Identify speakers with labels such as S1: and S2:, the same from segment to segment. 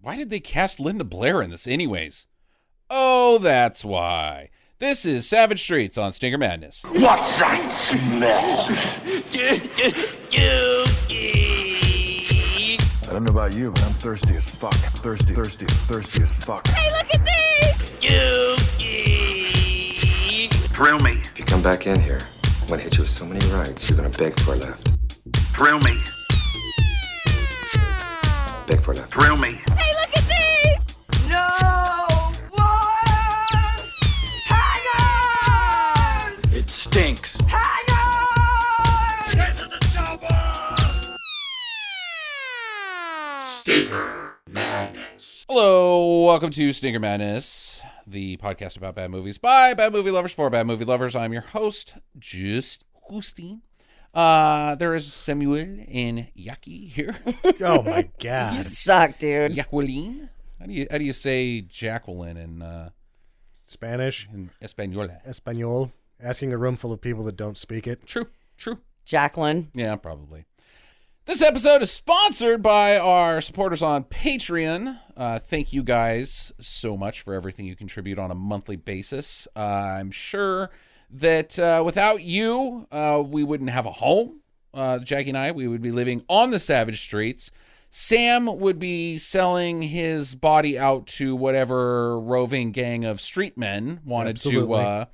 S1: Why did they cast Linda Blair in this anyways? Oh, that's why. This is Savage Streets on Stinker Madness.
S2: What's that smell?
S3: I don't know about you, but I'm thirsty as fuck. Thirsty as fuck.
S4: Hey, look at these!
S2: Thrill me.
S5: If you come back in here, I'm gonna hit you with so many rights, you're gonna beg for a left.
S2: Thrill me.
S5: Beg for a left.
S2: Thrill me.
S4: Hey, look at these!
S6: No more hangers!
S7: It stinks.
S6: Hangers!
S2: Get to the chopper! Stinker Madness.
S1: Hello, welcome to Stinker Madness, the podcast about bad movies by bad movie lovers for bad movie lovers. I'm your host, just Justine. There is Samuel and Yaki here.
S8: Oh my god.
S9: You suck, dude.
S1: Jacqueline. How do you say Jacqueline in
S8: Spanish?
S1: in Española?
S8: Espanol. Asking a room full of people that don't speak it.
S1: True.
S9: Jacqueline.
S1: Yeah, probably. This episode is sponsored by our supporters on Patreon. Thank you guys so much for everything you contribute on a monthly basis. I'm sure that without you, we wouldn't have a home. Jackie and I, we would be living on the savage streets. Sam would be selling his body out to whatever roving gang of street men wanted to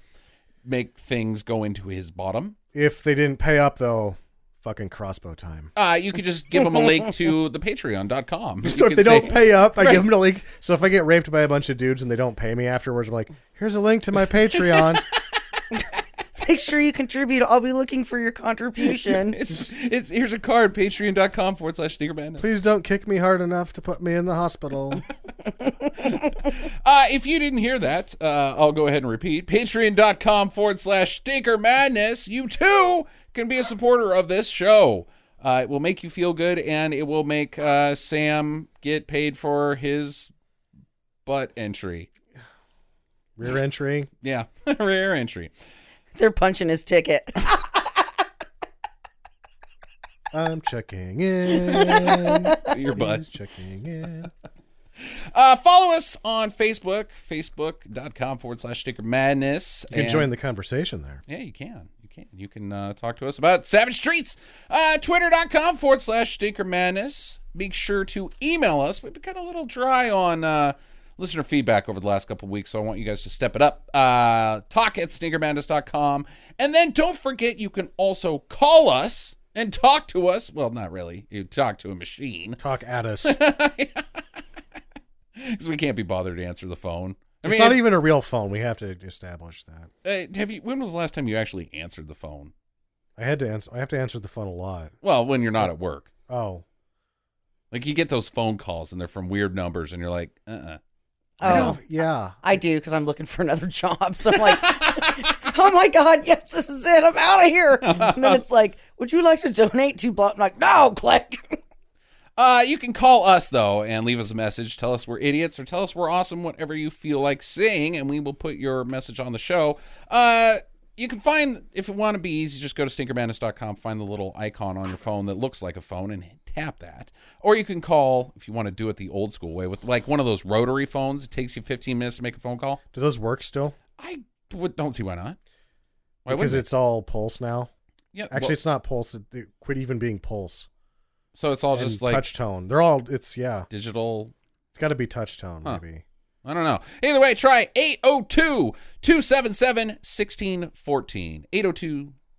S1: make things go into his bottom.
S8: If they didn't pay up, though, fucking crossbow time.
S1: You could just give them a link to the patreon.com.
S8: So if they don't pay up, I give them a link. So if I get raped by a bunch of dudes and they don't pay me afterwards, I'm like, here's a link to my Patreon.
S9: Make sure you contribute. I'll be looking for your contribution.
S1: It's here's a card, patreon.com/Stinker Madness.
S8: Please don't kick me hard enough to put me in the hospital.
S1: If you didn't hear that, I'll go ahead and repeat. Patreon.com/Stinker Madness. You too can be a supporter of this show. It will make you feel good, and it will make Sam get paid for his butt entry.
S8: Rear entry.
S1: Yeah, rear entry.
S9: They're punching his ticket.
S8: I'm checking in.
S1: Your butt.
S8: He's checking in.
S1: Follow us on Facebook, facebook.com/Stinker Madness.
S8: You can join the conversation there.
S1: Yeah, you can. You can talk to us about Savage Streets. Twitter.com/Stinker Madness. Make sure to email us. We've got a little dry on listener feedback over the last couple of weeks, so I want you guys to step it up. Talk@stinkermadness.com. And then don't forget, you can also call us and talk to us. Well, not really. You talk to a machine.
S8: Talk at us.
S1: Because we can't be bothered to answer the phone.
S8: It's not even a real phone. We have to establish that.
S1: When was the last time you actually answered the phone?
S8: I have to answer the phone a lot.
S1: Well, when you're not at work.
S8: Oh.
S1: Like you get those phone calls and they're from weird numbers and you're like,
S9: Oh,
S8: yeah.
S9: I do because I'm looking for another job. So I'm like, oh my God, yes, this is it. I'm out of here. And then it's like, would you like to donate to blah? I'm like, no, click.
S1: You can call us, though, and leave us a message. Tell us we're idiots or tell us we're awesome, whatever you feel like saying, and we will put your message on the show. You can find, if you want to be easy, just go to stinkermadness.com, find the little icon on your phone that looks like a phone, and tap that. Or you can call, if you want to do it the old school way, with like one of those rotary phones. It takes you 15 minutes to make a phone call.
S8: Do those work still?
S1: I don't see why not. Why
S8: Because
S1: wouldn't
S8: it's all pulse now?
S1: Yeah,
S8: Actually, it's not pulse. It quit even being pulse.
S1: So it's all
S8: And
S1: just like
S8: touch tone. They're all, yeah.
S1: digital.
S8: It's got to be touch tone, maybe.
S1: I don't know. Either way, try 802-277-1614.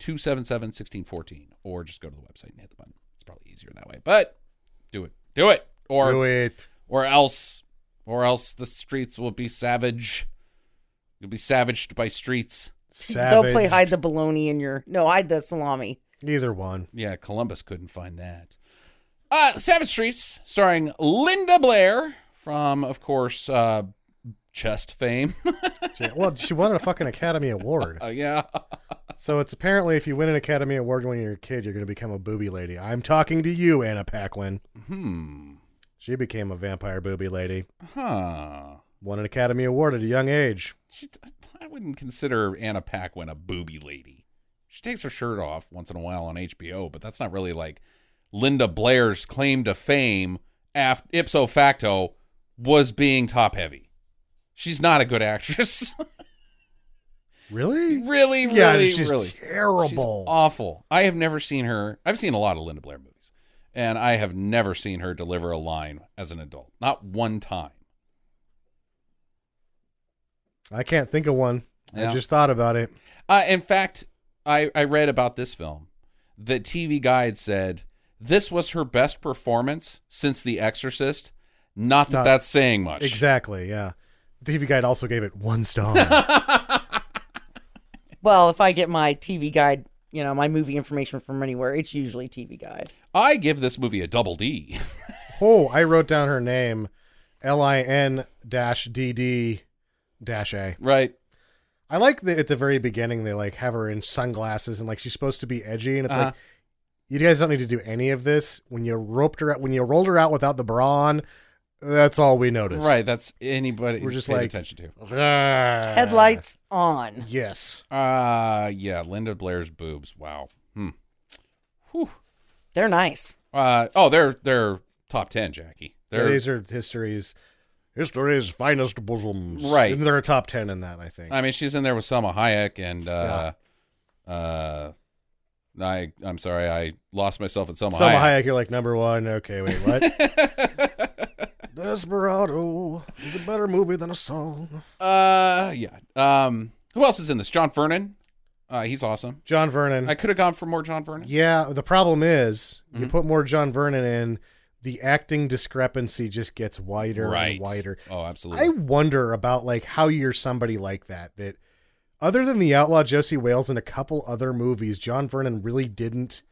S1: 802-277-1614. Or just go to the website and hit the button. It's probably easier that way. But do it. Do it. Or
S8: do it.
S1: Or else the streets will be savage. You'll be savaged by streets.
S9: They'll play hide the bologna in your... No, hide the salami.
S8: Either one.
S1: Yeah, Columbus couldn't find that. Savage Streets, starring Linda Blair from, of course, chest fame.
S8: Well, she won a fucking Academy Award.
S1: Yeah.
S8: So it's apparently if you win an Academy Award when you're a kid, you're going to become a booby lady. I'm talking to you, Anna Paquin. She became a vampire booby lady. Won an Academy Award at a young age.
S1: I wouldn't consider Anna Paquin a booby lady. She takes her shirt off once in a while on HBO, but that's not really like Linda Blair's claim to fame ipso facto was being top heavy. She's not a good actress.
S8: Really?
S1: Really,
S8: Yeah,
S1: really,
S8: she's
S1: really.
S8: terrible.
S1: She's awful. I have never seen her. I've seen a lot of Linda Blair movies, and I have never seen her deliver a line as an adult. Not one time.
S8: I can't think of one.
S1: Yeah.
S8: I just thought about it.
S1: In fact, I read about this film. The TV Guide said this was her best performance since The Exorcist. Not that that's saying much.
S8: Exactly, yeah. The TV Guide also gave it 1 star.
S9: Well, if I get my TV Guide, my movie information from anywhere, it's usually TV Guide.
S1: I give this movie a double D.
S8: Oh, I wrote down her name, LIN-DD-A.
S1: Right.
S8: I like that at the very beginning they like have her in sunglasses and like she's supposed to be edgy, and it's like, you guys don't need to do any of this. When you rolled her out without the bra on, that's all we noticed.
S1: Right. That's anybody
S8: We're just
S1: paid
S8: like
S1: attention to.
S9: Headlights on.
S8: Yes.
S1: Yeah. Linda Blair's boobs. Wow. Whew.
S9: They're nice.
S1: They're top 10, Jackie.
S8: These are history's finest bosoms.
S1: Right.
S8: And they're a top 10 in that, I think.
S1: I mean, she's in there with Salma Hayek and I'm sorry, I lost myself at Salma
S8: Hayek, you're like number 1. Okay, wait, what? Desperado is a better movie than a song.
S1: Yeah. Who else is in this? John Vernon. He's awesome.
S8: John Vernon.
S1: I could have gone for more John Vernon.
S8: Yeah, the problem is you put more John Vernon in, the acting discrepancy just gets wider and wider.
S1: Oh, absolutely.
S8: I wonder about like how you're somebody like that other than The Outlaw Josie Wales and a couple other movies, John Vernon really didn't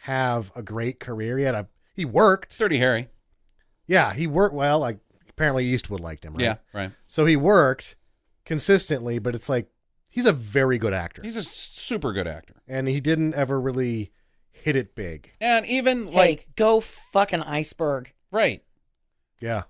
S8: have a great career yet. He worked.
S1: Dirty Harry.
S8: Yeah, he worked well. Like apparently Eastwood liked him, right?
S1: Yeah, right.
S8: So he worked consistently, but it's like he's a very good actor.
S1: He's a super good actor.
S8: And he didn't ever really hit it big.
S1: And even
S9: Hey, go fucking Iceberg.
S1: Right.
S8: Yeah.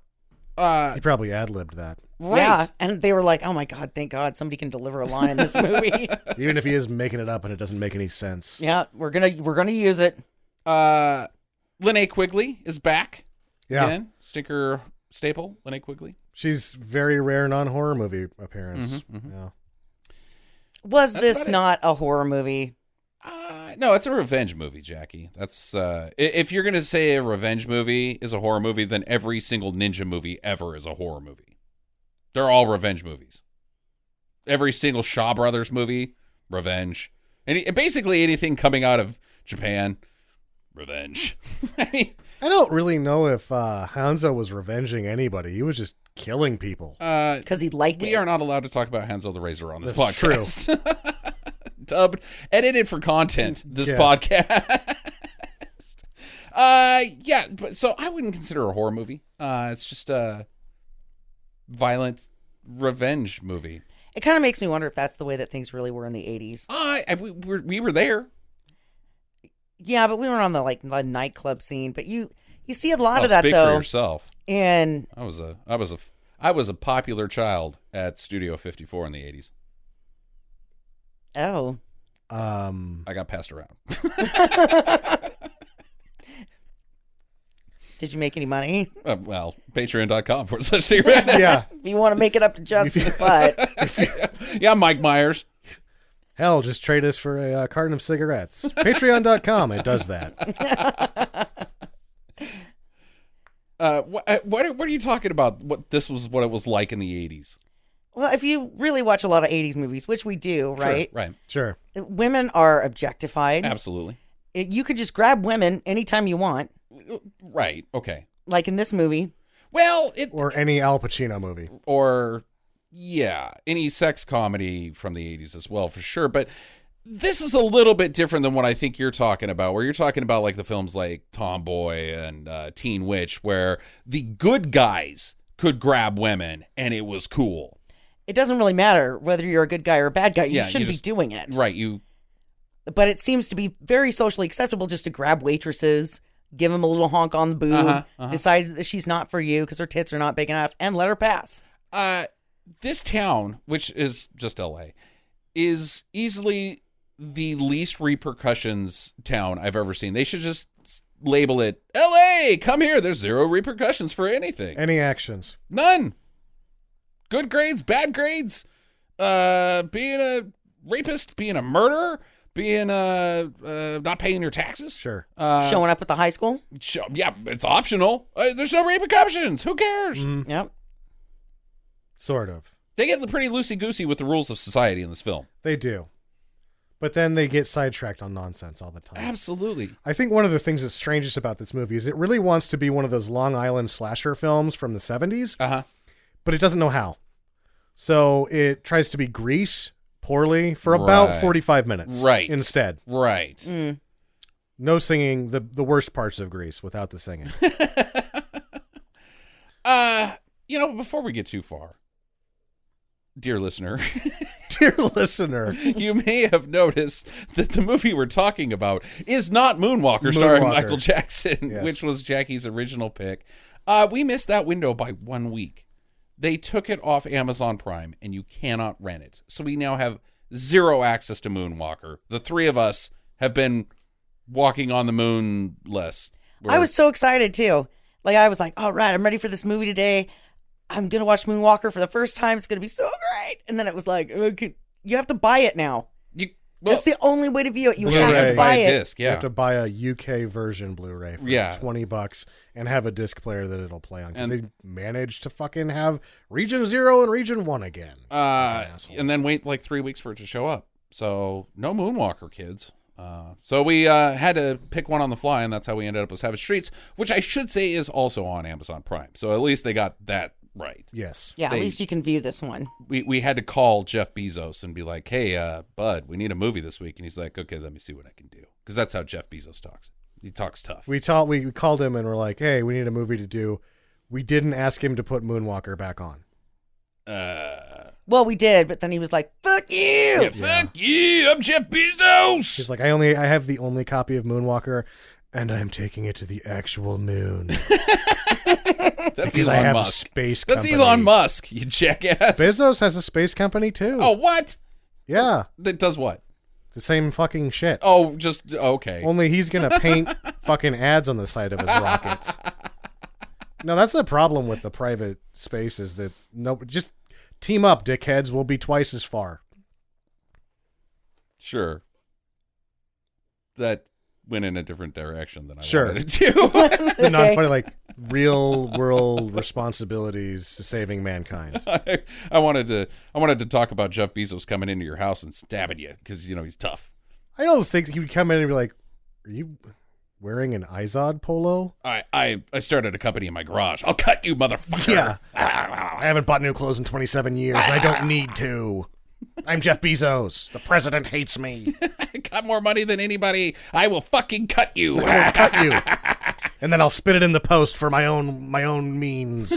S8: He probably ad-libbed that.
S1: Right.
S9: Yeah, and they were like, "Oh my god, thank God somebody can deliver a line in this movie."
S8: Even if he is making it up and it doesn't make any sense.
S9: Yeah, we're gonna use it.
S1: Linnea Quigley is back.
S8: Yeah.
S1: Again. Stinker staple, Linnea Quigley.
S8: She's very rare non-horror movie appearance. Yeah.
S9: Was
S1: That's
S9: this
S1: about it.
S9: not a horror movie?
S1: No, it's a revenge movie, Jackie. That's if you're gonna say a revenge movie is a horror movie, then every single ninja movie ever is a horror movie. They're all revenge movies. Every single Shaw Brothers movie, revenge. Basically anything coming out of Japan, revenge.
S8: I don't really know if Hanzo was revenging anybody. He was just killing people.
S9: Because he liked it.
S1: We are not allowed to talk about Hanzo the Razor on this
S8: That's
S1: podcast. Dubbed, edited for content, this podcast. Yeah, but so I wouldn't consider it a horror movie. It's just a violent revenge movie.
S9: It kind of makes me wonder if that's the way that things really were in the 80s.
S1: We were there.
S9: Yeah, but we were on the nightclub scene. But you see a lot of
S1: Well,
S9: that
S1: speak
S9: though.
S1: for yourself.
S9: And
S1: I was a popular child at Studio 54 in the 80s.
S9: oh,
S1: I got passed around.
S9: did you make any money?
S1: Well, patreon.com/cigarette.
S8: Yeah.
S9: If you want to make it up to Justin's butt.
S1: Yeah, Mike Myers.
S8: Hell, just trade us for a carton of cigarettes. Patreon.com, it does that.
S1: What are you talking about? What it was like in the 80s?
S9: Well, if you really watch a lot of 80s movies, which we do, right?
S1: Right.
S8: Sure.
S9: Women are objectified.
S1: Absolutely.
S9: You could just grab women anytime you want,
S1: Right. Okay.
S9: like in this movie.
S1: Well,
S8: Or any Al Pacino movie.
S1: any sex comedy from the 80s as well, for sure. But this is a little bit different than what I think you're talking about, where you're talking about like the films like Tomboy and Teen Witch, where the good guys could grab women and it was cool.
S9: It doesn't really matter whether you're a good guy or a bad guy. You shouldn't be doing it.
S1: Right.
S9: But it seems to be very socially acceptable just to grab waitresses, give them a little honk on the boob, decide that she's not for you because her tits are not big enough, and let her pass.
S1: This town, which is just LA, is easily the least repercussions town I've ever seen. They should just label it L.A. Come here. There's zero repercussions for anything.
S8: Any actions?
S1: None. Good grades, bad grades. Being a rapist, being a murderer, being not paying your taxes.
S8: Sure.
S9: Showing up at the high school?
S1: Yeah, it's optional. There's no repercussions. Who cares?
S9: Yep.
S8: Sort of.
S1: They get pretty loosey-goosey with the rules of society in this film.
S8: They do. But then they get sidetracked on nonsense all the time.
S1: Absolutely.
S8: I think one of the things that's strangest about this movie is it really wants to be one of those Long Island slasher films from the 70s, but it doesn't know how. So it tries to be Grease poorly for about 45 minutes. Instead.
S1: Right.
S8: No singing, the worst parts of Grease without the singing.
S1: Before we get too far, dear listener, you may have noticed that the movie we're talking about is not Moonwalker, starring Michael Jackson, which was Jackie's original pick. We missed that window by 1 week. They took it off Amazon Prime, and you cannot rent it. So we now have zero access to Moonwalker. The three of us have been walking on the moon less.
S9: I was so excited, too. Like, I was like, all right, I'm ready for this movie today. I'm going to watch Moonwalker for the first time. It's going to be so great. And then it was like, okay, you have to buy it now. That's the only way to view it. You have to buy it.
S1: Disc,
S8: You have to buy a UK version Blu-ray for $20 and have a disc player that it'll play on. Because they managed to fucking have Region 0 and Region 1 again.
S1: And then wait like 3 weeks for it to show up. So no Moonwalker, kids. So we had to pick one on the fly, and that's how we ended up with Savage Streets, which I should say is also on Amazon Prime. So at least they got that right.
S8: Yes.
S9: Yeah, at least you can view this one.
S1: We had to call Jeff Bezos and be like, hey, bud, we need a movie this week. And he's like, okay, let me see what I can do. Because that's how Jeff Bezos talks. He talks tough.
S8: We called him and we're like, hey, we need a movie to do. We didn't ask him to put Moonwalker back on.
S9: Well, we did, but then he was like, fuck you.
S1: Yeah, fuck you. I'm Jeff Bezos.
S8: He's like, I have the only copy of Moonwalker, and I'm taking it to the actual moon.
S1: That's
S8: because
S1: Elon
S8: I have
S1: Musk.
S8: A space company.
S1: That's Elon Musk, you jackass.
S8: Bezos has a space company too.
S1: Oh, what?
S8: Yeah.
S1: That does what?
S8: The same fucking shit.
S1: Oh, just okay.
S8: Only he's gonna paint fucking ads on the side of his rockets. No, that's the problem with the private space is that just team up, dickheads. We'll be twice as far.
S1: Sure. That went in a different direction than I wanted it to.
S8: The non-funny, like, real world responsibilities to saving mankind.
S1: I wanted to talk about Jeff Bezos coming into your house and stabbing you because he's tough.
S8: I don't think he would come in and be like, "Are you wearing an Izod polo?"
S1: I started a company in my garage. I'll cut you, motherfucker.
S8: Yeah. I haven't bought new clothes in 27 years, and I don't need to. I'm Jeff Bezos. The president hates me.
S1: I got more money than anybody. I will fucking cut you.
S8: I will cut you. And then I'll spit it in the post for my own means.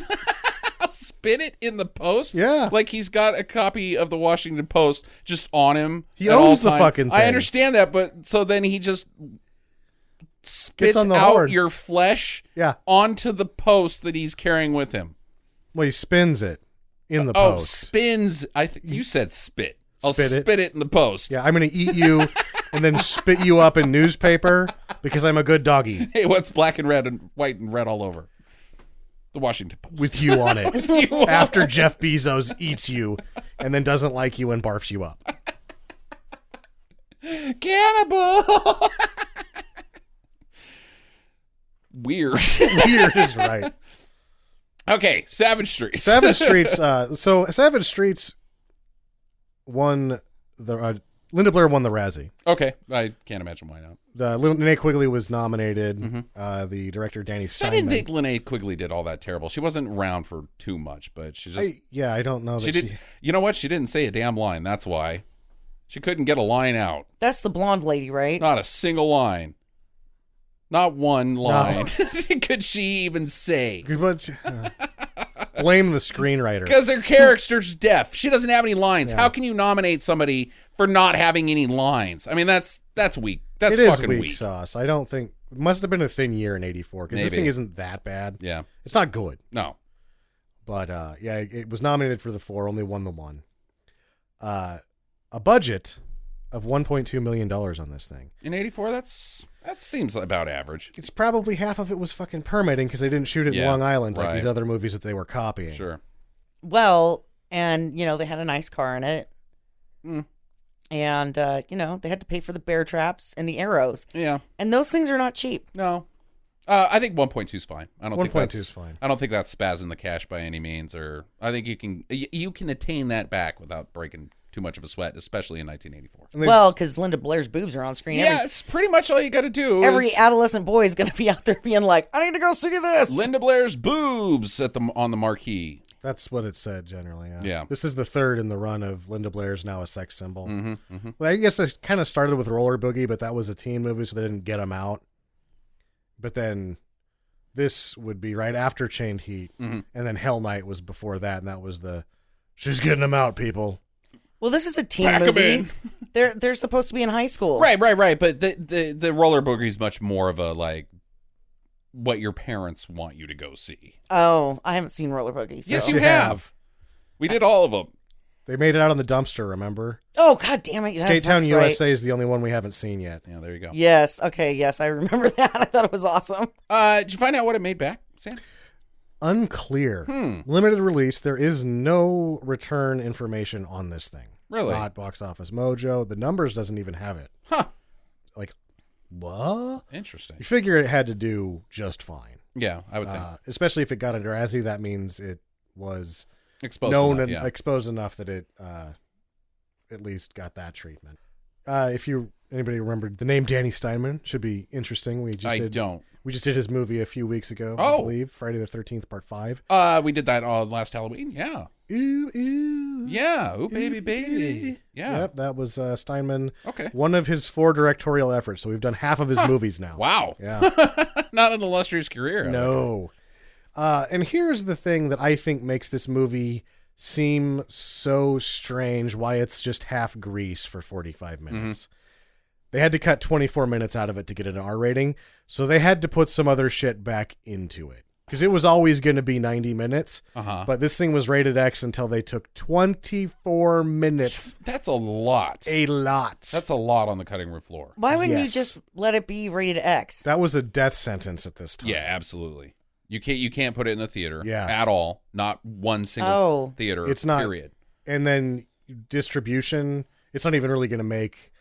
S1: I'll spit it in the post?
S8: Yeah.
S1: Like he's got a copy of the Washington Post just on him.
S8: He owns the fucking thing.
S1: I understand that, but so then he just spits
S8: on the
S1: out
S8: horn.
S1: your flesh onto the post that he's carrying with him.
S8: Well, he spins it in the
S1: post.
S8: post.
S1: Spins. You said spit. I'll
S8: Spit
S1: it in the post.
S8: Yeah, I'm going to eat you and then spit you up in newspaper because I'm a good doggy.
S1: Hey, what's black and red and white and red all over? The Washington Post.
S8: With you on it. After Jeff Bezos eats you and then doesn't like you and barfs you up.
S1: Cannibal! Weird.
S8: Weird is right.
S1: Okay, Savage Streets.
S8: Savage Streets. So Savage Streets won the Linda Blair won the Razzie.
S1: Okay, I can't imagine why not.
S8: Linnea Quigley was nominated. The director Danny Steinman.
S1: I didn't think Linnea Quigley did all that terrible. She wasn't around for too much, but she just
S8: I don't know.
S1: She did. You know what? She didn't say a damn line. That's why she couldn't get a line out.
S9: That's the blonde lady, right?
S1: Not a single line. Not one line. No. Could she even say?
S8: Blame the screenwriter.
S1: Because her character's deaf. She doesn't have any lines. Yeah. How can you nominate somebody for not having any lines? I mean, that's weak. That's fucking weak.
S8: Sauce. I don't think it must have been a thin year in '84 because this thing isn't that bad.
S1: Yeah,
S8: it's not good.
S1: No,
S8: but it was nominated for the 4, only won the 1. A budget of $1.2 million on this thing.
S1: In 84, that seems about average.
S8: It's probably half of it was fucking permitting because they didn't shoot it in Long Island like these other movies that they were copying.
S1: Sure.
S9: Well, and, they had a nice car in it. And, they had to pay for the bear traps and the arrows.
S1: Yeah.
S9: And those things are not cheap.
S1: No. I think 1.2 is fine. I don't think
S8: 1.2 is fine.
S1: I don't think that's spazzing the cash by any means. Or I think you can attain that back without breaking too much of a sweat, especially in 1984.
S9: Well, because Linda Blair's boobs are on screen.
S1: Yeah, it's pretty much all you got to do.
S9: Every adolescent boy is going to be out there being like, I need to go see this.
S1: Linda Blair's boobs on the marquee.
S8: That's what it said generally.
S1: Yeah.
S8: This is the third in the run of Linda Blair's now a sex symbol.
S1: Mm-hmm.
S8: Well, I guess it kind of started with Roller Boogie, but that was a teen movie, so they didn't get him out. But then this would be right after Chained Heat, and then Hell Night was before that, and that was she's getting him out, people.
S9: Well, this is a teen
S1: Pack 'em
S9: movie.
S1: in.
S9: They're supposed to be in high school.
S1: Right. But the Roller Boogie is much more of a what your parents want you to go see.
S9: Oh, I haven't seen Roller Boogie. So.
S1: Yes, you have. We did all of them.
S8: They made it out on the dumpster, remember?
S9: Oh, God damn it. Yes,
S8: Skate Town
S9: that's
S8: USA
S9: right.
S8: is the only one we haven't seen yet.
S1: Yeah, there you go.
S9: Yes. Okay. Yes, I remember that. I thought it was awesome.
S1: Did you find out what it made back, Sam?
S8: Unclear. Limited release. There is no return information on this thing.
S1: Really?
S8: Not Box Office Mojo. The numbers doesn't even have it.
S1: Huh.
S8: What?
S1: Interesting.
S8: You figure it had to do just fine.
S1: Yeah, I would think.
S8: Especially if it got into Razzie, that means it was
S1: Exposed
S8: known
S1: enough,
S8: and
S1: yeah.
S8: exposed enough that it at least got that treatment. If anybody remembered the name Danny Steinman, should be interesting.
S1: don't.
S8: We just did his movie a few weeks ago, I
S1: Oh.
S8: believe, Friday the 13th, Part 5.
S1: We did that last Halloween. Yeah.
S8: Ooh, ooh.
S1: Yeah. Ooh, baby. Yeah.
S8: Yep, that was Steinman.
S1: Okay.
S8: One of his 4 directorial efforts, so we've done half of his movies now.
S1: Wow.
S8: Yeah.
S1: Not an illustrious career.
S8: No. And here's the thing that I think makes this movie seem so strange, why it's just half Grease for 45 minutes. They had to cut 24 minutes out of it to get an R rating, so they had to put some other shit back into it. Because it was always going to be 90 minutes, but this thing was rated X until they took 24 minutes.
S1: That's a lot.
S8: A lot.
S1: That's a lot on the cutting room floor.
S9: Why wouldn't you
S8: Yes.
S9: just let it be rated X?
S8: That was a death sentence at this time.
S1: Yeah, absolutely. You can't put it in the theater
S8: Yeah.
S1: at all. Not one single
S9: Oh.
S1: theater.
S8: It's not-
S1: Period.
S8: And then distribution, it's not even really going to make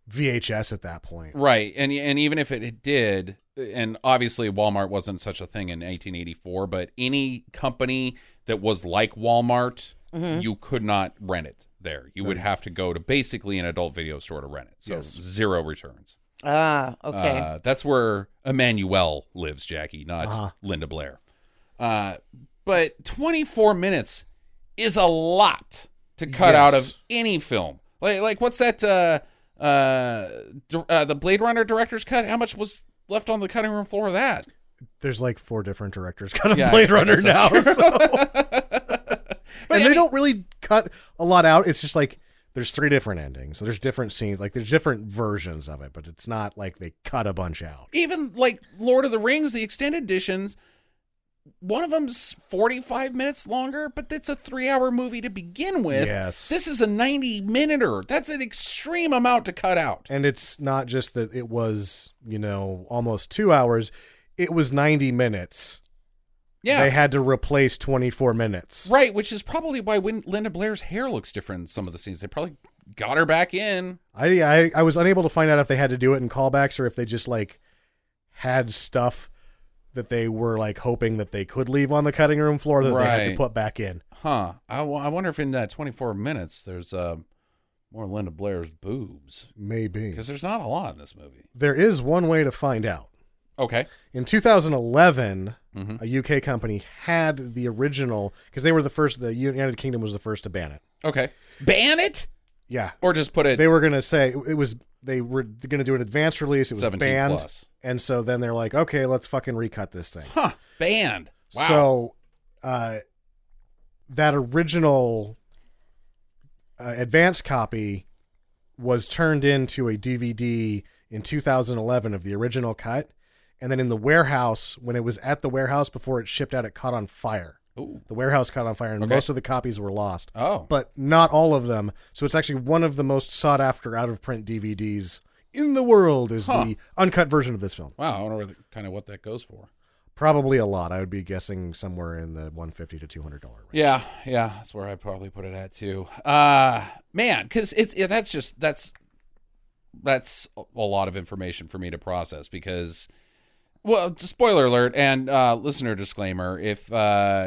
S8: VHS at that point.
S1: Right. And even if it did, and obviously Walmart wasn't such a thing in 1884, but any company that was like Walmart, you could not rent it there. You would have to go to basically an adult video store to rent it. So
S8: Yes.
S1: 0 returns.
S9: Ah, okay.
S1: That's where Emmanuel lives, Jackie, not Linda Blair. But 24 minutes is a lot to cut out of any film. Like what's that? The Blade Runner director's cut. How much was left on the cutting room floor of that?
S8: There's like 4 different directors cut of
S1: Yeah,
S8: Blade
S1: I
S8: Runner
S1: guess
S8: now.
S1: that's
S8: So. And they don't really cut a lot out. It's just like there's 3 different endings. So there's different scenes. Like there's different versions of it, but it's not like they cut a bunch out.
S1: Even like Lord of the Rings, the extended editions, one of them's 45 minutes longer, but it's a 3-hour movie to begin with.
S8: Yes.
S1: This is a 90-minuter. That's an extreme amount to cut out.
S8: And it's not just that it was, almost 2 hours. It was 90 minutes.
S1: Yeah.
S8: They had to replace 24 minutes.
S1: Right, which is probably why when Linda Blair's hair looks different in some of the scenes. They probably got her back in.
S8: I was unable to find out if they had to do it in callbacks or if they just like had stuff that they were like hoping that they could leave on the cutting room floor that they had to
S1: Right.
S8: put back in.
S1: Huh. I wonder if in that 24 minutes there's more Linda Blair's boobs.
S8: Maybe.
S1: Because there's not a lot in this movie.
S8: There is one way to find out.
S1: Okay.
S8: In 2011, a UK company had the original, because they were the first, the United Kingdom was the first to ban it.
S1: Okay. Ban it?
S8: Yeah.
S1: Or just put it
S8: They were going to say, they were going to do an advanced release. It was
S1: 17
S8: banned.
S1: plus.
S8: And so then they're like, okay, let's fucking recut this thing.
S1: Huh. Banned. Wow.
S8: So that original advanced copy was turned into a DVD in 2011 of the original cut. And then in the warehouse, when it was at the warehouse before it shipped out, it caught on fire.
S1: Ooh.
S8: The warehouse caught on fire, and most of the copies were lost.
S1: Oh.
S8: But not all of them. So it's actually one of the most sought-after out-of-print DVDs in the world is the uncut version of this film.
S1: Wow, I wonder kind of what that goes for.
S8: Probably a lot. I would be guessing somewhere in the $150 to $200 range.
S1: Yeah, that's where I'd probably put it at too. Man, because that's a lot of information for me to process. Because, well, spoiler alert and listener disclaimer: if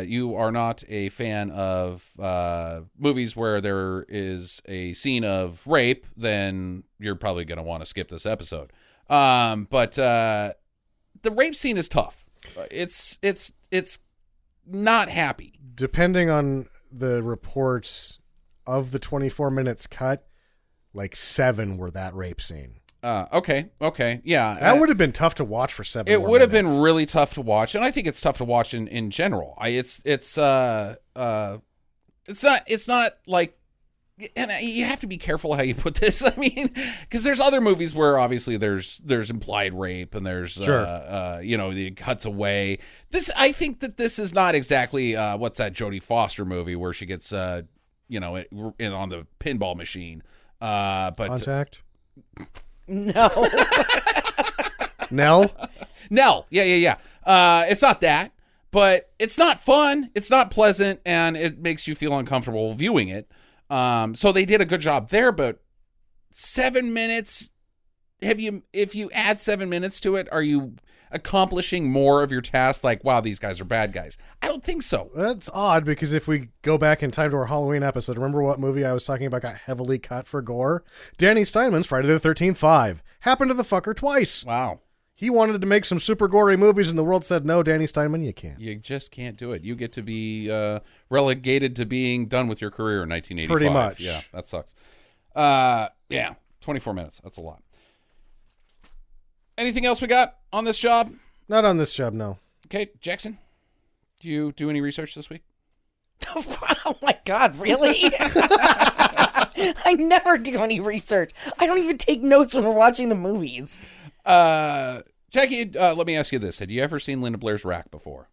S1: you are not a fan of movies where there is a scene of rape, then you're probably going to want to skip this episode. But the rape scene is tough. It's not happy.
S8: Depending on the reports of the 24 minutes cut, like 7 were that rape scene.
S1: Okay, yeah.
S8: That would have been tough to watch for 7
S1: It
S8: more
S1: would have
S8: minutes.
S1: been really tough to watch, and I think it's tough to watch in general. It's not like, and you have to be careful how you put this. I mean, because there's other movies where obviously there's implied rape and there's it cuts away. I think that this is not exactly what's that Jodie Foster movie where she gets on the pinball machine. But
S8: Contact?
S9: No.
S8: Nell?
S1: Yeah. It's not that, but it's not fun. It's not pleasant, and it makes you feel uncomfortable viewing it. So they did a good job there, but 7 minutes, if you add 7 minutes to it, are you accomplishing more of your task? Like, wow, these guys are bad guys. I don't think so.
S8: That's odd, because if we go back in time to our Halloween episode, remember what movie I was talking about got heavily cut for gore? Danny Steinman's Friday the 13th 5. Happened to the fucker twice.
S1: Wow.
S8: He wanted to make some super gory movies, and the world said, no, Danny Steinman, you can't.
S1: You just can't do it. You get to be relegated to being done with your career in 1985.
S8: Pretty much.
S1: Yeah, that sucks. 24 minutes. That's a lot. Anything else we got on this job?
S8: Not on this job, no.
S1: Okay, Jackson, do you do any research this week?
S9: Oh my God, really? I never do any research. I don't even take notes when we're watching the movies.
S1: Jackie, let me ask you this. Had you ever seen Linda Blair's Rack before?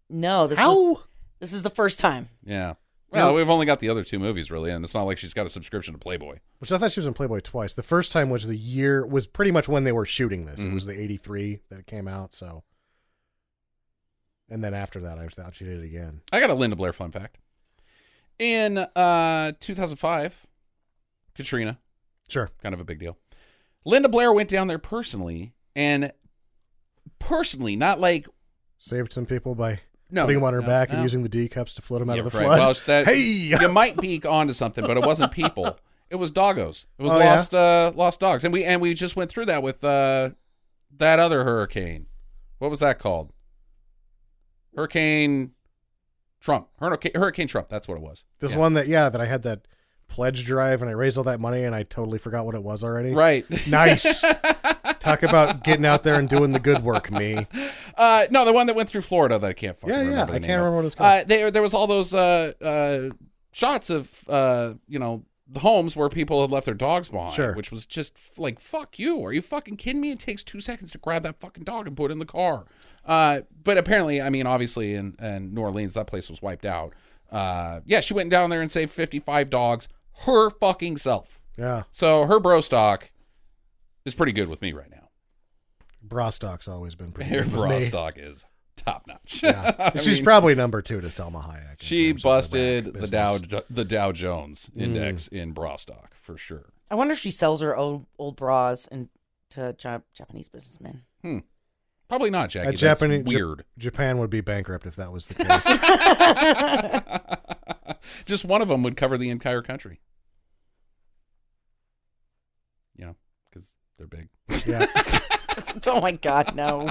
S9: No, this is the first time.
S1: Yeah. Well, we've only got the other 2 movies, really, and it's not like she's got a subscription to Playboy.
S8: Which I thought she was in Playboy twice. The first time was was pretty much when they were shooting this. It was the 83 that it came out, so. And then after that, I thought she did it again.
S1: I got a Linda Blair fun fact. In 2005, Katrina.
S8: Sure.
S1: Kind of a big deal. Linda Blair went down there personally, not like...
S8: Saved some people by putting them on her back and using the D cups to float them out of the flood.
S1: Well,
S8: hey!
S1: You might be onto something, but it wasn't people. It was doggos. It was lost dogs. And we just went through that with that other hurricane. What was that called? Hurricane Trump. Hurricane Trump. That's what it was.
S8: This one that I had that pledge drive and I raised all that money and I totally forgot what it was already.
S1: Right.
S8: Nice. Talk about getting out there and doing the good work, me.
S1: No, the one that went through Florida that I can't fucking remember.
S8: I can't remember what it was called.
S1: There was all those shots of the homes where people had left their dogs behind, which was just like, fuck you. Are you fucking kidding me? It takes 2 seconds to grab that fucking dog and put it in the car. But apparently, I mean, obviously in New Orleans, that place was wiped out. She went down there and saved 55 dogs her fucking self.
S8: Yeah.
S1: So her bro stock is pretty good with me right now.
S8: Bra stock's always been pretty
S1: Her
S8: good with
S1: bra
S8: me.
S1: stock is top notch.
S8: Yeah. She's probably number 2 to Selma Hayek.
S1: She busted the Dow Jones index in bra stock for sure.
S9: I wonder if she sells her old bras to Japanese businessmen.
S1: Probably not, Jackie. That's weird.
S8: Japan would be bankrupt if that was the case.
S1: Just one of them would cover the entire country. Yeah, because they're big.
S8: Yeah.
S9: Oh my God, no.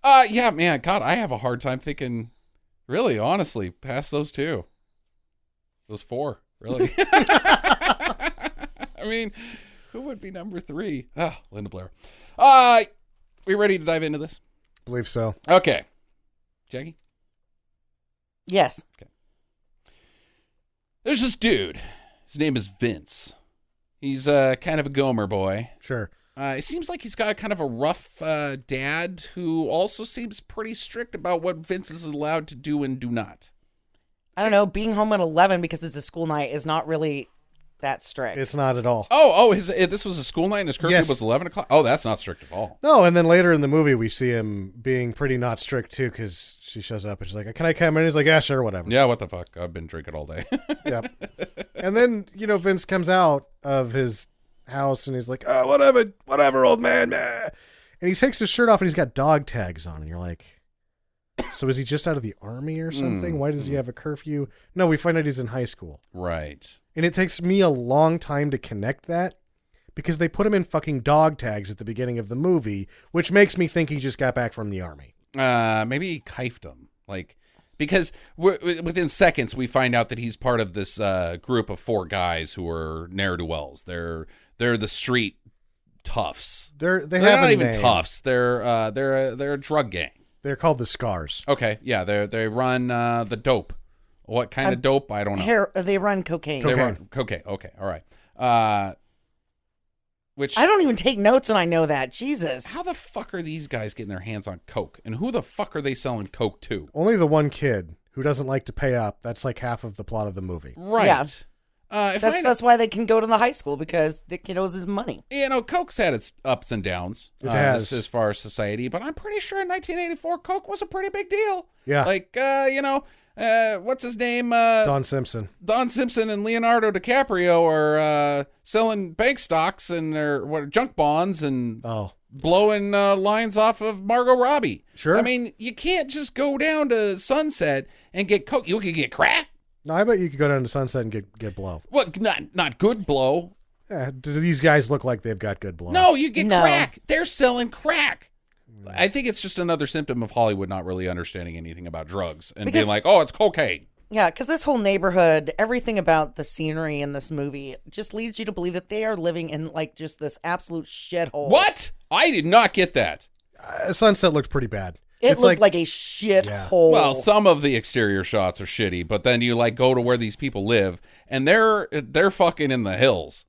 S1: Yeah, man. God, I have a hard time thinking, really, honestly, past those 2. Those 4, really. I mean, who would be number 3? Linda Blair. We ready to dive into this?
S8: Believe so.
S1: Okay. Jackie?
S9: Yes.
S1: Okay. There's this dude. His name is Vince. He's kind of a Gomer boy.
S8: Sure.
S1: It seems like he's got kind of a rough dad who also seems pretty strict about what Vince is allowed to do and do not.
S9: I don't know. Being home at 11 because it's a school night is not really that strict.
S8: It's not at all.
S1: This was a school night and his curfew was 11 o'clock? Oh, that's not strict at all.
S8: No, and then later in the movie, we see him being pretty not strict, too, because she shows up and she's like, can I come in? He's like, yeah, sure, whatever.
S1: Yeah, what the fuck? I've been drinking all day.
S8: Yep. And then, Vince comes out of his house and he's like, oh, whatever, old man. And he takes his shirt off and he's got dog tags on. And you're like, so is he just out of the army or something? Why does he have a curfew? No, we find out he's in high school.
S1: Right.
S8: And it takes me a long time to connect that because they put him in fucking dog tags at the beginning of the movie, which makes me think he just got back from the army.
S1: Maybe he kifed him. Because within seconds, we find out that he's part of this group of 4 guys who are ne'er-do-wells. They're the street toughs.
S8: They're
S1: not even toughs. They're a drug gang.
S8: They're called the Scars.
S1: Okay, yeah, they run the dope. What kind of dope? I don't know.
S9: They run cocaine.
S1: They run cocaine. Okay, all right. Which
S9: I don't even take notes and I know that. Jesus.
S1: How the fuck are these guys getting their hands on coke? And who the fuck are they selling coke to?
S8: Only the one kid who doesn't like to pay up. That's like half of the plot of the movie.
S1: Right.
S9: Yeah. That's why they can go to the high school, because the kid owes his money.
S1: Coke's had its ups and downs.
S8: It has.
S1: As far as society, but I'm pretty sure in 1984, Coke was a pretty big deal.
S8: Yeah.
S1: What's his name?
S8: Don Simpson.
S1: Don Simpson and Leonardo DiCaprio are selling bank stocks and their junk bonds and blowing lines off of Margot Robbie.
S8: Sure.
S1: I mean, you can't just go down to Sunset and get Coke. You could get crack.
S8: No, I bet you could go down to Sunset and get blow.
S1: Well, not good blow.
S8: Yeah, do these guys look like they've got good blow?
S1: No, you get crack. They're selling crack. I think it's just another symptom of Hollywood not really understanding anything about drugs and being like, oh, it's cocaine.
S9: Yeah, because this whole neighborhood, everything about the scenery in this movie just leads you to believe that they are living in just this absolute shithole.
S1: What? I did not get that.
S8: Sunset looked pretty bad.
S9: It looked like a shithole.
S1: Well, some of the exterior shots are shitty, but then you go to where these people live, and they're fucking in the hills.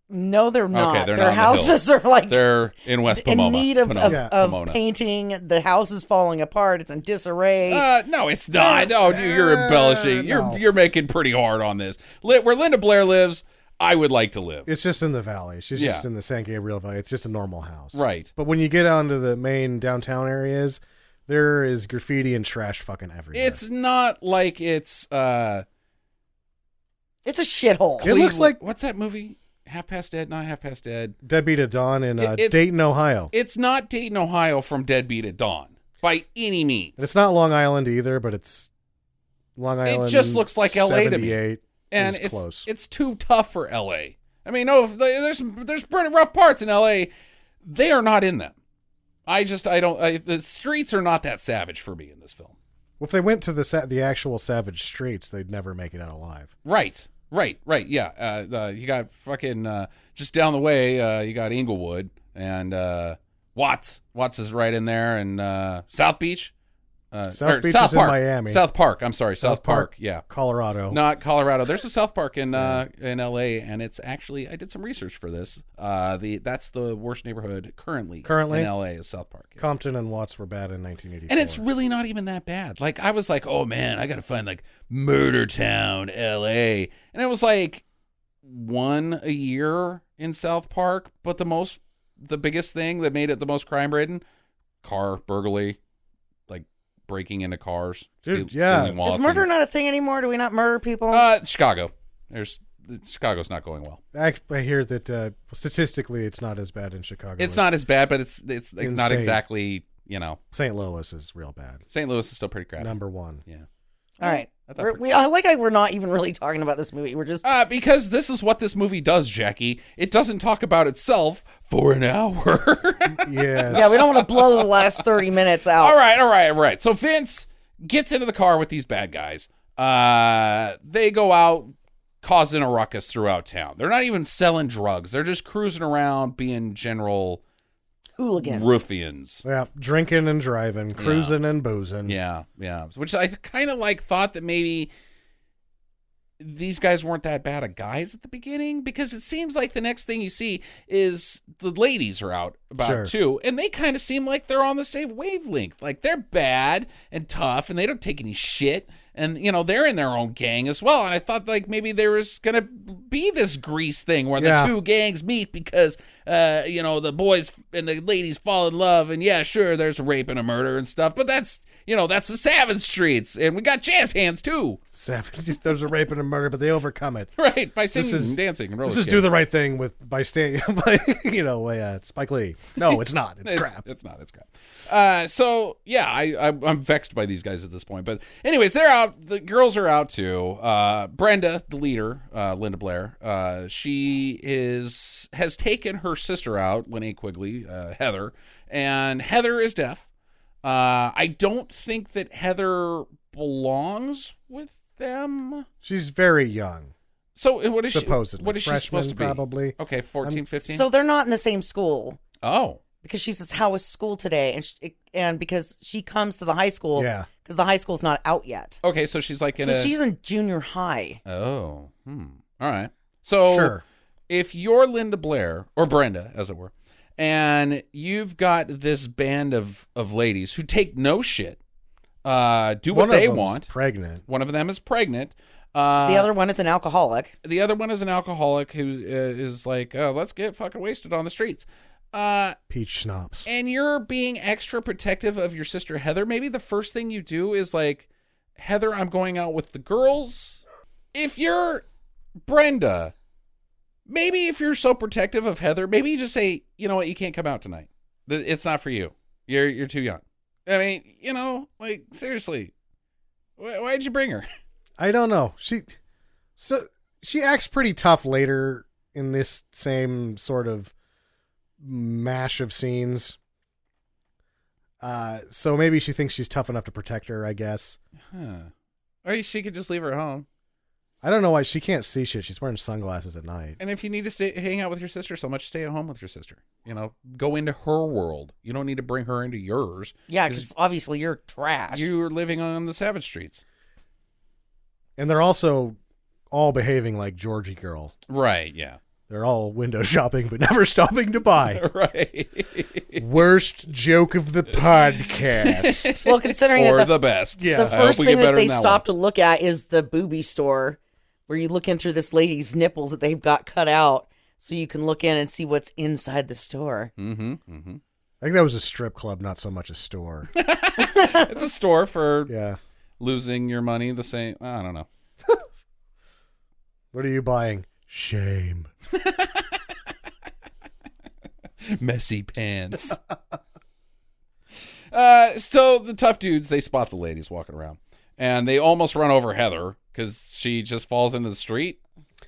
S9: No, they're not.
S1: Okay, they're
S9: Their
S1: not
S9: houses
S1: in the hills.
S9: are
S1: they're in West Pomona.
S9: In need of
S1: Pomona.
S9: painting. The house is falling apart. It's in disarray.
S1: No, it's not. Oh, you're embellishing. You're making pretty hard on this. Where Linda Blair lives, I would like to live.
S8: It's just in the valley. She's just in the San Gabriel Valley. It's just a normal house.
S1: Right.
S8: But when you get onto the main downtown areas, there is graffiti and trash fucking everywhere.
S1: It's not like it's
S9: a shithole.
S8: It looks like,
S1: what's that movie? Half Past Dead, not Half Past Dead.
S8: Deadbeat at Dawn in Dayton, Ohio.
S1: It's not Dayton, Ohio from Deadbeat at Dawn by any means.
S8: And it's not Long Island either, but it's Long Island.
S1: It just looks like LA to me. And
S8: it's close.
S1: It's too tough for LA. I mean, no, there's pretty rough parts in LA. They are not in them. The streets are not that savage for me in this film.
S8: Well, if they went to the actual savage streets, they'd never make it out alive.
S1: Right. Yeah. You got fucking just down the way. You got Inglewood and Watts. Watts is right in there, and South Beach.
S8: South Beach
S1: South
S8: is
S1: Park.
S8: in Miami.
S1: South Park. I'm sorry. South Park. Yeah.
S8: Colorado.
S1: Not Colorado. There's a South Park in LA, and it's actually, I did some research for this. That's the worst neighborhood currently in LA is South Park. Yeah.
S8: Compton and Watts were bad in 1984.
S1: And it's really not even that bad. I was like, oh man, I got to find Murder Town, LA. And it was one a year in South Park, but the biggest thing that made it the most crime-ridden, car burglary, breaking into cars.
S8: Dude,
S1: stealing wallets.
S9: Is murder not a thing anymore? Do we not murder people?
S1: Chicago. Chicago's not going well.
S8: I hear that statistically it's not as bad in Chicago.
S1: It's not as bad, but it's not exactly,
S8: St. Louis is real bad.
S1: St. Louis is still pretty crappy.
S8: Number one.
S1: Yeah.
S9: All right. We're not even really talking about this movie. We're just
S1: because this is what this movie does, Jackie. It doesn't talk about itself for an hour.
S8: Yes.
S9: Yeah, we don't want to blow the last 30 minutes out.
S1: All right. So Vince gets into the car with these bad guys. They go out causing a ruckus throughout town. They're not even selling drugs. They're just cruising around being general
S9: hooligans,
S1: ruffians.
S8: Yeah, drinking and driving, cruising and boozing.
S1: Yeah. Which I kind of thought that maybe these guys weren't that bad of guys at the beginning, because it seems like the next thing you see is the ladies are out about too, and they kind of seem like they're on the same wavelength. Like, they're bad and tough, and they don't take any shit, and they're in their own gang as well. And I thought like maybe there was gonna be this Grease thing where the two gangs meet because the boys and the ladies fall in love, and sure, there's a rape and a murder and stuff, but that's that's the Savage Streets, and we got jazz hands too. Savage,
S8: there's a rape and a murder, but they overcome it.
S1: Right, by singing and dancing and roller
S8: This is
S1: skating.
S8: Do the Right Thing by Spike Lee. No, it's not. It's crap.
S1: It's not. It's crap. I'm vexed by these guys at this point. But anyways, they're out. The girls are out too. Brenda, the leader, Linda Blair, she has taken her sister out, Linnea Quigley, Heather, and Heather is deaf. I don't think that Heather belongs with them.
S8: She's very young.
S1: So what is
S8: supposedly?
S1: What is she supposed to be?
S8: Probably.
S1: Okay, 14, 15?
S9: So they're not in the same school.
S1: Oh.
S9: Because she says, how was school today? And because she comes to the high school.
S8: Yeah.
S9: Because the high school's not out yet.
S1: Okay, so she's like
S9: she's in junior high.
S1: Oh. All right. So if you're Linda Blair, or Brenda, as it were, and you've got this band of ladies who take no shit, do what they want.
S8: Pregnant.
S1: One of them is pregnant.
S9: The other one is an alcoholic.
S1: The other one is an alcoholic who is like, let's get fucking wasted on the streets.
S8: Peach schnapps.
S1: And you're being extra protective of your sister Heather. Maybe the first thing you do is like, Heather, I'm going out with the girls. If you're Brenda, maybe if you're so protective of Heather, maybe you just say, you know what, you can't come out tonight. It's not for you. You're too young. I mean, like, seriously, why'd you bring her?
S8: I don't know. She acts pretty tough later in this same sort of mash of scenes. So maybe she thinks she's tough enough to protect her, I guess.
S1: Or she could just leave her home.
S8: I don't know why she can't see shit. She's wearing sunglasses at night.
S1: And if you need to hang out with your sister so much, stay at home with your sister. Go into her world. You don't need to bring her into yours.
S9: Yeah, because obviously you're trash.
S1: You're living on the Savage Streets.
S8: And they're also all behaving like Georgie girl.
S1: Right, yeah.
S8: They're all window shopping, but never stopping to buy.
S1: Right.
S8: Worst joke of the podcast.
S9: Well, considering
S1: or
S9: that
S1: the best.
S9: Yeah. The first thing that they stop to look at is the booby store, where you look in through this lady's nipples that they've got cut out, so you can look in and see what's inside the store.
S1: Mm-hmm. Mm-hmm.
S8: I think that was a strip club, not so much a store.
S1: It's a store for
S8: yeah.
S1: Losing your money the same. I don't know.
S8: What are you buying? Shame.
S1: Messy pants. So the tough dudes, they spot the ladies walking around, and they almost run over Heather because she just falls into the street.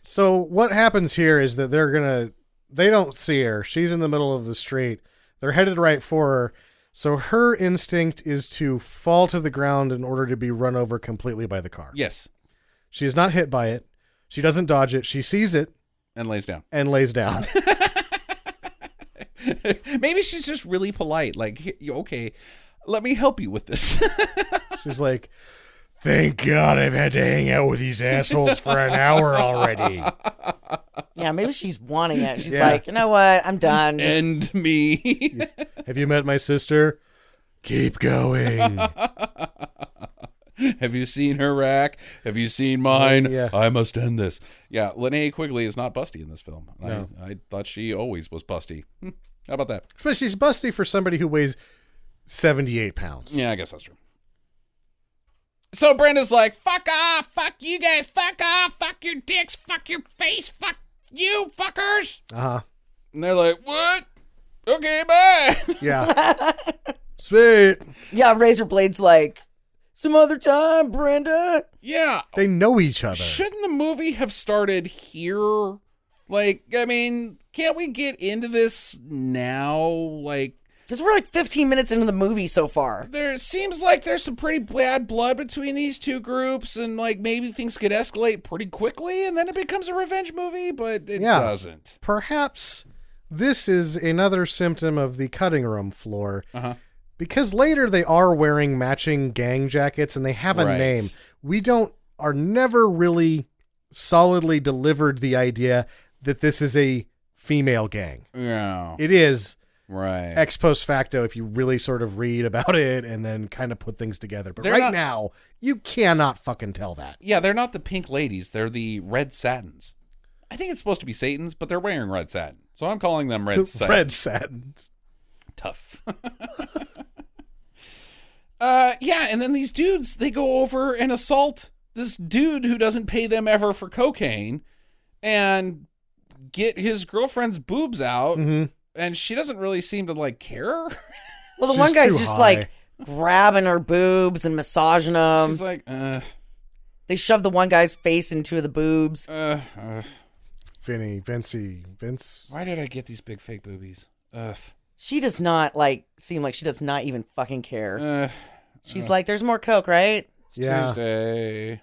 S8: So what happens here is that they don't see her. She's in the middle of the street. They're headed right for her. So her instinct is to fall to the ground in order to be run over completely by the car.
S1: Yes.
S8: She is not hit by it. She doesn't dodge it. She sees it.
S1: And lays down. Maybe she's just really polite. Like, okay, let me help you with this.
S8: She's like, thank God I've had to hang out with these assholes for an hour already.
S9: Yeah, maybe she's wanting it. She's like, you know what? I'm done.
S1: End me.
S8: Have you met my sister? Keep going.
S1: Have you seen her rack? Have you seen mine?
S8: Yeah.
S1: I must end this. Yeah, Linnea Quigley is not busty in this film.
S8: No.
S1: I thought she always was busty. How about that?
S8: But she's busty for somebody who weighs 78 pounds.
S1: Yeah, I guess that's true. So Brenda's like, fuck off, fuck you guys, fuck off, fuck your dicks, fuck your face, fuck you fuckers.
S8: Uh-huh.
S1: And they're like, what? Okay, bye.
S8: Yeah. Sweet.
S9: Yeah, Razorblade's like, some other time, Brenda.
S1: Yeah.
S8: They know each other.
S1: Shouldn't the movie have started here? Like, I mean, can't we get into this now? Like,
S9: because we're like 15 minutes into the movie so far.
S1: There seems like there's some pretty bad blood between these two groups, and like maybe things could escalate pretty quickly, and then it becomes a revenge movie, but it doesn't.
S8: Perhaps this is another symptom of the cutting room floor.
S1: Uh-huh.
S8: Because later they are wearing matching gang jackets and they have a name. We are never really solidly delivered the idea that this is a female gang.
S1: Yeah.
S8: It is.
S1: Right.
S8: Ex post facto, if you really sort of read about it and then kind of put things together. But
S1: They're
S8: right
S1: not-
S8: now, you cannot fucking tell that.
S1: Yeah, they're not the pink ladies. They're the red satins. I think it's supposed to be Satans, but they're wearing red satin. So I'm calling them red satins.
S8: Red satins.
S1: Tough. Yeah, and then these dudes, they go over and assault this dude who doesn't pay them ever for cocaine and get his girlfriend's boobs out.
S8: Mm-hmm.
S1: And she doesn't really seem to, like, care.
S9: Well, the
S8: She's
S9: one guy's
S8: too
S9: just
S8: high.
S9: like grabbing her boobs and massaging them.
S1: She's like,
S9: They shove the one guy's face into the boobs.
S8: Vince.
S1: why did I get these big fake boobies?
S9: She does not seem like she does not even fucking care.
S1: Uh,
S9: She's like, there's more coke, right?
S1: It's
S8: Yeah.
S1: Tuesday.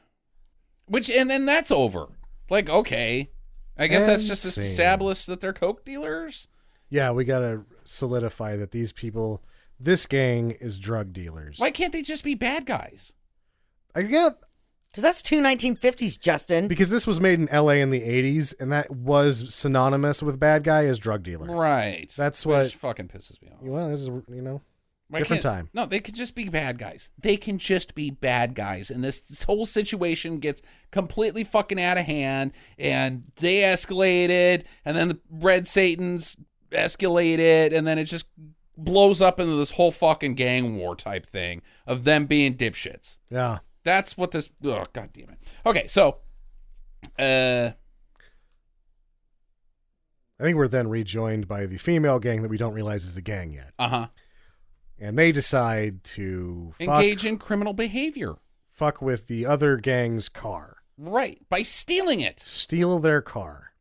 S1: And then that's over. Like, okay. I guess that's just
S8: And scene.
S1: established that they're coke dealers.
S8: Yeah, we got to solidify that this gang is drug dealers.
S1: Why can't they just be bad guys?
S8: I get
S9: Because that's two 1950s, Justin.
S8: because this was made in LA in the 80s and that was synonymous with bad guy as drug dealer.
S1: Right.
S8: That's
S1: Which
S8: what
S1: fucking pisses me off.
S8: well, this is
S1: Why
S8: different
S1: can't-
S8: time.
S1: No, they could just be bad guys. They can just be bad guys. And this whole situation gets completely fucking out of hand. And they escalated. And then the Red Satans escalated. And then it just blows up into this whole fucking gang war type thing of them being dipshits.
S8: Yeah.
S1: That's what this... Oh, God damn it. Okay, so...
S8: I think we're then rejoined by the female gang that we don't realize is a gang yet.
S1: Uh-huh.
S8: And they decide to
S1: Engage in criminal behavior.
S8: fuck with the other gang's car.
S1: Right. By stealing it.
S8: Steal their car.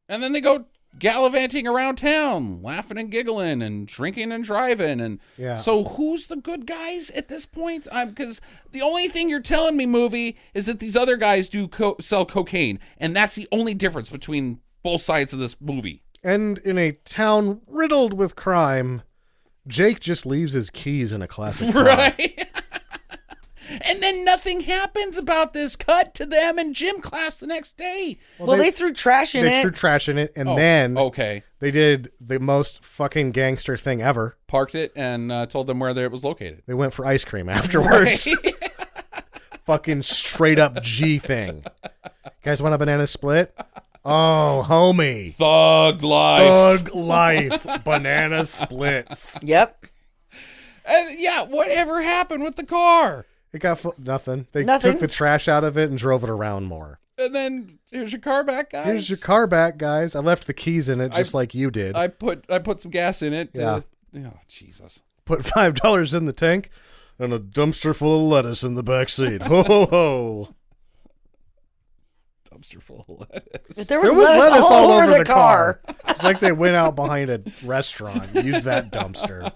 S1: And then they go gallivanting around town, laughing and giggling and drinking and driving. And
S8: Yeah.
S1: so who's the good guys at this point? Because the only thing you're telling me, movie, is that these other guys do sell cocaine. And that's the only difference between both sides of this movie.
S8: And in a town riddled with crime, Jake just leaves his keys in a classic car.
S1: Right? And then nothing happens about this. Cut to them in gym class the next day.
S9: Well, they threw trash in
S8: They
S9: it.
S8: threw trash in it, and
S1: Oh,
S8: then
S1: okay.
S8: they did the most fucking gangster thing ever.
S1: Parked it and told them where it was located.
S8: They went for ice cream afterwards.
S1: Right?
S8: Fucking straight up G thing. Guys want a banana split? Oh, homie.
S1: Thug life.
S8: Thug life. Banana splits.
S9: Yep.
S1: And yeah, whatever happened with the car?
S8: It got nothing. They
S9: Nothing.
S8: took the trash out of it and drove it around more.
S1: And then here's your car back, guys.
S8: Here's your car back, guys. I left the keys in it just like you did.
S1: I put some gas in it.
S8: Yeah.
S1: Oh, Jesus.
S8: Put $5 in the tank and a dumpster full of lettuce in the back seat. Ho, ho, ho.
S1: Dumpster full of lettuce.
S9: There was,
S8: There was
S9: lettuce all over the car.
S8: It's like they went out behind a restaurant and used that dumpster.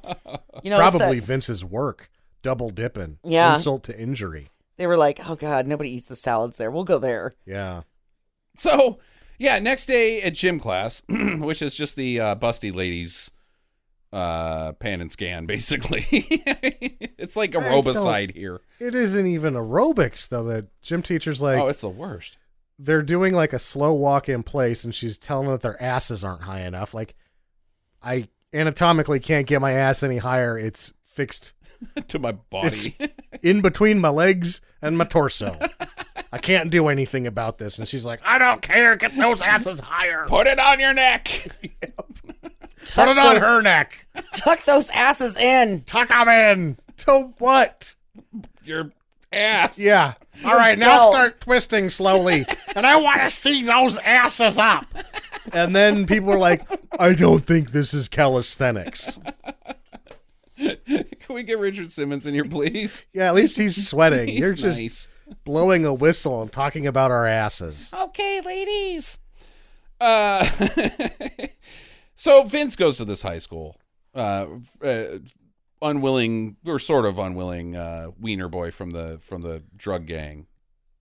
S9: You know, it's
S8: Probably
S9: that-
S8: Vince's work. Double dipping.
S9: Yeah.
S8: Insult to injury.
S9: they were like, oh God, nobody eats the salads there. We'll go there.
S8: Yeah.
S1: So, yeah, next day at gym class, which is just the busty ladies pan and scan, basically. It's like aerobicide here.
S8: It isn't even aerobics, though. The gym teacher's like,
S1: Oh, it's the worst.
S8: they're doing like a slow walk in place, and she's telling them that their asses aren't high enough. Like, I anatomically can't get my ass any higher. It's fixed
S1: To my body.
S8: in between my legs and my torso. I can't do anything about this. And she's like, I don't care. Get those asses higher.
S1: Put it on your neck.
S8: Put it on her neck.
S9: Tuck those asses in.
S8: Tuck them in. To what?
S1: Your ass.
S8: Yeah. All right, now
S9: belt.
S8: start twisting slowly. And I want to see those asses up. And then people are like, I don't think this is calisthenics.
S1: Can we get Richard Simmons in here, please?
S8: Yeah, at least he's sweating.
S1: He's
S8: You're just
S1: nice.
S8: blowing a whistle and talking about our asses.
S1: Okay, ladies. So Vince goes to this high school. Unwilling or sort of unwilling wiener boy from the drug gang,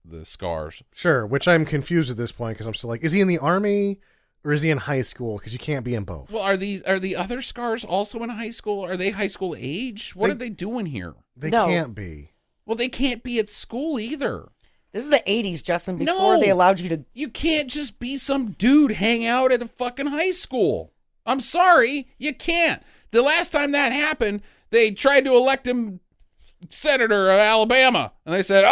S1: the Scars.
S8: Sure, which I'm confused at this point because I'm still like, is he in the army or is he in high school? Because you can't be in both.
S1: Well, are the other Scars also in high school? Are they high school age? What are they doing here?
S8: They
S9: No.
S8: can't be.
S1: Well, they can't be at school either.
S9: This is the 80s, Justin, before
S1: No.
S9: they allowed you to...
S1: You can't just be some dude hang out at a fucking high school. I'm sorry, you can't. The last time that happened, they tried to elect him senator of Alabama, and they said,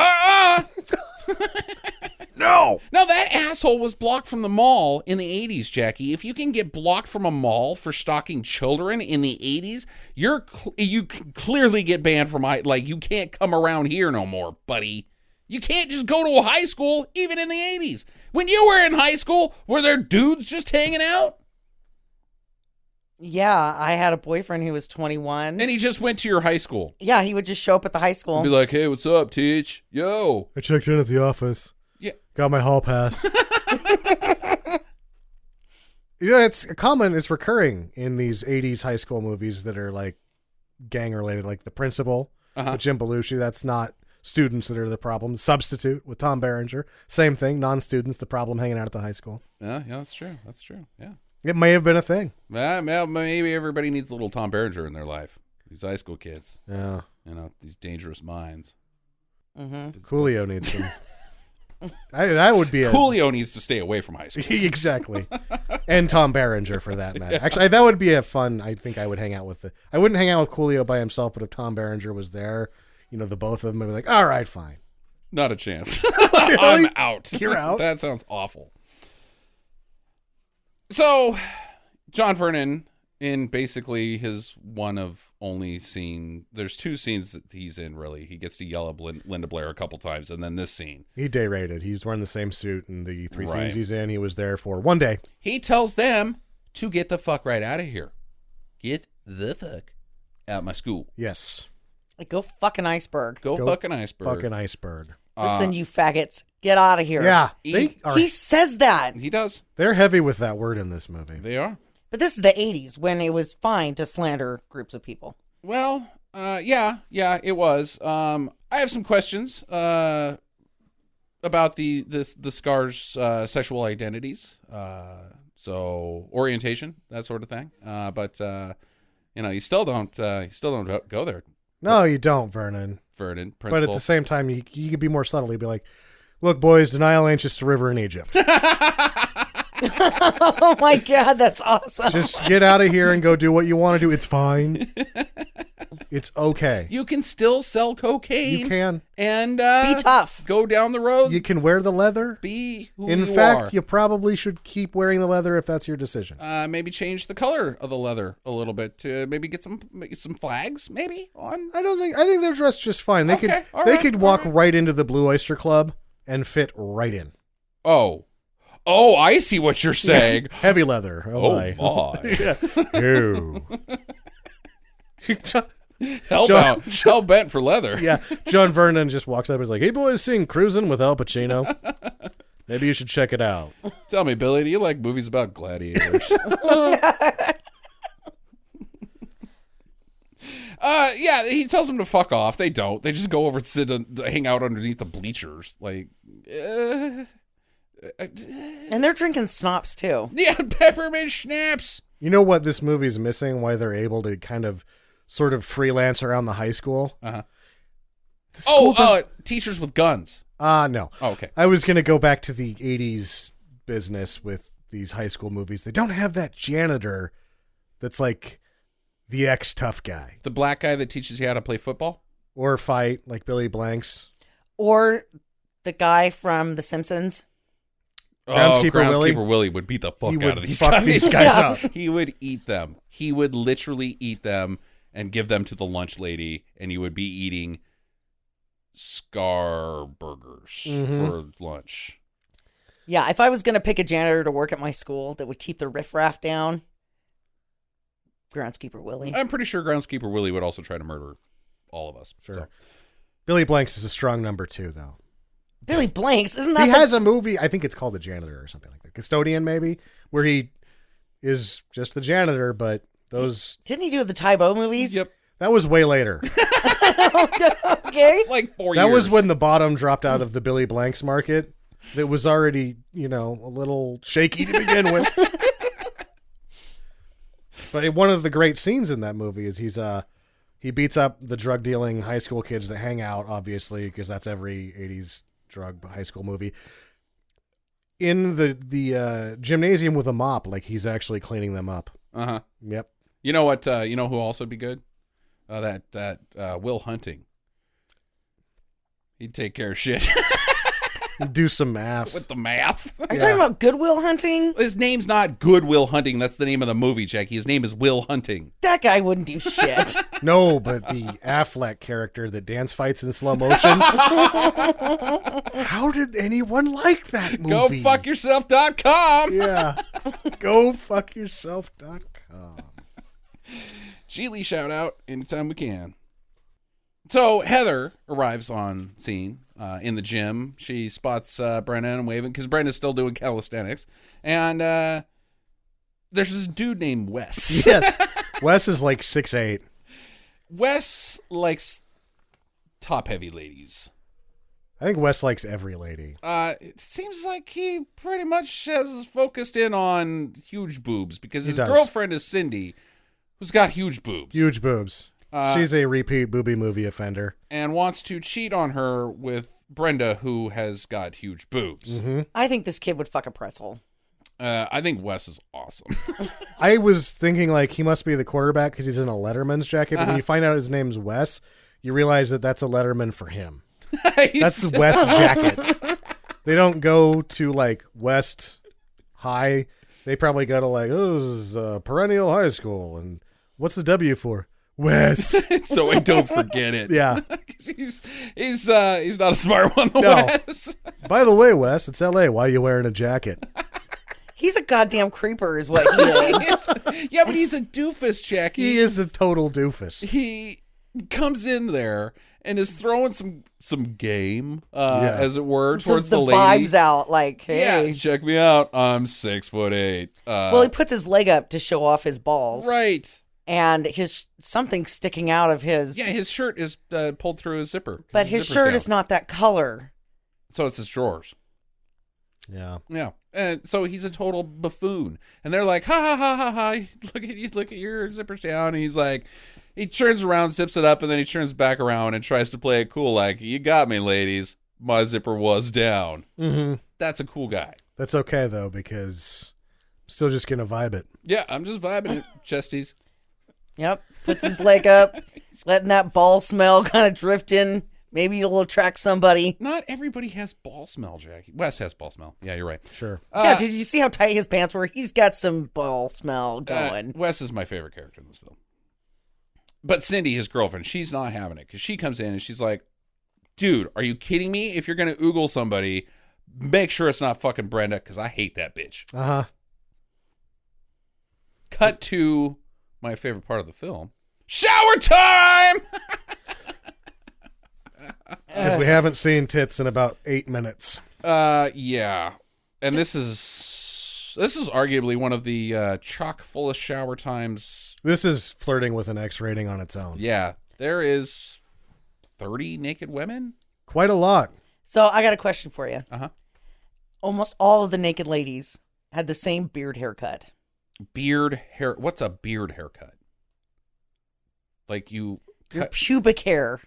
S8: No.
S1: No, that asshole was blocked from the mall in the 80s, Jackie. If you can get blocked from a mall for stalking children in the 80s, you can clearly get banned from you can't come around here no more, buddy. You can't just go to a high school even in the 80s. When you were in high school, were there dudes just hanging out?
S9: Yeah, I had a boyfriend who was 21.
S1: And he just went to your high school.
S9: Yeah, he would just show up at the high school.
S1: Be like, "Hey, what's up, Teach? Yo."
S8: I checked in at the office.
S1: Yeah.
S8: Got my hall pass. It's common. It's recurring in these 80s high school movies that are like gang related, like The Principal with Jim Belushi. That's not students that are the problem. Substitute with Tom Berenger. Same thing. Non-students, the problem hanging out at the high school.
S1: Yeah, that's true. That's true. Yeah.
S8: It may have been a thing.
S1: Maybe everybody needs a little Tom Berenger in their life. These high school kids.
S8: Yeah.
S1: These dangerous minds.
S9: Mm-hmm.
S8: Coolio needs some. That would be a...
S1: Coolio needs to stay away from high school.
S8: Exactly. And Tom Berenger for that matter. Actually, that would be a fun... I think I would hang out with I wouldn't hang out with Coolio by himself, but if Tom Berenger was there, the both of them, I'd be like, all right, fine.
S1: Not a chance.
S8: Really?
S1: I'm out.
S8: You're out?
S1: That sounds awful. So, John Vernon, in basically his one of only scene, there's two scenes that he's in, really. He gets to yell at Linda Blair a couple times, and then this scene.
S8: He day rated. He's wearing the same suit in the three
S1: Right.
S8: scenes he's in. He was there for one day.
S1: He tells them to get the fuck right out of here. Get the fuck out my school.
S8: Yes.
S9: Like, go fuck an iceberg.
S1: Go fuck an iceberg.
S8: Fucking iceberg.
S9: Listen, you faggots. Get out of here.
S8: Yeah.
S9: He says that.
S1: He does.
S8: They're heavy with that word in this movie.
S1: They are.
S9: But this is the 80s when it was fine to slander groups of people.
S1: Well, yeah, it was. I have some questions about the Scar's sexual identities, so orientation, that sort of thing. But you still don't go there.
S8: No, you don't, Vernon.
S1: Principal.
S8: But at the same time, you could be more subtle. You'd be like, look, boys, denial ain't just a river in Egypt.
S9: Oh my God, that's awesome.
S8: Just get out of here and go do what you want to do. It's fine. It's okay.
S1: You can still sell cocaine.
S8: You can.
S1: And
S9: be tough.
S1: Go down the road.
S8: You can wear the leather.
S1: Be who
S8: In
S1: you
S8: fact,
S1: are.
S8: you probably should keep wearing the leather if that's your decision.
S1: Maybe change the color of the leather a little bit to maybe get some flags maybe on.
S8: I think they're dressed just fine. They
S1: Okay,
S8: could could walk right into the Blue Oyster Club and fit right in.
S1: Oh, I see what you're saying.
S8: Heavy leather.
S1: Oh
S8: my.
S1: my.
S8: Ew.
S1: Hell bent for leather.
S8: Yeah, John Vernon just walks up and is like, "Hey boys, sing Cruising with Al Pacino. Maybe you should check it out."
S1: Tell me, Billy, do you like movies about gladiators? Yeah, he tells them to fuck off. They don't. They just go over and hang out underneath the bleachers. Like,
S9: And they're drinking schnapps too.
S1: yeah, peppermint schnapps.
S8: You know what this movie's missing? Why they're able to kind of, sort of freelance around the high school?
S1: Teachers with guns.
S8: No.
S1: Oh, okay.
S8: I was going to go back to the 80s business with these high school movies. They don't have that janitor that's like the ex-tough guy.
S1: The black guy that teaches you how to play football?
S8: Or fight, like Billy Blanks.
S9: Or the guy from The Simpsons.
S8: Groundskeeper
S1: Willie would beat the fuck out of these
S8: fuck
S1: guys.
S8: these guys up.
S1: He would eat them. He would literally eat them and give them to the lunch lady, and you would be eating Scar burgers for lunch.
S9: Yeah, if I was going to pick a janitor to work at my school that would keep the riffraff down, Groundskeeper Willie.
S1: I'm pretty sure Groundskeeper Willie would also try to murder all of us.
S8: Sure.
S1: So.
S8: Billy Blanks is a strong number 2, though.
S9: Billy Blanks, isn't that
S8: He has a movie, I think it's called The Janitor or something like that. Custodian, maybe, where he is just the janitor, but those...
S9: Didn't he do the Tybo movies?
S1: Yep.
S8: That was way later.
S9: Okay.
S1: Like 4 years.
S8: That was when the bottom dropped out of the Billy Blanks market. That was already, a little shaky to begin with. But one of the great scenes in that movie is he beats up the drug dealing high school kids that hang out, obviously, because that's every 80s drug high school movie. In the gymnasium with a mop, like he's actually cleaning them up.
S1: Uh-huh.
S8: Yep.
S1: You know what? You know who also would be good? That Will Hunting. He'd take care of shit.
S8: Do some math.
S1: With the math.
S9: Are you talking about Goodwill Hunting?
S1: His name's not Goodwill Hunting. That's the name of the movie, Jackie. His name is Will Hunting.
S9: That guy wouldn't do shit.
S8: No, but the Affleck character that dance fights in slow motion. How did anyone like that movie?
S1: GoFuckYourself.com.
S8: Yeah. GoFuckYourself.com.
S1: Geely shout out anytime we can. So Heather arrives on scene in the gym. She spots Brennan and waving because Brenna's still doing calisthenics. And there's this dude named Wes.
S8: Yes. Wes is like 6'8".
S1: Wes likes top-heavy ladies.
S8: I think Wes likes every lady.
S1: It seems like he pretty much has focused in on huge boobs because his
S8: does.
S1: girlfriend is Cindy, who's got huge boobs.
S8: Huge boobs. She's a repeat booby movie offender.
S1: And wants to cheat on her with Brenda, who has got huge boobs.
S8: Mm-hmm.
S9: I think this kid would fuck a pretzel.
S1: I think Wes is awesome.
S8: I was thinking like he must be the quarterback because he's in a Letterman's jacket. But when you find out his name's Wes, you realize that that's a Letterman for him. That's the West jacket. They don't go to like West High. They probably go to like, oh, this is Perennial High School. And what's the W for? Wes.
S1: So I don't forget it.
S8: Yeah.
S1: he's not a smart one, Wes.
S8: By the way, Wes, it's LA. Why are you wearing a jacket?
S9: He's a goddamn creeper is what he is.
S1: Yeah, but he's a doofus, Jackie.
S8: He is a total doofus.
S1: He comes in there and is throwing some game, as it were, towards the lady.
S9: Vibes out, like, hey.
S1: Yeah, check me out. I'm 6'8".
S9: Well, he puts his leg up to show off his balls.
S1: Right.
S9: And something sticking out of his.
S1: Yeah, his shirt is pulled through his zipper.
S9: But his shirt is not that color.
S1: So it's his drawers.
S8: Yeah.
S1: Yeah. And so he's a total buffoon. And they're like, ha ha ha ha ha. Look at your zippers down. And he's like, he turns around, zips it up, and then he turns back around and tries to play it cool. Like, you got me, ladies. My zipper was down.
S8: Mm-hmm.
S1: That's a cool guy.
S8: That's okay, though, because I'm still just going to vibe it.
S1: Yeah, I'm just vibing it, chesties.
S9: Yep. Puts his leg up, letting that ball smell kind of drift in. Maybe it'll attract somebody.
S1: Not everybody has ball smell, Jackie. Wes has ball smell. Yeah, you're right.
S8: Sure.
S9: Yeah, did you see how tight his pants were? He's got some ball smell going.
S1: Wes is my favorite character in this film. But Cindy, his girlfriend, she's not having it because she comes in and she's like, dude, are you kidding me? If you're going to oogle somebody, make sure it's not fucking Brenda because I hate that bitch.
S8: Uh-huh.
S1: Cut to my favorite part of the film. Shower time!
S8: Because we haven't seen tits in about 8 minutes.
S1: Yeah. And this is arguably one of the chock fullest shower times.
S8: This is flirting with an X rating on its own.
S1: Yeah. There is 30 naked women.
S8: Quite a lot.
S9: So I got a question for you.
S1: Uh-huh.
S9: Almost all of the naked ladies had the same beard haircut.
S1: Beard hair. What's a beard haircut? Like you
S9: Your pubic hair.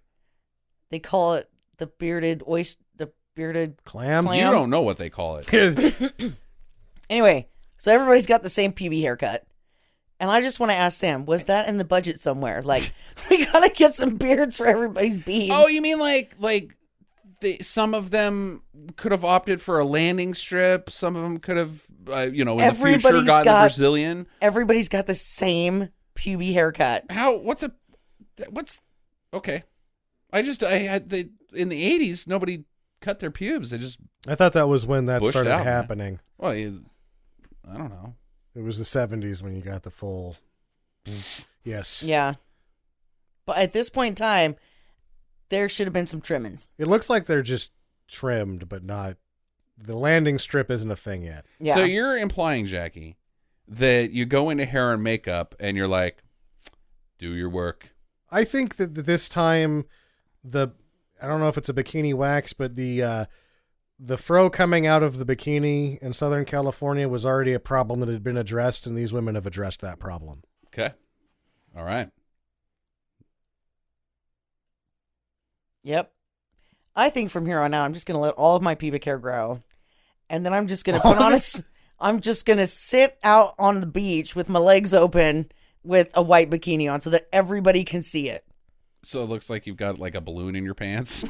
S9: They call it the bearded oyster, the bearded
S8: Clam?
S1: You don't know what they call it.
S9: Anyway, so everybody's got the same PB haircut. And I just want to ask Sam, was that in the budget somewhere? Like, we got to get some beards for everybody's beads.
S1: Oh, you mean like some of them could have opted for a landing strip. Some of them could have, in the future gotten a Brazilian.
S9: Everybody's got the same PB haircut.
S1: Okay. In the 80s, nobody cut their pubes. They just
S8: I thought that was when that
S1: bushed
S8: started
S1: out,
S8: happening.
S1: Well, I don't know.
S8: It was the 70s when you got the full. Yes.
S9: Yeah. But at this point in time, there should have been some trimmings.
S8: It looks like they're just trimmed, but not. The landing strip isn't a thing yet.
S9: Yeah.
S1: So you're implying, Jackie, that you go into hair and makeup and you're like, do your work.
S8: I think that this time, I don't know if it's a bikini wax, but the fro coming out of the bikini in Southern California was already a problem that had been addressed, and these women have addressed that problem.
S1: Okay. All right.
S9: Yep. I think from here on out, I'm just going to let all of my pubic hair grow. And then I'm just going to put on I'm just going to sit out on the beach with my legs open with a white bikini on so that everybody can see it.
S1: So it looks like you've got like a balloon in your pants.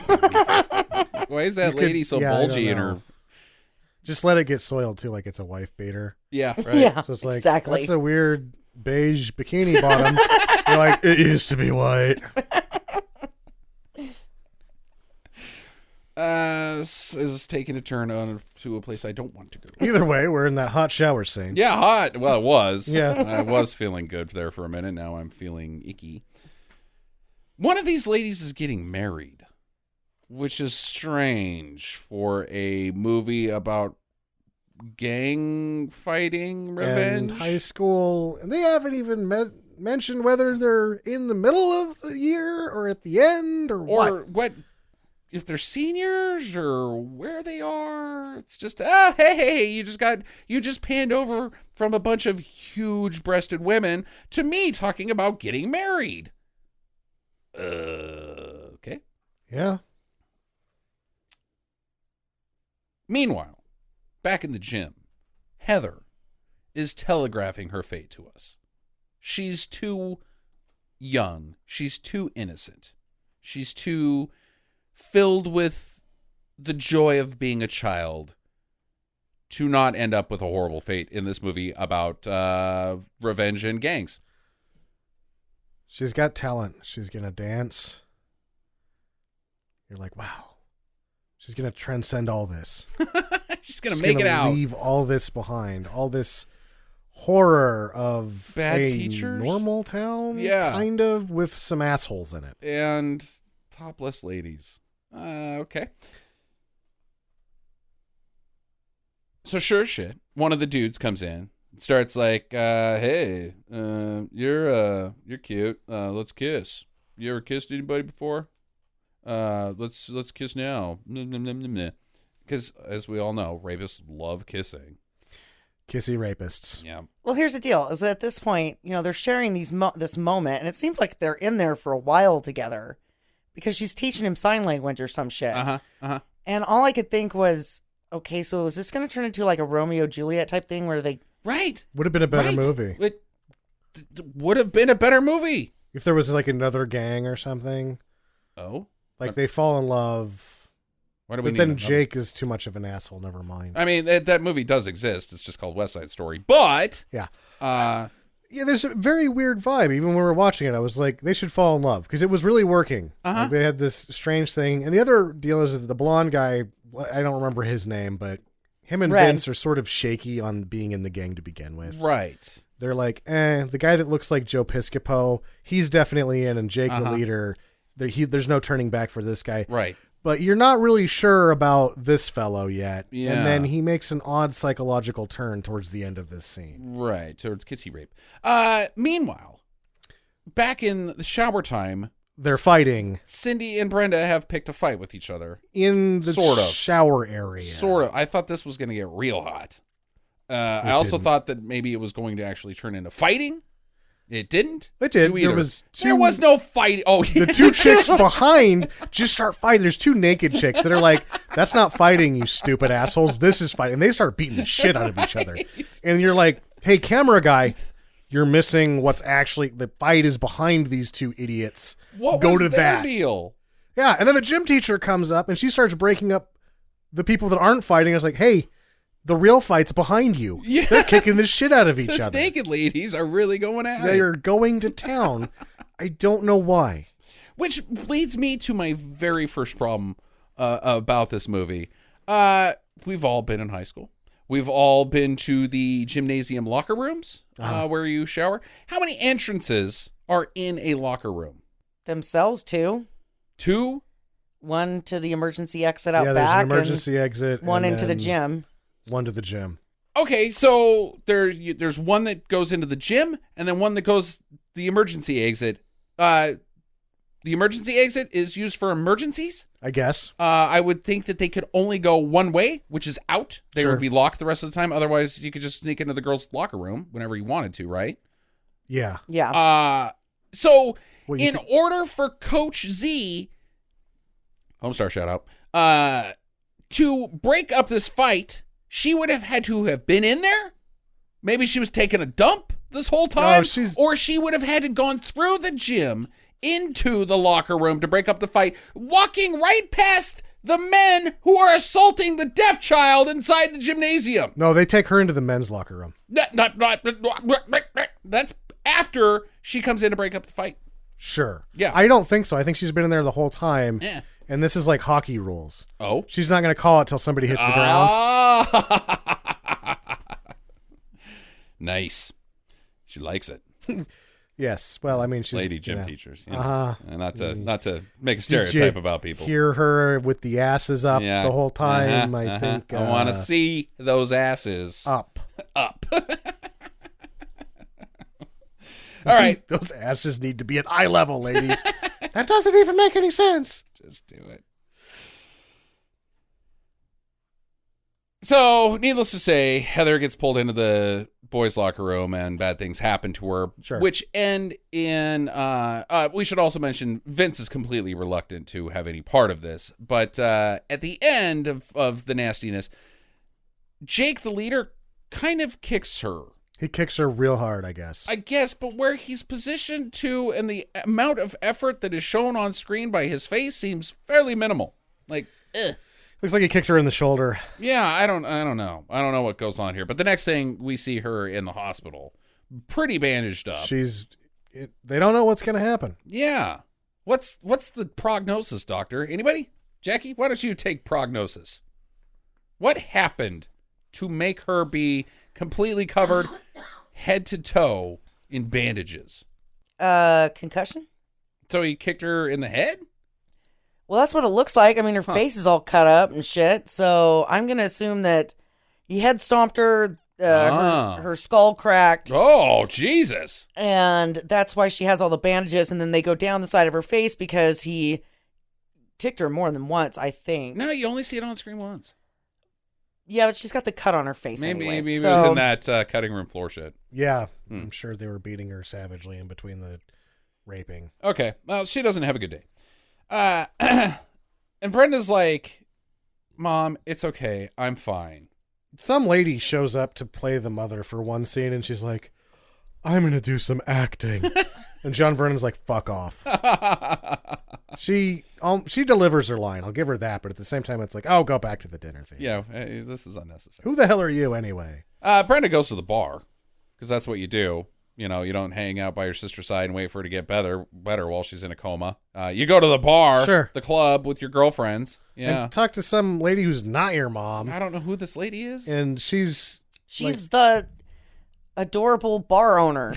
S1: Why is that lady so bulgy in her?
S8: Just let it get soiled too, like it's a wife beater.
S1: Yeah, right.
S9: Yeah,
S8: So it's like,
S9: exactly.
S8: that's a weird beige bikini bottom. You're like, it used to be white.
S1: This is taking a turn on to a place I don't want to go.
S8: Either way, we're in that hot shower scene.
S1: Yeah, hot. Well, it was.
S8: Yeah.
S1: I was feeling good there for a minute. Now I'm feeling icky. One of these ladies is getting married, which is strange for a movie about gang fighting revenge.
S8: And high school. And they haven't even mentioned whether they're in the middle of the year or at the end or what.
S1: If they're seniors or where they are. It's just, hey, you just panned over from a bunch of huge-breasted women to me talking about getting married. Okay.
S8: Yeah.
S1: Meanwhile, back in the gym, Heather is telegraphing her fate to us. She's too young. She's too innocent. She's too filled with the joy of being a child to not end up with a horrible fate in this movie about revenge and gangs.
S8: She's got talent. She's going to dance. You're like, wow. She's going to transcend all this.
S1: She's going to make it out.
S8: Leave all this behind. All this horror of
S1: bad
S8: a
S1: teachers,
S8: normal town,
S1: yeah,
S8: kind of, with some assholes in it.
S1: And topless ladies. Okay. So sure shit, one of the dudes comes in, starts like, hey, you're cute. Let's kiss. You ever kissed anybody before? Let's kiss now. Because as we all know, rapists love kissing.
S8: Kissy rapists.
S1: Yeah.
S9: Well, here's the deal: is that at this point, they're sharing this moment, and it seems like they're in there for a while together. Because she's teaching him sign language or some shit. And all I could think was, okay, so is this going to turn into like a Romeo Juliet type thing where they...
S1: Right.
S8: Would have been a better movie.
S1: It would have been a better movie.
S8: If there was like another gang or something.
S1: Oh?
S8: Like they fall in love.
S1: Why do we
S8: but
S1: need
S8: then
S1: another?
S8: Jake is too much of an asshole. Never mind.
S1: I mean, that movie does exist. It's just called West Side Story. But...
S8: Yeah.
S1: Yeah,
S8: there's a very weird vibe. Even when we were watching it, I was like, they should fall in love because it was really working. Like, they had this strange thing. And the other deal is that the blonde guy, I don't remember his name, but him and Vince are sort of shaky on being in the gang to begin with.
S1: Right.
S8: They're like, the guy that looks like Joe Piscopo, he's definitely in, and Jake the leader, there's no turning back for this guy.
S1: Right.
S8: But you're not really sure about this fellow yet.
S1: Yeah.
S8: And then he makes an odd psychological turn towards the end of this scene.
S1: Right, towards kissy rape. Meanwhile, back in the shower time,
S8: they're fighting.
S1: Cindy and Brenda have picked a fight with each other.
S8: In the
S1: sort of
S8: shower area.
S1: Sort of. I thought this was going to get real hot. I also thought that maybe it was going to actually turn into fighting. It didn't.
S8: It did.
S1: There
S8: was
S1: no fight. Oh, yeah.
S8: The two chicks behind just start fighting. There's two naked chicks that are like, that's not fighting, you stupid assholes. This is fighting. And they start beating the shit out of each other. And you're like, hey, camera guy, you're missing what's actually, the fight is behind these two idiots.
S1: What
S8: Go
S1: was
S8: to
S1: their
S8: that
S1: deal?
S8: Yeah. And then the gym teacher comes up and she starts breaking up the people that aren't fighting. I was like, hey, the real fight's behind you.
S1: Yeah.
S8: They're kicking the shit out of each
S1: Those
S8: other.
S1: naked ladies are really going at it.
S8: They are going to town. I don't know why.
S1: Which leads me to my very first problem about this movie. We've all been in high school. We've all been to the gymnasium locker rooms where you shower. How many entrances are in a locker room?
S9: Themselves, two.
S1: Two?
S9: One to the emergency exit out
S8: there's
S9: back.
S8: an emergency exit.
S9: One
S8: and
S9: into the
S8: then
S9: gym.
S8: One to the gym.
S1: Okay, so there's one that goes into the gym, and then one that goes the emergency exit. The emergency exit is used for emergencies.
S8: I guess.
S1: I would think that they could only go one way, which is out. They
S8: Sure.
S1: would be locked the rest of the time. Otherwise, you could just sneak into the girls' locker room whenever you wanted to, right?
S8: Yeah.
S9: Yeah.
S1: So
S8: Well,
S1: in order for Coach Z Homestar shout out. To break up this fight, she would have had to have been in there. Maybe she was taking a dump this whole time. Or she would have had to gone through the gym into the locker room to break up the fight, walking right past the men who are assaulting the deaf child inside the gymnasium.
S8: No, they take her into the men's locker room.
S1: That's after she comes in to break up the fight.
S8: Sure.
S1: Yeah.
S8: I don't think so. I think she's been in there the whole time.
S1: Yeah.
S8: And this is like hockey rules.
S1: Oh?
S8: She's not going to call it till somebody hits the ground.
S1: Nice. She likes it.
S8: Yes. Well, I mean, she's
S1: lady gym teachers. You know,
S8: Uh-huh.
S1: and not to make a stereotype about people.
S8: Hear her with the asses up the whole time. I think
S1: I want to see those asses
S8: up.
S1: Up. All right.
S8: Those asses need to be at eye level, ladies. That doesn't even make any sense.
S1: Just do it. So, needless to say, Heather gets pulled into the boys' locker room and bad things happen to her, which end in, we should also mention Vince is completely reluctant to have any part of this. But at the end of the nastiness, Jake, the leader, kind of kicks her.
S8: He kicks her real hard, I guess.
S1: But where he's positioned to and the amount of effort that is shown on screen by his face seems fairly minimal. Like,
S8: Looks like he kicked her in the shoulder.
S1: Yeah, I don't know. I don't know what goes on here. But the next thing we see her in the hospital, pretty bandaged up.
S8: They don't know what's going to happen.
S1: Yeah. What's the prognosis, doctor? Anybody? Jackie, why don't you take prognosis? What happened to make her be completely covered head to toe in bandages?
S9: Concussion?
S1: So he kicked her in the head?
S9: Well, that's what it looks like. I mean, her face is all cut up and shit. So I'm going to assume that he head stomped her, her skull cracked.
S1: Oh, Jesus.
S9: And that's why she has all the bandages. And then they go down the side of her face because he kicked her more than once, I think.
S1: No, you only see it on screen once.
S9: Yeah, but she's got the cut on her face anyway.
S1: Maybe it was in that cutting room floor shit.
S8: Yeah, I'm sure they were beating her savagely in between the raping.
S1: Okay, well, she doesn't have a good day. And Brenda's like, Mom, it's okay. I'm fine.
S8: Some lady shows up to play the mother for one scene, and she's like, I'm going to do some acting. And John Vernon's like, fuck off. She delivers her line. I'll give her that. But at the same time, it's like, oh, go back to the dinner thing.
S1: Yeah, this is unnecessary.
S8: Who the hell are you anyway?
S1: Brenda goes to the bar because that's what you do. You know, you don't hang out by your sister's side and wait for her to get better while she's in a coma. You go to the bar, the club with your girlfriends. Yeah. And
S8: talk to some lady who's not your mom.
S1: I don't know who this lady is.
S8: And she's
S9: the adorable bar owner.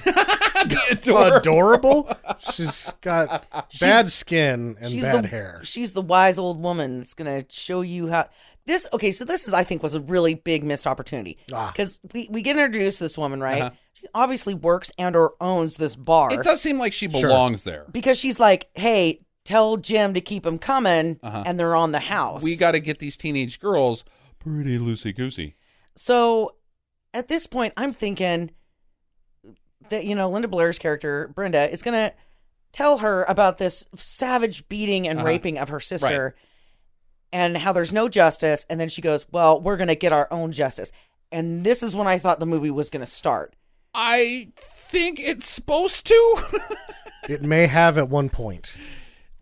S8: Adorable? She's got bad skin and bad hair.
S9: She's the wise old woman that's going to show you how... This is, I think, was a really big missed opportunity. Because we get introduced to this woman, right? Uh-huh. She obviously works and or owns this bar.
S1: It does seem like she belongs there.
S9: Because she's like, hey, tell Jim to keep him coming, and they're on the house.
S1: We got to get these teenage girls pretty loosey-goosey.
S9: So, at this point, I'm thinking that, Linda Blair's character, Brenda, is going to tell her about this savage beating and raping of her sister and how there's no justice. And then she goes, well, we're going to get our own justice. And this is when I thought the movie was going to start.
S1: I think it's supposed to.
S8: It may have at one point.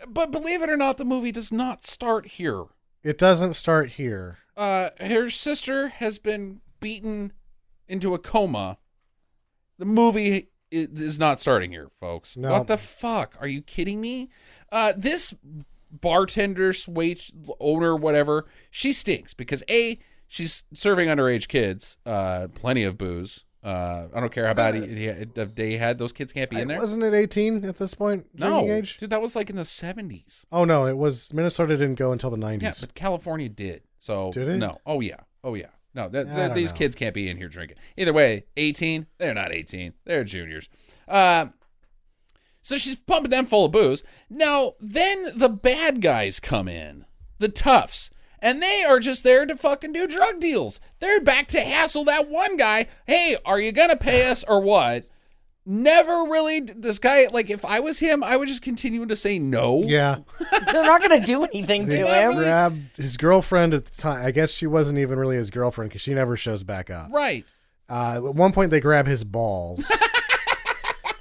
S1: But believe it or not, the movie does not start here.
S8: It doesn't start here.
S1: Her sister has been beaten into a coma. The movie is not starting here, folks.
S8: No.
S1: What the fuck? Are you kidding me? This bartender, wait, owner, whatever, she stinks because A, she's serving underage kids, plenty of booze. I don't care how bad they had. Those kids can't be in there.
S8: Wasn't it 18 at this point? Drinking age?
S1: Dude, that was like in the 70s.
S8: Oh, no, it was. Minnesota didn't go until the 90s.
S1: Yeah, but California did. So,
S8: did it?
S1: No. Oh, yeah. No, these kids can't be in here drinking. Either way, 18, they're not 18. They're juniors. So she's pumping them full of booze. Now, then the bad guys come in, the toughs, and they are just there to fucking do drug deals. They're back to hassle that one guy. Hey, are you going to pay us or what? Never really. This guy, like, if I was him, I would just continue to say no.
S8: Yeah.
S9: They're not going to do anything to him.
S8: Grabbed his girlfriend at the time. I guess she wasn't even really his girlfriend because she never shows back up.
S1: Right.
S8: At one point, they grab his balls.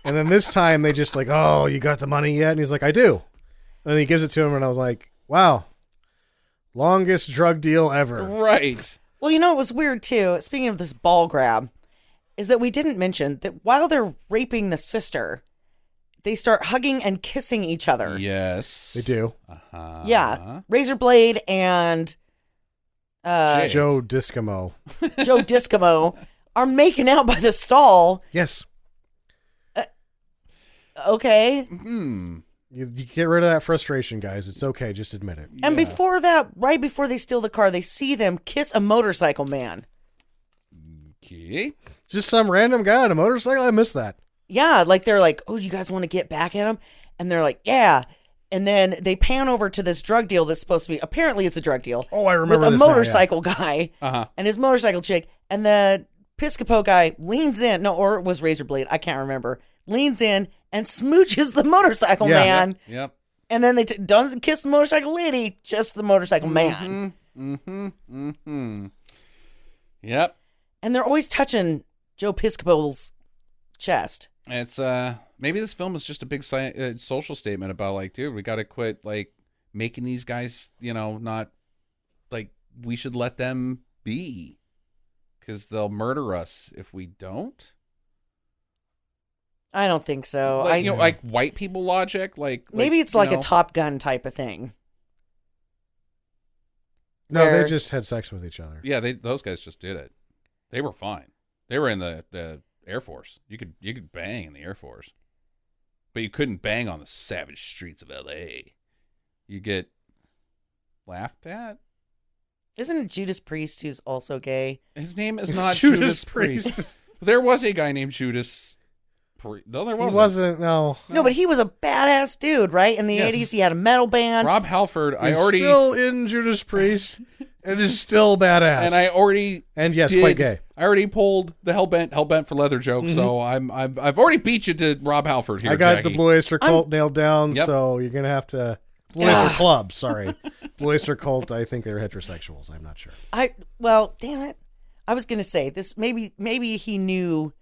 S8: And then this time, they just like, oh, you got the money yet? And he's like, I do. And then he gives it to him, and I was like, wow. Longest drug deal ever.
S1: Right.
S9: Well, you know, it was weird, too. Speaking of this ball grab, is that we didn't mention that while they're raping the sister, they start hugging and kissing each other.
S1: Yes.
S8: They do.
S9: Yeah. Razor Blade and
S8: Joe Discamo.
S9: Joe Discamo are making out by the stall.
S8: Yes.
S9: Okay.
S8: You get rid of that frustration, guys. It's okay. Just admit it.
S9: And before that, right before they steal the car, they see them kiss a motorcycle man.
S1: Okay.
S8: Just some random guy on a motorcycle? I missed that.
S9: Yeah, like they're like, oh, you guys want to get back at him? And they're like, yeah. And then they pan over to this drug deal that's supposed to be, apparently it's a drug deal.
S8: Oh, I remember
S9: with a
S8: this now, yeah.
S9: motorcycle guy and his motorcycle chick. And the Piscopo guy leans in, or it was Razor Blade, I can't remember, leans in and smooches the motorcycle man.
S1: Yep.
S9: And then they doesn't kiss the motorcycle lady, just the motorcycle man.
S1: Yep.
S9: And they're always touching Joe Piscopo's chest.
S1: It's maybe this film is just a big social statement about, like, dude, we got to quit, like, making these guys, you know, not, like, we should let them be, because they'll murder us if we don't.
S9: I don't think so.
S1: Like, you know, like white people logic, like
S9: maybe it's like a Top Gun type of thing.
S8: No,
S9: where-
S8: they just had sex with each other.
S1: Yeah, those guys just did it. They were fine. They were in the Air Force. You could bang in the Air Force, but you couldn't bang on the savage streets of L.A. You get laughed at.
S9: Isn't it Judas Priest who's also gay?
S1: His name is not Judas Priest. There was a guy named Judas. No, there wasn't.
S8: He wasn't. No,
S9: but he was a badass dude, right? In the 80s, he had a metal band.
S1: Rob Halford.
S8: He's still in Judas Priest. It is still badass.
S1: And I already
S8: quite gay.
S1: I already pulled the hellbent for leather joke, so I've already beat you to Rob Halford here.
S8: I got
S1: Jackie.
S8: the Blue Oyster Cult nailed down,
S1: Yep.
S8: so you're gonna have to Blue Oyster Club. Sorry, Blue Oyster Cult. I think they're heterosexuals. I'm not sure.
S9: Well, damn it. I was gonna say this. Maybe he knew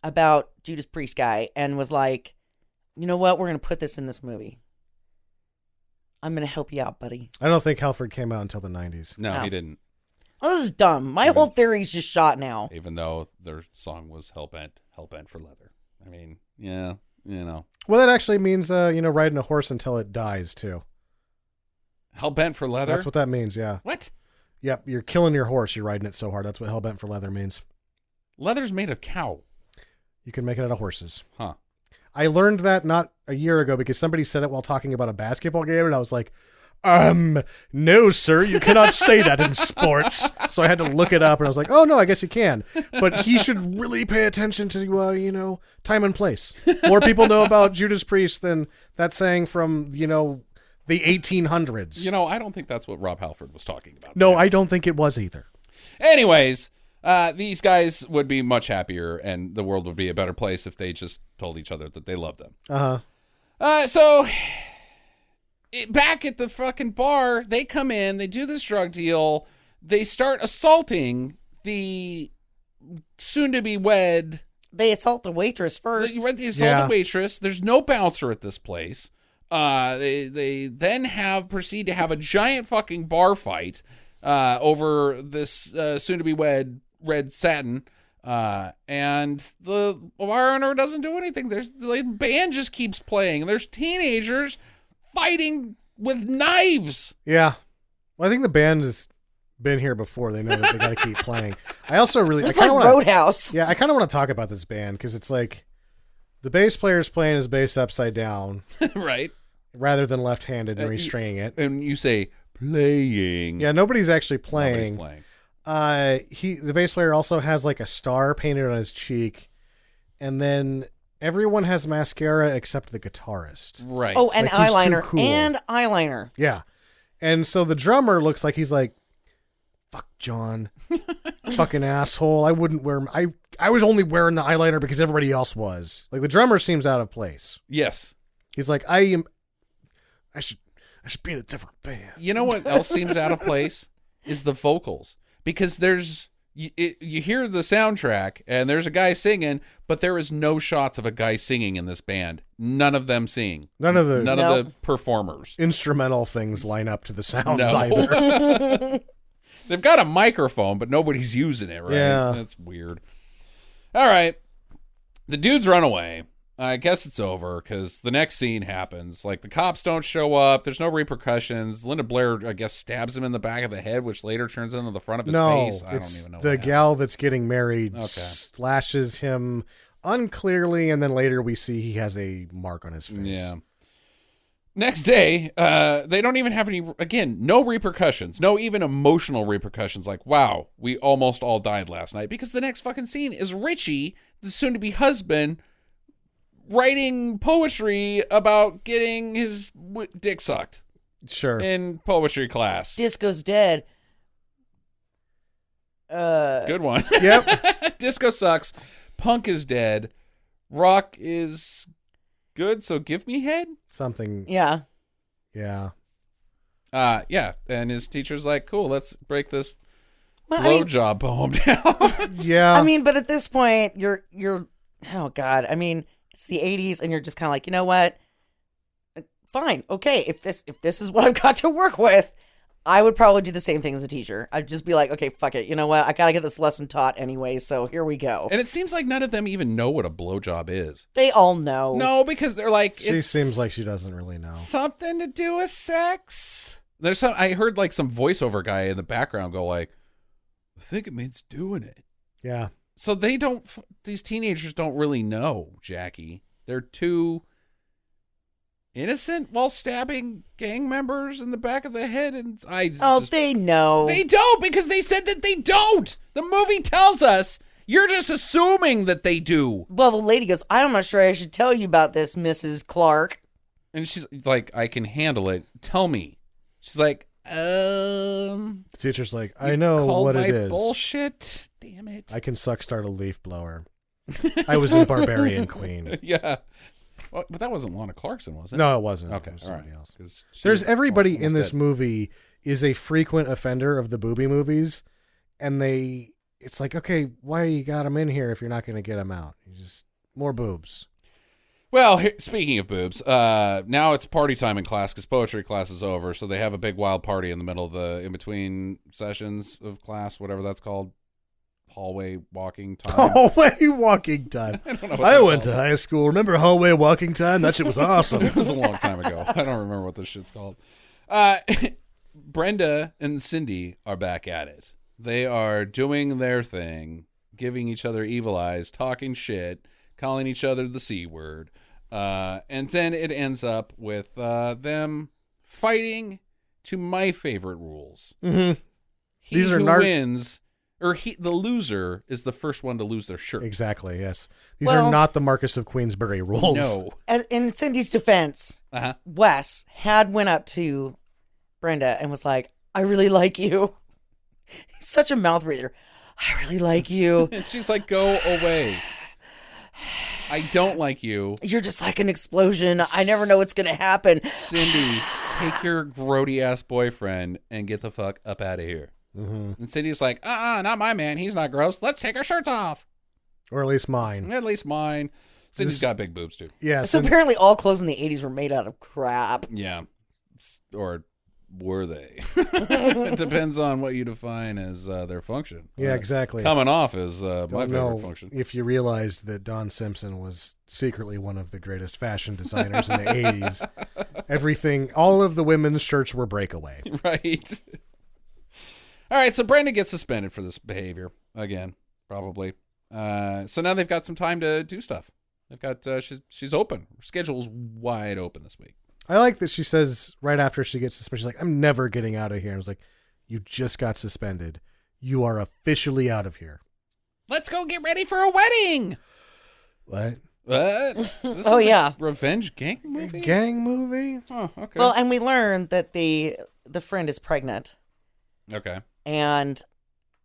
S9: about Judas Priest guy and was like, you know what? We're gonna put this in this movie. I'm gonna help you out, buddy.
S8: I don't think Halford came out until the 90s.
S1: No, he didn't.
S9: Oh, this is dumb. My whole theory's just shot now.
S1: Even though their song was hellbent for leather. I mean, yeah, you know.
S8: Well, that actually means riding a horse until it dies too.
S1: Hellbent for leather?
S8: That's what that means. Yeah.
S1: What?
S8: Yep, you're killing your horse. You're riding it so hard. That's what hellbent for leather means.
S1: Leather's made of cow.
S8: You can make it out of horses.
S1: Huh.
S8: I learned that not a year ago because somebody said it while talking about a basketball game, and I was like, no, sir, you cannot say that in sports. So I had to look it up, and I was like, oh, no, I guess you can. But he should really pay attention to, time and place. More people know about Judas Priest than that saying from, the 1800s.
S1: I don't think that's what Rob Halford was talking about.
S8: No, I don't think it was either.
S1: Anyways, these guys would be much happier, and the world would be a better place if they just told each other that they loved them. So back at the fucking bar, they come in, they do this drug deal, they start assaulting the soon-to-be wed.
S9: They assault the waitress first.
S1: They assault the waitress. There's no bouncer at this place. They then proceed to have a giant fucking bar fight over this soon-to-be wed red satin. And the bar owner doesn't do anything. The band just keeps playing. And there's teenagers fighting with knives.
S8: Yeah. Well, I think the band has been here before. They know that they got to keep playing. I also really...
S9: It's like Roadhouse.
S8: Yeah, I kind of want to talk about this band because it's like the bass player's playing his bass upside down.
S1: Right.
S8: Rather than left-handed and restringing it.
S1: And you say playing.
S8: Yeah, nobody's actually playing.
S1: Nobody's playing.
S8: The bass player also has like a star painted on his cheek, and then everyone has mascara except the guitarist.
S1: Right.
S9: Oh, and
S8: like
S9: eyeliner.
S8: cool.
S9: And eyeliner.
S8: Yeah. And so the drummer looks like he's like, fuck John. Fucking asshole. I wouldn't wear I was only wearing the eyeliner because everybody else was. Like the drummer seems out of place.
S1: Yes.
S8: He's like, I should be in a different band.
S1: You know what else seems out of place is the vocals, because you hear the soundtrack and there's a guy singing, but there is no shots of a guy singing in this band. None of them sing.
S8: None of
S1: the performers.
S8: Instrumental things line up to the sounds
S1: No.
S8: either.
S1: They've got a microphone, but nobody's using it, right?
S8: Yeah.
S1: That's weird. All right. The dudes run away. I guess it's over because the next scene happens. Like, the cops don't show up. There's no repercussions. Linda Blair, I guess, stabs him in the back of the head, which later turns into the front of his face. I don't even know.
S8: The gal that's getting married slashes him unclearly, and then later we see he has a mark on his face.
S1: Yeah. Next day, they don't even have any, again, no repercussions. No even emotional repercussions. Like, wow, we almost all died last night. Because the next fucking scene is Richie, the soon-to-be husband, writing poetry about getting his dick sucked.
S8: Sure.
S1: In poetry class.
S9: Disco's dead.
S1: Good one.
S8: Yep.
S1: Disco sucks. Punk is dead. Rock is good, so give me head?
S8: Something.
S9: Yeah.
S8: Yeah.
S1: Yeah. And his teacher's like, cool, let's break this
S9: Well,
S1: blowjob poem down.
S8: Yeah.
S9: I mean, but at this point, you're oh God. I mean, it's the 80s and you're just kind of like, you know what? Fine. Okay. If this is what I've got to work with, I would probably do the same thing as a teacher. I'd just be like, okay, fuck it. You know what? I got to get this lesson taught anyway. So here we go.
S1: And it seems like none of them even know what a blowjob is.
S9: They all know.
S1: No, because they're like,
S8: she seems like she doesn't really know.
S1: Something to do with sex. There's some, I heard like some voiceover guy in the background go like, I think it means doing it.
S8: Yeah.
S1: So these teenagers don't really know, Jackie. They're too innocent while stabbing gang members in the back of the head. And
S9: they know.
S1: They don't, because they said that they don't. The movie tells us. You're just assuming that they do.
S9: Well, the lady goes, I'm not sure I should tell you about this, Mrs. Clark.
S1: And she's like, I can handle it. Tell me. She's like,
S8: The teacher's like, I know what it is.
S1: Bullshit. Damn it.
S8: I can start a leaf blower. I was in Barbarian Queen.
S1: Yeah. Well, but that wasn't Lana Clarkson, was it?
S8: No, it wasn't.
S1: Okay,
S8: It was
S1: all
S8: somebody
S1: right.
S8: else. There's everybody in this movie is a frequent offender of the booby movies, and it's like, okay, why you got them in here if you're not going to get them out? You just more boobs.
S1: Well, speaking of boobs, now it's party time in class because poetry class is over, so they have a big wild party in the middle of in between sessions of class, whatever that's called. Hallway walking time.
S8: Hallway walking time. I went to high school. Remember hallway walking time? That shit was awesome.
S1: It was a long time ago. I don't remember what this shit's called. Brenda and Cindy are back at it. They are doing their thing, giving each other evil eyes, talking shit, calling each other the C word. And then it ends up with them fighting to my favorite rules.
S8: Mm-hmm.
S1: These are wins... Or the loser is the first one to lose their shirt.
S8: Exactly, yes. These are not the Marcus of Queensberry rules.
S1: No.
S9: In Cindy's defense, Wes had went up to Brenda and was like, I really like you. He's such a mouth breather. I really like you.
S1: And she's like, go away. I don't like you.
S9: You're just like an explosion. I never know what's going to happen.
S1: Cindy, take your grody-ass boyfriend and get the fuck up out of here.
S8: Mm-hmm.
S1: And Cindy's like, not my man. He's not gross. Let's take our shirts off.
S8: Or at least mine.
S1: At least mine. Cindy's got big boobs, too.
S8: Yeah.
S9: So apparently all clothes in the 80s were made out of crap.
S1: Yeah. Or were they? It depends on what you define as their function.
S8: Yeah, exactly.
S1: Coming off is my favorite function.
S8: If you realized that Don Simpson was secretly one of the greatest fashion designers in the 80s, all of the women's shirts were breakaway.
S1: Right. All right, so Brenda gets suspended for this behavior again, probably. So now they've got some time to do stuff. They've got she's open. Her schedule's wide open this week.
S8: I like that she says right after she gets suspended, she's like, "I'm never getting out of here." I was like, "You just got suspended. You are officially out of here.
S1: Let's go get ready for a wedding."
S8: What?
S1: This
S9: oh
S1: is
S9: yeah,
S1: a revenge gang movie.
S8: Gang movie?
S1: Oh, okay.
S9: Well, and we learned that the friend is pregnant.
S1: Okay.
S9: And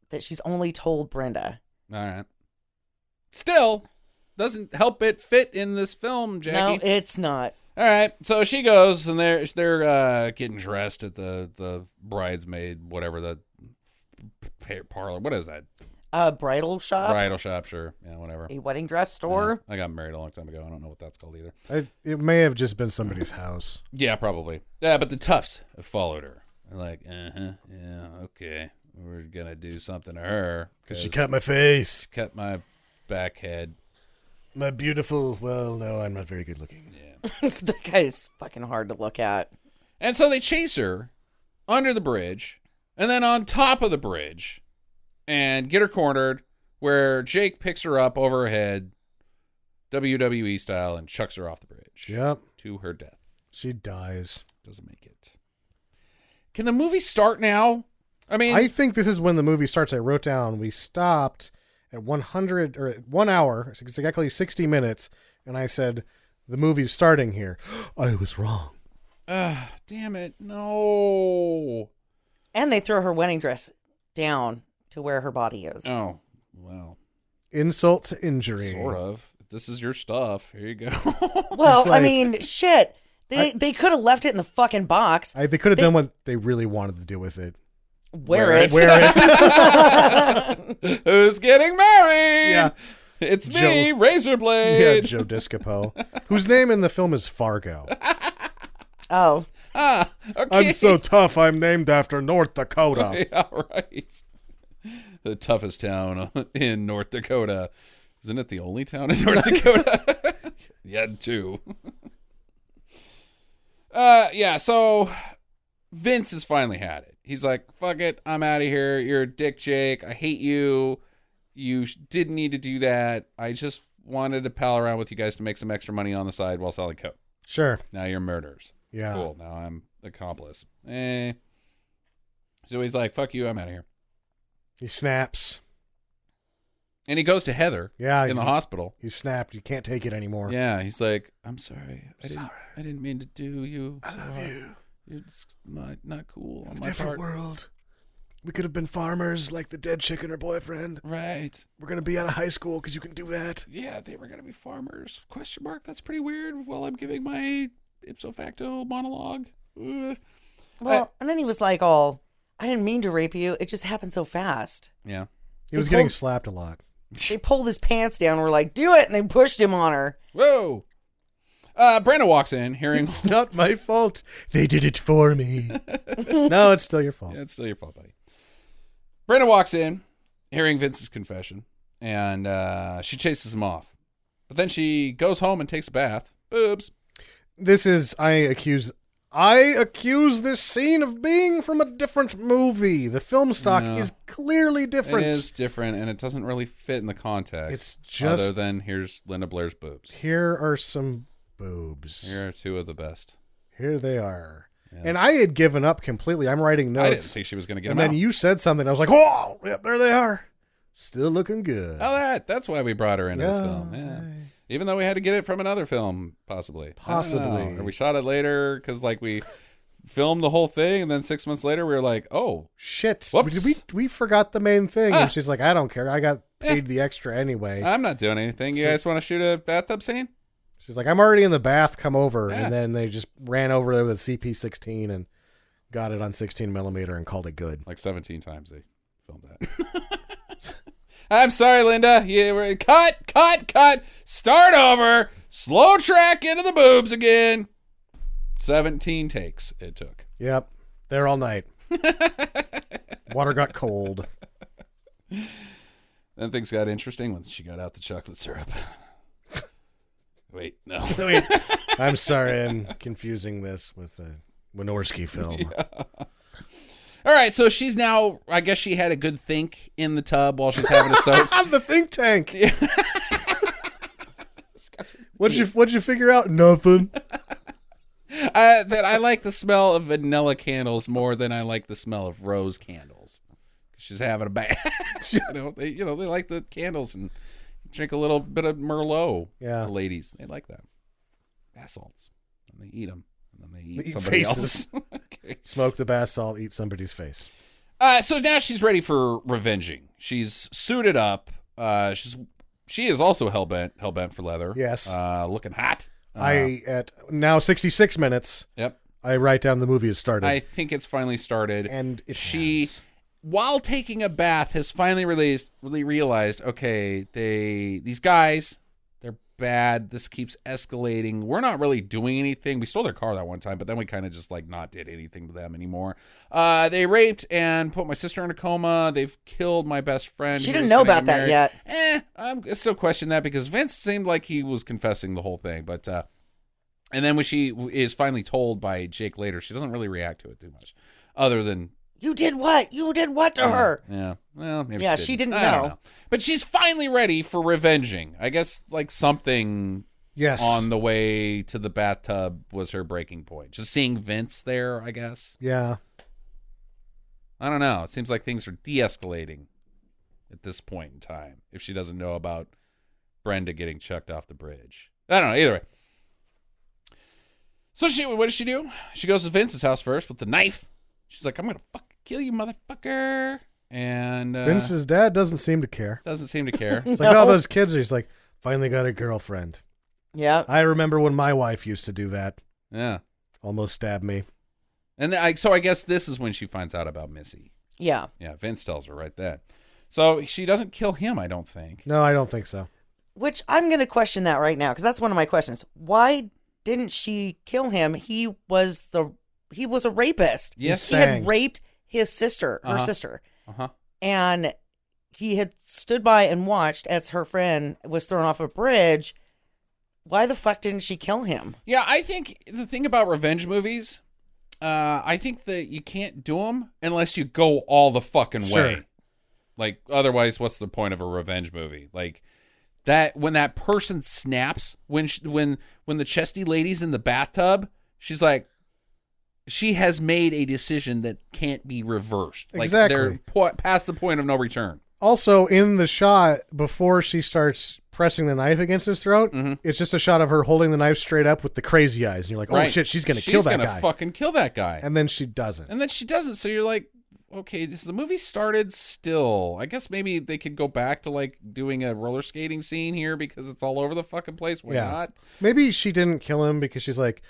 S9: that she's only told Brenda.
S1: All right. still doesn't help it fit in this film, Jackie.
S9: No, it's not.
S1: All right, so she goes, and they're getting dressed at the bridesmaid, whatever, the parlor. What is that?
S9: Bridal shop?
S1: Bridal shop, sure. Yeah, whatever.
S9: A wedding dress store?
S1: Yeah, I got married a long time ago. I don't know what that's called either.
S8: It may have just been somebody's house.
S1: Yeah, probably. Yeah, but the toughs have followed her. They're like, yeah, okay. We're going to do something to her.
S8: Because she cut my face.
S1: She cut my back head.
S8: My beautiful, well, no, I'm not very good looking.
S1: Yeah.
S9: That guy is fucking hard to look at.
S1: And so they chase her under the bridge and then on top of the bridge and get her cornered where Jake picks her up over her head, WWE style, and chucks her off the bridge.
S8: Yep.
S1: To her death.
S8: She dies.
S1: Doesn't make it. Can the movie start now? I mean,
S8: I think this is when the movie starts. I wrote down we stopped at 100 or 1 hour, it's exactly 60 minutes, and I said the movie's starting here. I was wrong.
S1: Damn it. No.
S9: And they throw her wedding dress down to where her body is.
S1: Oh, well.
S8: Insult to injury.
S1: Sort of. This is your stuff. Here you go.
S9: Well,
S8: like-
S9: I mean, shit. They could have left it in the fucking box.
S8: They could have done what they really wanted to do with it.
S9: Wear it.
S8: Wear it.
S1: Who's getting married?
S8: Yeah.
S1: It's me,
S8: Joe-
S1: Razor
S8: Yeah,
S1: Blade.
S8: Joe Discapo, whose name in the film is Fargo.
S9: Oh.
S1: Okay.
S8: I'm so tough, I'm named after North Dakota.
S1: Yeah, right. The toughest town in North Dakota. Isn't it the only town in North Dakota? Yeah, two. Yeah, so Vince has finally had it. He's like, fuck it, I'm out of here. You're a dick, Jake. I hate you. You didn't need to do that. I just wanted to pal around with you guys to make some extra money on the side while selling coke.
S8: Sure.
S1: Now you're murderers.
S8: Yeah.
S1: Cool. Now I'm accomplice. So he's like, fuck you, I'm out of here.
S8: He snaps.
S1: And he goes to Heather in the hospital.
S8: He snapped. You can't take it anymore.
S1: Yeah, he's like, I'm sorry. I didn't mean to do you.
S8: I love you.
S1: It's not cool on
S8: In a
S1: my
S8: different
S1: part.
S8: world. We could have been farmers like the dead chick and her boyfriend.
S1: Right.
S8: We're going to be out of high school because you can do that.
S1: Yeah, they were going to be farmers. Question mark. That's pretty weird while I'm giving my ipso facto monologue.
S9: Well, and then he was like, I didn't mean to rape you. It just happened so fast.
S1: Yeah.
S8: He was getting slapped a lot.
S9: They pulled his pants down and were like, do it. And they pushed him on her.
S1: Whoa. Brenda walks in, hearing...
S8: It's not my fault. They did it for me. No, it's still your fault.
S1: Yeah, it's still your fault, buddy. Brenda walks in, hearing Vince's confession, and she chases him off. But then she goes home and takes a bath. Boobs.
S8: This is... I accuse this scene of being from a different movie. The film stock is clearly different.
S1: It is different, and it doesn't really fit in the context.
S8: It's just...
S1: Other than, here's Linda Blair's boobs.
S8: Here are some boobs.
S1: Here are two of the best.
S8: Here they are.
S1: Yeah.
S8: And I had given up completely. I'm writing notes.
S1: I didn't think she was going to get
S8: and
S1: them
S8: then
S1: out.
S8: you said something. I was like, oh, yep, there they are. Still looking good.
S1: Oh, that's why we brought her into this film. Yeah. Even though we had to get it from another film, possibly.
S8: Possibly.
S1: Or we shot it later because, like, we filmed the whole thing, and then 6 months later, we were like, oh.
S8: Shit.
S1: Whoops.
S8: We forgot the main thing. And she's like, I don't care. I got paid the extra anyway.
S1: I'm not doing anything. You guys want to shoot a bathtub scene?
S8: She's like, I'm already in the bath. Come over.
S1: Yeah.
S8: And then they just ran over there with a CP16 and got it on 16 millimeter and called it good.
S1: Like 17 times they filmed that. I'm sorry, Linda. Cut. Start over. Slow track into the boobs again. 17 takes it took.
S8: Yep. There all night. Water got cold.
S1: Then things got interesting when she got out the chocolate syrup. Wait, no.
S8: Wait, I'm sorry. I'm confusing this with a Wynorski film.
S1: Yeah. All right, so she's now, I guess she had a good think in the tub while she's having a soak.
S8: The think tank. Yeah. What'd you figure out? Nothing.
S1: That I like the smell of vanilla candles more than I like the smell of rose candles. She's having a bath. They like the candles and drink a little bit of Merlot.
S8: Yeah,
S1: the ladies, they like that. Bath salts, and they eat them, and then they eat
S8: eat
S1: somebody
S8: faces.
S1: else. Okay.
S8: Smoke the bath salt, eat somebody's face.
S1: So now she's ready for revenging. She's suited up. She's She is also hell-bent for leather.
S8: Yes.
S1: Looking hot.
S8: At now 66 minutes,
S1: Yep.
S8: I write down the movie has started.
S1: I think it's finally started.
S8: And
S1: she,
S8: has.
S1: while taking a bath, has finally realized, okay, these guys, they're bad. This keeps escalating. We're not really doing anything. We stole their car that one time, but then we kind of just like not did anything to them anymore. They raped and put my sister in a coma. They've killed my best friend.
S9: She didn't know about that yet.
S1: I still question that because Vince seemed like he was confessing the whole thing, but and then when she is finally told by Jake later, she doesn't really react to it too much, other than
S9: You did what? You did what to her?
S1: Yeah. Well, maybe
S9: she didn't
S1: I don't
S9: know.
S1: But she's finally ready for revenging. I guess like something on the way to the bathtub was her breaking point. Just seeing Vince there, I guess.
S8: Yeah.
S1: I don't know. It seems like things are de-escalating at this point in time if she doesn't know about Brenda getting chucked off the bridge. I don't know. Either way. So what does she do? She goes to Vince's house first with the knife. She's like, I'm going to fucking kill you, motherfucker. And
S8: Vince's dad doesn't seem to care.
S1: Doesn't seem to care.
S8: It's like, oh, those kids are just like, finally got a girlfriend.
S9: Yeah.
S8: I remember when my wife used to do that.
S1: Yeah.
S8: Almost stabbed me.
S1: And so I guess this is when she finds out about Missy.
S9: Yeah.
S1: Yeah, Vince tells her right then. So she doesn't kill him, I don't think.
S8: No, I don't think so.
S9: Which I'm going to question that right now because that's one of my questions. Why didn't she kill him? He was a rapist.
S1: Yes.
S9: He had raped his sister, her sister.
S1: Uh-huh.
S9: And he had stood by and watched as her friend was thrown off a bridge. Why the fuck didn't she kill him?
S1: Yeah, I think the thing about revenge movies, I think that you can't do them unless you go all the fucking way. Like, otherwise, what's the point of a revenge movie? Like, that when that person snaps, when the chesty lady's in the bathtub, she's like, she has made a decision that can't be reversed. Like,
S8: exactly.
S1: They're past the point of no return.
S8: Also, in the shot, before she starts pressing the knife against his throat, it's just a shot of her holding the knife straight up with the crazy eyes. And you're like, oh, shit, she's going to kill that guy.
S1: She's going to fucking kill that guy.
S8: And then she doesn't. So
S1: you're like, okay, the movie started still. I guess maybe they could go back to, like, doing a roller skating scene here because it's all over the fucking place. Why not?
S8: Maybe she didn't kill him because she's like,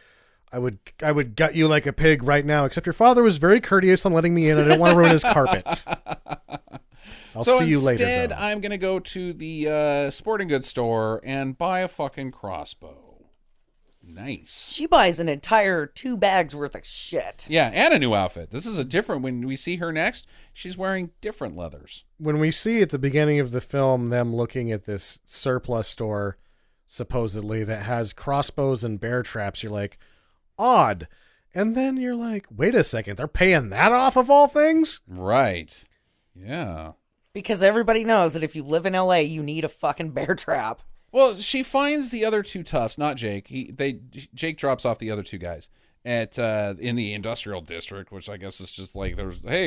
S8: I would gut you like a pig right now, except your father was very courteous on letting me in. I didn't want to ruin his carpet. I'll see you later.
S1: Instead, I'm going to go to the sporting goods store and buy a fucking crossbow. Nice.
S9: She buys an entire 2 bags worth of shit.
S1: Yeah, and a new outfit. This is a different, when we see her next, she's wearing different leathers.
S8: When we see at the beginning of the film them looking at this surplus store, supposedly, that has crossbows and bear traps, you're like, odd. And then you're like, wait a second, they're paying that off of all things?
S1: Right. Yeah.
S9: Because everybody knows that if you live in LA, you need a fucking bear trap.
S1: Well, she finds the other 2 toughs, not Jake. Jake drops off the other 2 guys at in the industrial district, which I guess is just like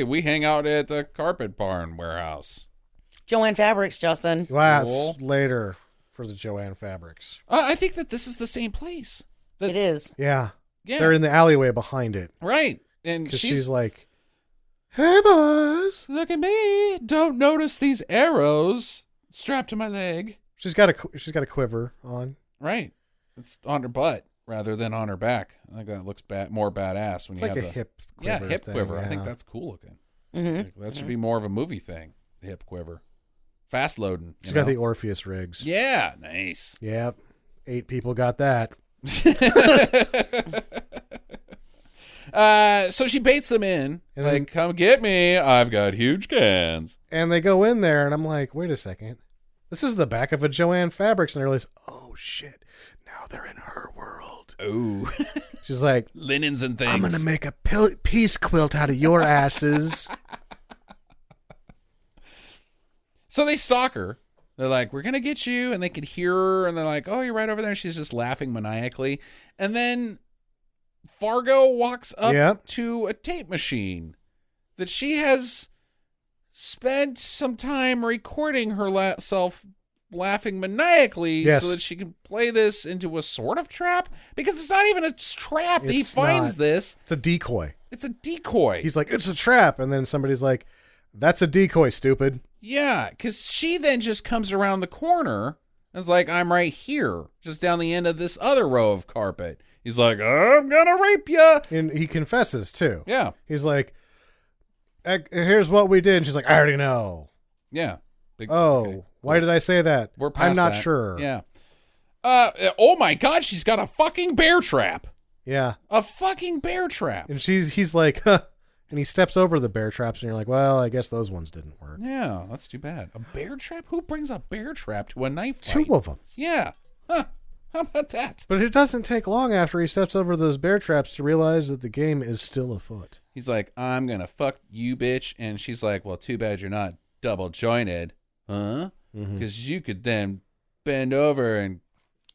S1: we hang out at the carpet barn warehouse.
S9: Joanne Fabrics, Justin.
S8: Wow, it's later for the Joanne Fabrics.
S1: I think that this is the same place.
S9: It is.
S8: Yeah. They're in the alleyway behind it.
S1: Right. And
S8: she's like, hey, boys.
S1: Look at me. Don't notice these arrows strapped to my leg.
S8: She's got a quiver on.
S1: Right. It's on her butt rather than on her back. I think that looks more badass when
S8: it's
S1: you
S8: like
S1: have
S8: a
S1: the
S8: hip quiver.
S1: Yeah, hip
S8: thing,
S1: quiver.
S8: yeah.
S1: I think that's cool looking.
S9: Mm-hmm.
S1: Like, that should be more of a movie thing. The hip quiver. Fast loading.
S8: She's got the Orpheus rigs.
S1: Yeah, nice.
S8: Yep. 8 people got that.
S1: So she baits them in. And like, come get me. I've got huge cans.
S8: And they go in there, and I'm like, wait a second. This is the back of a Joanne Fabrics. And I realize, oh, shit. Now they're in her world.
S1: Oh.
S8: She's like,
S1: linens and things.
S8: I'm going to make a peace quilt out of your asses.
S1: So they stalk her. They're like, we're going to get you. And they can hear her. And they're like, oh, you're right over there. She's just laughing maniacally. And then Fargo walks up to a tape machine that she has spent some time recording herself laughing maniacally so that she can play this into a sort of trap. Because it's not even a trap. He finds this.
S8: It's a decoy.
S1: It's a decoy.
S8: He's like, it's a trap. And then somebody's like, that's a decoy, stupid.
S1: Yeah, because she then just comes around the corner And it's like, I'm right here, just down the end of this other row of carpet. He's like, I'm gonna rape you.
S8: And he confesses, too.
S1: Yeah.
S8: He's like, here's what we did. And she's like, I already know.
S1: Yeah.
S8: Why did I say that?
S1: We're past
S8: I'm not
S1: that.
S8: sure.
S1: Yeah. Oh my God, she's got a fucking bear trap.
S8: Yeah.
S1: A fucking bear trap.
S8: And he's like, huh. And he steps over the bear traps, and you're like, well, I guess those ones didn't work.
S1: Yeah, that's too bad. A bear trap? Who brings a bear trap to a knife fight?
S8: 2 of them.
S1: Yeah. Huh. How about that?
S8: But it doesn't take long after he steps over those bear traps to realize that the game is still afoot.
S1: He's like, I'm going to fuck you, bitch. And she's like, well, too bad you're not double jointed. Huh? Because you could then bend over and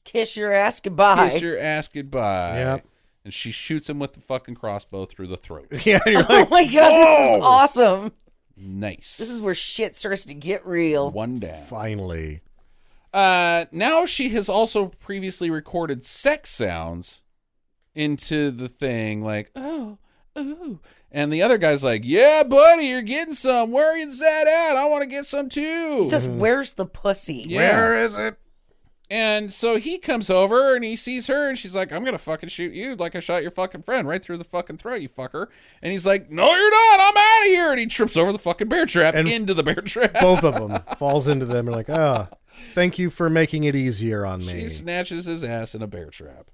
S9: Kiss your ass goodbye.
S1: kiss your ass goodbye.
S8: Yep.
S1: And she shoots him with the fucking crossbow through the throat.
S8: Yeah, you're
S9: Oh
S8: like,
S9: my God, this is awesome.
S1: Nice.
S9: This is where shit starts to get real.
S1: one down.
S8: finally.
S1: Now she has also previously recorded sex sounds into the thing, like, oh, ooh. And the other guy's like, yeah, buddy, you're getting some. Where is that at? I want to get some too.
S9: He says, where's the pussy?
S1: Yeah.
S8: Where is it?
S1: And so he comes over and he sees her and she's like, I'm going to fucking shoot you like I shot your fucking friend right through the fucking throat, you fucker. And he's like, no, you're not. I'm out of here. And he trips over the fucking bear trap
S8: And
S1: into the bear trap.
S8: Both of them falls into them. You're like, oh, thank you for making it easier on me.
S1: She snatches his ass in a bear trap.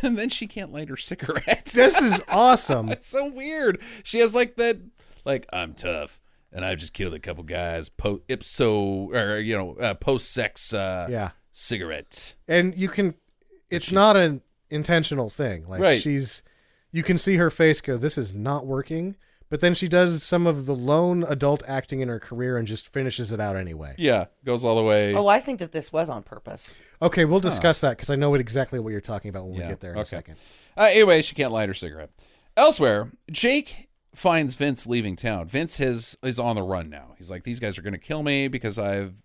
S1: And then she can't light her cigarette.
S8: This is awesome.
S1: It's so weird. She has like that, like, I'm tough. And I've just killed a couple guys post-sex cigarette.
S8: And you can, it's not an intentional thing. Like
S1: Right.
S8: you can see her face go, this is not working. But then she does some of the lone adult acting in her career and just finishes it out anyway.
S1: Yeah, goes all the way.
S9: Oh, I think that this was on purpose.
S8: Okay, we'll discuss that because I know exactly what you're talking about when we get there in a
S1: okay.
S8: second.
S1: Anyway, she can't light her cigarette. Elsewhere, Jake finds Vince leaving town. Vince is on the run now. He's like, these guys are going to kill me because I've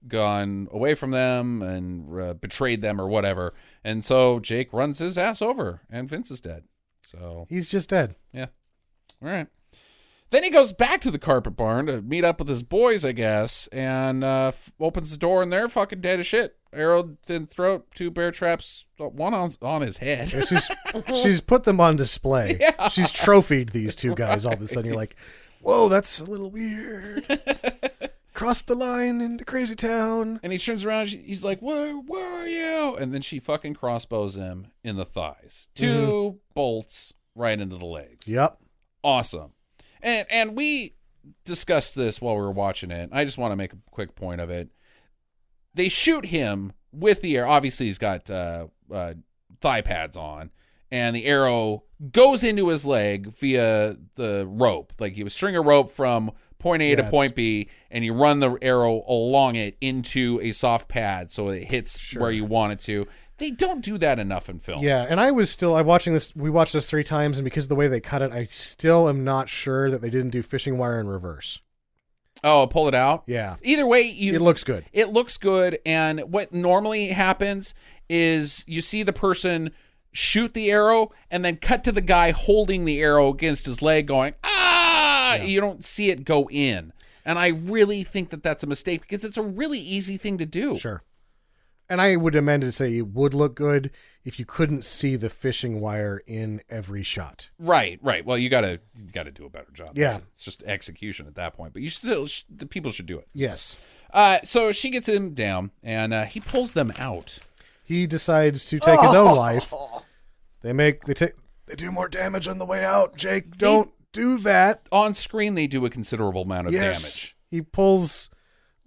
S1: gone away from them and betrayed them or whatever. And so Jake runs his ass over, and Vince is dead. So
S8: He's just dead.
S1: yeah, all right. Then he goes back to the carpet barn to meet up with his boys, I guess, and opens the door, and they're fucking dead as shit. Arrowed in throat, 2 bear traps, one on his head.
S8: Yeah, she's put them on display.
S1: Yeah.
S8: She's trophied these 2 guys. All of a sudden, you're like, whoa, that's a little weird. Crossed the line into crazy town.
S1: And he turns around, he's like, where are you? And then she fucking crossbows him in the thighs. 2 bolts right into the legs.
S8: Yep.
S1: Awesome. And we discussed this while we were watching it. I just want to make a quick point of it. They shoot him with the arrow. Obviously, he's got thigh pads on, and the arrow goes into his leg via the rope. Like, you string a rope from point A to point B, and you run the arrow along it into a soft pad so it hits where you want it to. They don't do that enough in film.
S8: Yeah, and I watching this, we watched this 3 times, and because of the way they cut it, I still am not sure that they didn't do fishing wire in reverse.
S1: Oh, pull it out?
S8: Yeah.
S1: Either way,
S8: it looks good.
S1: It looks good, and what normally happens is you see the person shoot the arrow and then cut to the guy holding the arrow against his leg going, ah! Yeah. You don't see it go in. And I really think that that's a mistake because it's a really easy thing to do.
S8: Sure. And I would amend it to say it would look good if you couldn't see the fishing wire in every shot.
S1: Right. Well, you gotta do a better job.
S8: Yeah.
S1: Right? It's just execution at that point. But you still, the people should do it.
S8: Yes.
S1: So she gets him down, and he pulls them out.
S8: He decides to take his own life. They do more damage on the way out. Jake, don't do that.
S1: On screen, they do a considerable amount of damage.
S8: He pulls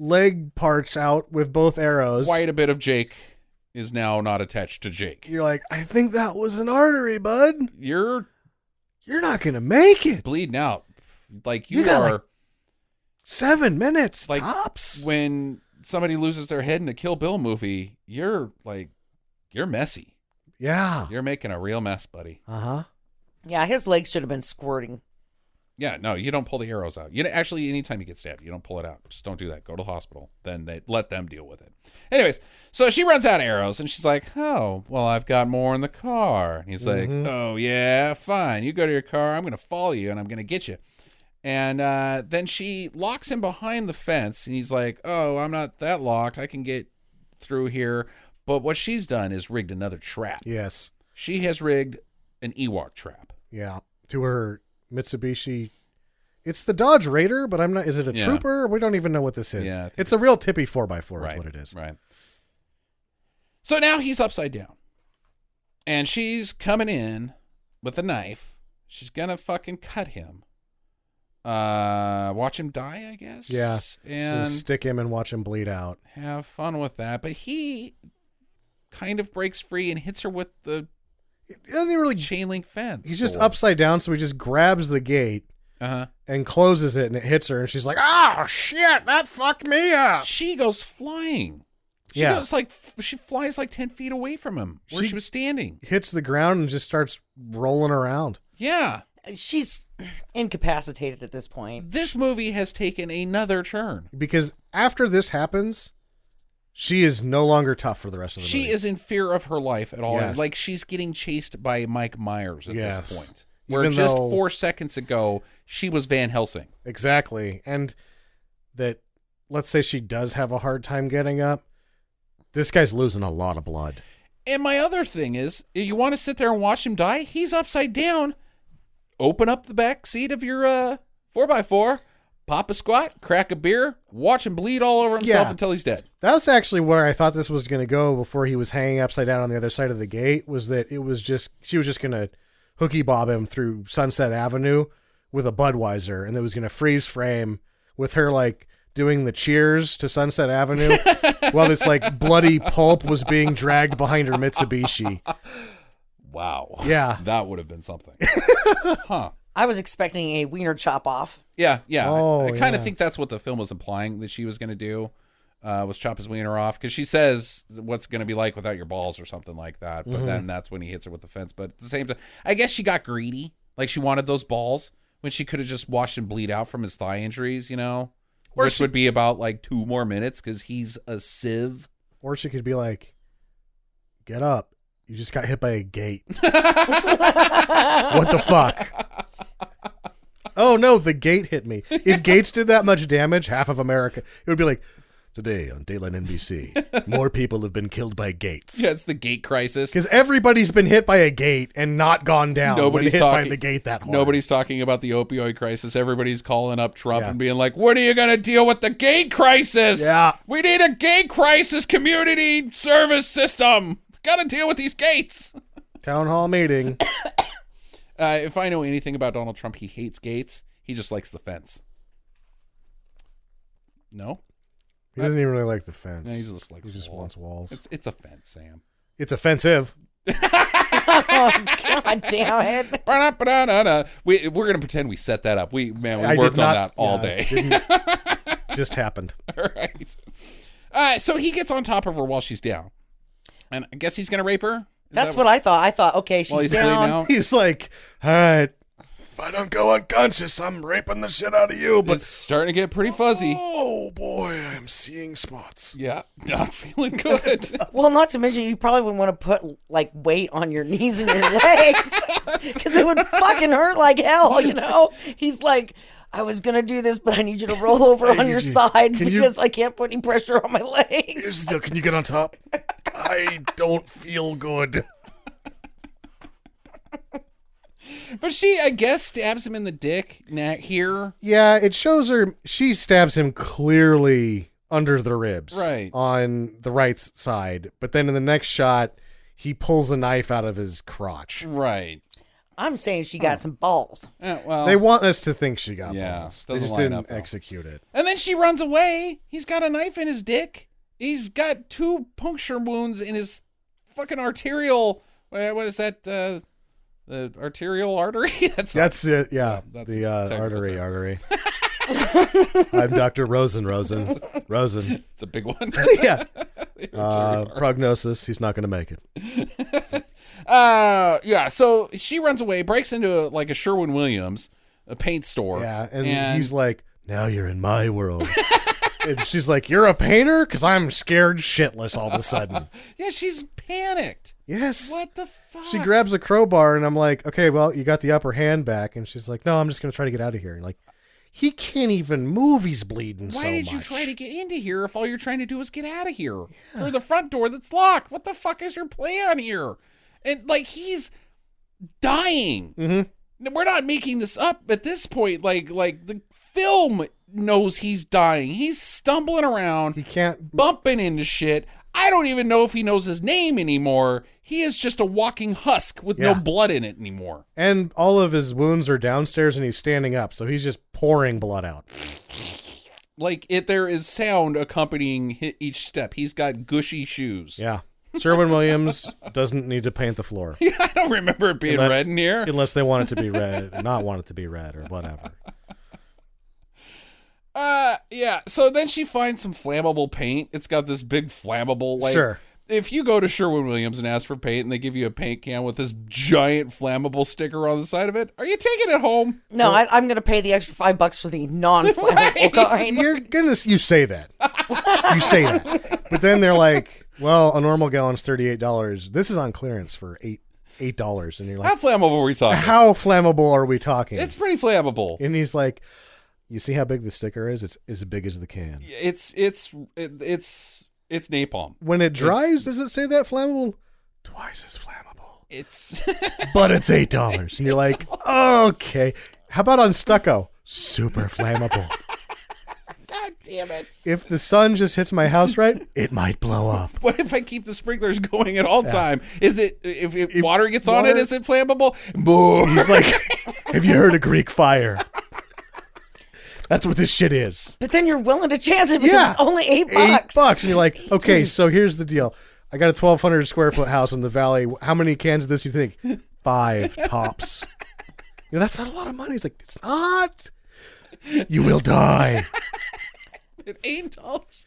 S8: leg parts out with both arrows.
S1: Quite a bit of Jake is now not attached to Jake.
S8: You're like, I think that was an artery, bud.
S1: You're
S8: not gonna make it.
S1: Bleeding out. Like
S8: you got like 7 minutes
S1: like
S8: tops.
S1: When somebody loses their head in a Kill Bill movie, you're messy.
S8: Yeah.
S1: You're making a real mess, buddy.
S8: Uh-huh.
S9: Yeah, his legs should have been squirting.
S1: Yeah, no, you don't pull the arrows out. Actually, anytime you get stabbed, you don't pull it out. Just don't do that. Go to the hospital. Then they let them deal with it. Anyways, so she runs out of arrows, and she's like, oh, well, I've got more in the car. And he's like, oh, yeah, fine. You go to your car. I'm going to follow you, and I'm going to get you. And then she locks him behind the fence, and he's like, oh, I'm not that locked. I can get through here. But what she's done is rigged another trap.
S8: Yes.
S1: She has rigged an Ewok trap.
S8: Yeah. To her Mitsubishi. It's the Dodge Raider, but I'm not. Is it a Trooper? We don't even know what this is. Yeah, it's a real tippy 4x4 is what it is.
S1: Right. So now he's upside down. And she's coming in with a knife. She's going to fucking cut him. Watch him die, I guess.
S8: Yeah.
S1: And
S8: stick him and watch him bleed out.
S1: Have fun with that. But he kind of breaks free and hits her with the chain link fence.
S8: He's just upside down, so he just grabs the gate and closes it, and it hits her, and she's like, oh, shit, that fucked me up.
S1: She goes flying. She flies like 10 feet away from him where she was standing.
S8: Hits the ground and just starts rolling around.
S1: Yeah.
S9: She's incapacitated at this point.
S1: This movie has taken another turn.
S8: Because after this happens, she is no longer tough for the rest of the movie.
S1: She is in fear of her life at all.
S8: Yeah.
S1: Like she's getting chased by Mike Myers at this point. Where
S8: Even
S1: just
S8: though-
S1: 4 seconds ago, she was Van Helsing.
S8: Exactly. And that, let's say she does have a hard time getting up, this guy's losing a lot of blood.
S1: And my other thing is, you want to sit there and watch him die? He's upside down. Open up the back seat of your 4x4, pop a squat, crack a beer, watch him bleed all over himself until he's dead.
S8: That's actually where I thought this was going to go before he was hanging upside down on the other side of the gate, was that she was just going to hooky bob him through Sunset Avenue with a Budweiser, and it was going to freeze frame with her like doing the cheers to Sunset Avenue while this like bloody pulp was being dragged behind her Mitsubishi.
S1: Wow.
S8: Yeah.
S1: That would have been something. Huh.
S9: I was expecting a wiener chop off.
S1: Yeah.
S8: Oh,
S1: I kind of think that's what the film was implying that she was going to do, was chop his wiener off. Because she says, what's going to be like without your balls or something like that. But then that's when he hits her with the fence. But at the same time, I guess she got greedy. Like she wanted those balls when she could have just watched him bleed out from his thigh injuries, you know? Which would be about like 2 more minutes because he's a sieve.
S8: Or she could be like, get up. You just got hit by a gate. What the fuck? Oh, no, the gate hit me. If gates did that much damage, half of America, it would be like, today on Dayline NBC, more people have been killed by gates.
S1: Yeah, it's the gate crisis.
S8: Because everybody's been hit by a gate and not gone down.
S1: Nobody's
S8: hit
S1: talking
S8: by the gate that hard.
S1: Nobody's talking about the opioid crisis. Everybody's calling up Trump and being like, when are you going to deal with the gate crisis?
S8: Yeah.
S1: We need a gate crisis community service system. Got to deal with these gates.
S8: Town hall meeting.
S1: If I know anything about Donald Trump, he hates gates. He just likes the fence. No?
S8: He doesn't even really like the fence.
S1: No, he just likes
S8: He just wants walls.
S1: It's a fence, Sam.
S8: It's offensive.
S9: Oh, God damn it.
S1: We're going to pretend we set that up. We
S8: I
S1: worked
S8: did
S1: on
S8: not-
S1: that all
S8: yeah,
S1: day.
S8: didn't- just happened.
S1: All right. So he gets on top of her while she's down. And I guess he's going to rape her?
S9: That's what I thought. I thought, okay, she's
S1: he's bleeding
S9: down.
S1: out?
S8: He's like, all right, if I don't go unconscious, I'm raping the shit out of you. But
S1: It's starting to get pretty fuzzy.
S8: oh boy, I'm seeing spots.
S1: Yeah, not feeling good.
S9: Well, not to mention, you probably would want to put like weight on your knees and your legs because it would fucking hurt like hell, you know? He's like, I was going to do this, but I need you to roll over on your side because I can't put any pressure on my legs.
S8: Here's the deal. Can you get on top? I don't feel good.
S1: But she, I guess, stabs him in the dick here.
S8: Yeah, it shows her. She stabs him clearly under the ribs.
S1: Right.
S8: On the right side. But then in the next shot, he pulls a knife out of his crotch.
S1: Right.
S9: I'm saying she got some balls.
S1: Well,
S8: They want us to think she got
S1: Yeah,
S8: balls. They
S1: doesn't
S8: just
S1: line
S8: didn't
S1: up, though.
S8: execute it.
S1: and then she runs away. He's got a knife in his dick. He's got 2 puncture wounds in his fucking arterial. What is that? The arterial artery?
S8: That's it. Yeah,
S1: that's
S8: the
S1: a technical
S8: artery. I'm Dr. Rosen. Rosen.
S1: It's a big one.
S8: Yeah. Prognosis: he's not going to make it.
S1: Yeah. So she runs away, breaks into a Sherwin-Williams, a paint store.
S8: Yeah, and he's like, "Now you're in my world." And she's like, "You're a painter?" Because I'm scared shitless all of a sudden.
S1: Yeah, she's panicked.
S8: Yes.
S1: What the fuck?
S8: She grabs a crowbar, and I'm like, "Okay, well, you got the upper hand back." And she's like, "No, I'm just going to try to get out of here." And like, He can't even move. He's bleeding so much.
S1: Why did you try to get into here if all you're trying to do is get out of here? Through the front door that's locked. What the fuck is your plan here? And, like, he's dying.
S8: Mm-hmm.
S1: We're not making this up at this point. Like the film knows he's dying. He's stumbling around.
S8: He can't...
S1: bumping into shit. I don't even know if he knows his name anymore. He is just a walking husk with no blood in it anymore.
S8: And all of his wounds are downstairs and he's standing up, so he's just pouring blood out.
S1: Like, there is sound accompanying each step. He's got gushy shoes.
S8: Yeah. Sherwin-Williams doesn't need to paint the floor.
S1: Yeah, I don't remember it being red in here.
S8: Unless they want it to be red, not want it to be red or whatever.
S1: Yeah, so then she finds some flammable paint. It's got this big flammable, like,
S8: sure.
S1: If you go to Sherwin-Williams and ask for paint and they give you a paint can with this giant flammable sticker on the side of it, are you taking it home?
S9: No, I'm going to pay the extra $5 for the non-flammable kind.
S8: You say that. You say that. But then they're like, well, a normal gallon's $38. This is on clearance for $8. And you're like,
S1: how flammable are we talking?
S8: How flammable are we talking?
S1: It's pretty flammable.
S8: And he's like, you see how big the sticker is? It's as big as the can.
S1: It's napalm.
S8: When it dries, does it say that flammable? Twice as flammable.
S1: It's
S8: but it's $8. And you're like, okay. How about on stucco? Super flammable.
S1: God damn it.
S8: If the sun just hits my house right, it might blow up.
S1: What if I keep the sprinklers going at all time? Is it if water gets on it, is it flammable?
S8: He's like, have you heard of Greek fire? That's what this shit is.
S9: But then you're willing to chance it because it's only $8.
S8: $8. And you're like, okay, so here's the deal. I got a 1,200 square foot house in the valley. How many cans of this you think? 5 tops. That's not a lot of money. He's like, it's not. You will die.
S1: $8.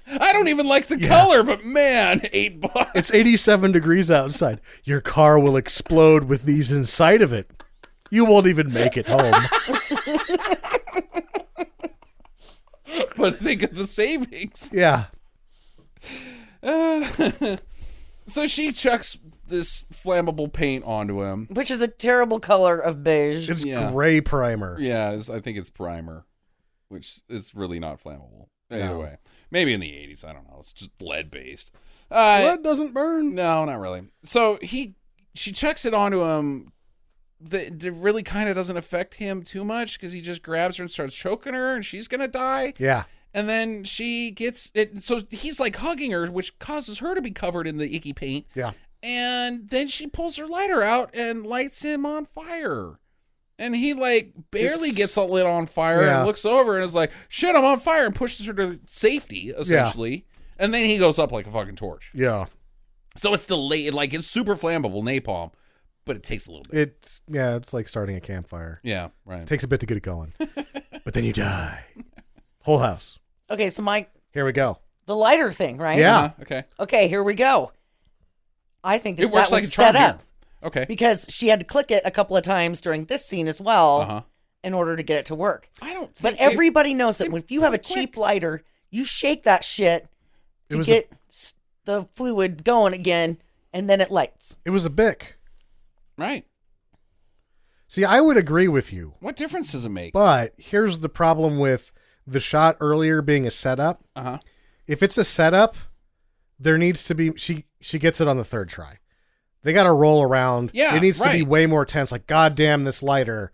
S1: I don't even like the color, but man, $8.
S8: It's 87 degrees outside. Your car will explode with these inside of it. You won't even make it home.
S1: But think of the savings.
S8: Yeah.
S1: So she chucks this flammable paint onto him.
S9: Which is a terrible color of beige.
S8: It's gray primer.
S1: Yeah, I think it's primer, which is really not flammable. Anyway, maybe in the 80s. I don't know. It's just lead-based.
S8: Lead doesn't burn.
S1: No, not really. So she chucks it onto him. It really kind of doesn't affect him too much because he just grabs her and starts choking her and she's going to die.
S8: Yeah.
S1: And then she gets it. So he's like hugging her, which causes her to be covered in the icky paint.
S8: Yeah.
S1: And then she pulls her lighter out and lights him on fire. And he like barely gets lit on fire and looks over and is like, shit, I'm on fire, and pushes her to safety, essentially. Yeah. And then he goes up like a fucking torch.
S8: Yeah.
S1: So it's delayed, like it's super flammable, napalm. But it takes a little bit.
S8: It's like starting a campfire.
S1: Yeah, right.
S8: It takes a bit to get it going. But then you die. Whole house.
S9: Okay, so Mike.
S8: Here we go.
S9: The lighter thing, right?
S8: Yeah.
S1: Okay.
S9: Okay, here we go. I think that
S1: it works
S9: that
S1: like
S9: was
S1: a charm
S9: set up.
S1: here. Okay.
S9: Because she had to click it a couple of times during this scene as well in order to get it to work.
S1: I don't think
S9: But everybody knows that if you have a cheap lighter, you shake that shit to get the fluid going again, and then it lights.
S8: It was a Bic.
S1: Right.
S8: See, I would agree with you.
S1: What difference does it make?
S8: But here's the problem with the shot earlier being a setup.
S1: Uh-huh.
S8: If it's a setup, there needs to be... She gets it on the third try. They got to roll around.
S1: Yeah,
S8: it needs to be way more tense. Like, God damn this lighter.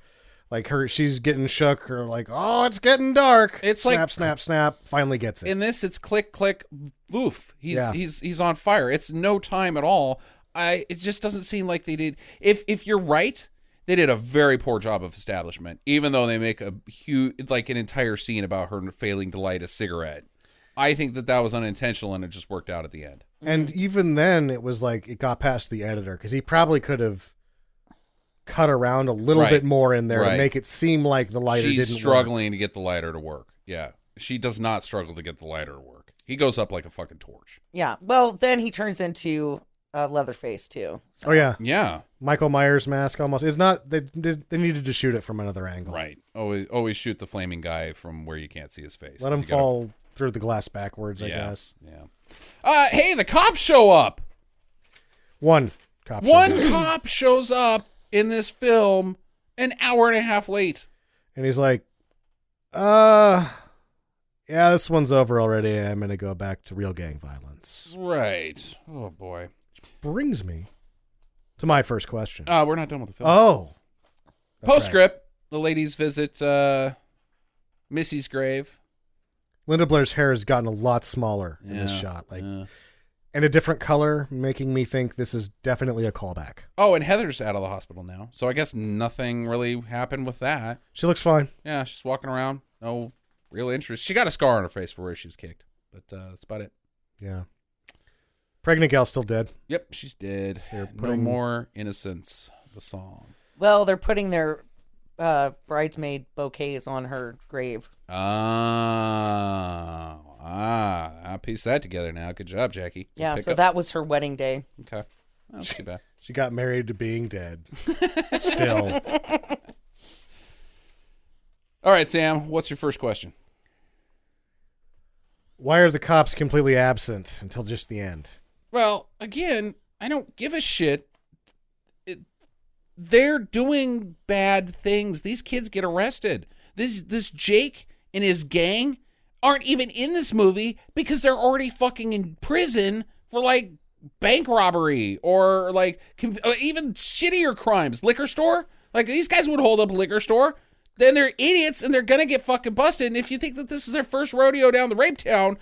S8: Like, she's getting shook or like, oh, it's getting dark.
S1: It's
S8: snap,
S1: like...
S8: Snap, snap, finally gets it.
S1: In this, it's click, click, woof. He's on fire. It's no time at all. It just doesn't seem like they did. If you're right, they did a very poor job of establishment, even though they make a huge, like an entire scene about her failing to light a cigarette. I think that was unintentional and it just worked out at the end.
S8: And even then, it was like it got past the editor because he probably could have cut around a little bit more in there to make it seem like the lighter didn't work.
S1: She's struggling to get the lighter to work. Yeah. She does not struggle to get the lighter to work. He goes up like a fucking torch.
S9: Yeah. Well, then he turns into Leatherface too. So.
S8: Oh yeah.
S1: Yeah.
S8: Michael Myers mask almost. It's not. They needed to shoot it from another angle.
S1: Right. Always shoot the flaming guy from where you can't see his face.
S8: Let him fall through the glass backwards, I guess.
S1: Yeah. Hey, the cops show up.
S8: One cop
S1: shows up in this film an hour and a half late.
S8: And he's like, Yeah, this one's over already. I'm going to go back to real gang violence.
S1: Right. Oh, boy.
S8: Brings me to my first question.
S1: We're not done with the film.
S8: Oh. That's
S1: Postscript. Right. The ladies visit Missy's grave.
S8: Linda Blair's hair has gotten a lot smaller in this shot. And a different color, making me think this is definitely a callback.
S1: Oh, and Heather's out of the hospital now. So I guess nothing really happened with that.
S8: She looks fine.
S1: Yeah, she's walking around. No real interest. She got a scar on her face for where she was kicked. But that's about it.
S8: Yeah. Pregnant gal's still dead.
S1: Yep, she's dead. No more innocence. The song.
S9: Well, they're putting their bridesmaid bouquets on her grave.
S1: I pieced that together now. Good job, Jackie.
S9: Yeah, so that was her wedding day.
S1: Okay. Not too bad.
S8: She got married to being dead. Still.
S1: All right, Sam, what's your first question?
S8: Why are the cops completely absent until just the end?
S1: Well, again, I don't give a shit. They're doing bad things. These kids get arrested. This Jake and his gang aren't even in this movie because they're already fucking in prison for like bank robbery or like even shittier crimes. Liquor store? Like these guys would hold up a liquor store. Then they're idiots and they're gonna get fucking busted. And if you think that this is their first rodeo down the rape town,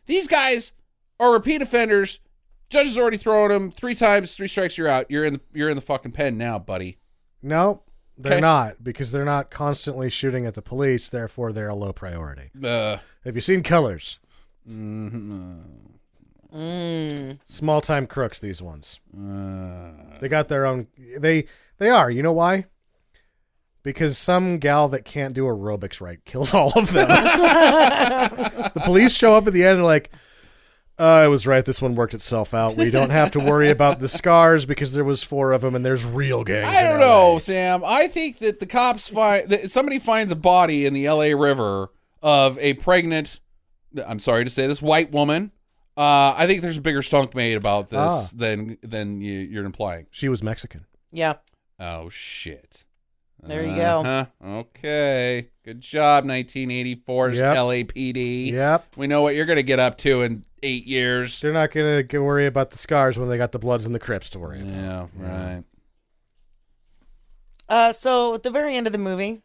S1: these guys are repeat offenders. Judge has already thrown them 3 times, 3 strikes, you're out. You're in the fucking pen now, buddy.
S8: No, they're not, because they're not constantly shooting at the police. Therefore, they're a low priority. Have you seen Colors? Small time crooks. These ones. They got their own. They are. You know why? Because some gal that can't do aerobics right kills all of them. The police show up at the end and are like, I was right. This one worked itself out. We don't have to worry about the scars because there was 4 of them and there's real gangs.
S1: I don't know, Sam. I think that the cops somebody finds a body in the LA River of a pregnant, I'm sorry to say this, white woman. I think there's a bigger stunk made about this than you're implying.
S8: She was Mexican.
S9: Yeah.
S1: Oh, shit.
S9: There you go.
S1: Okay. Good job, 1984's LAPD.
S8: Yep.
S1: We know what you're going to get up to in 8 years.
S8: They're not going to worry about the scars when they got the Bloods and the Crips to worry about.
S1: Yeah,
S9: right. So at the very end of the movie,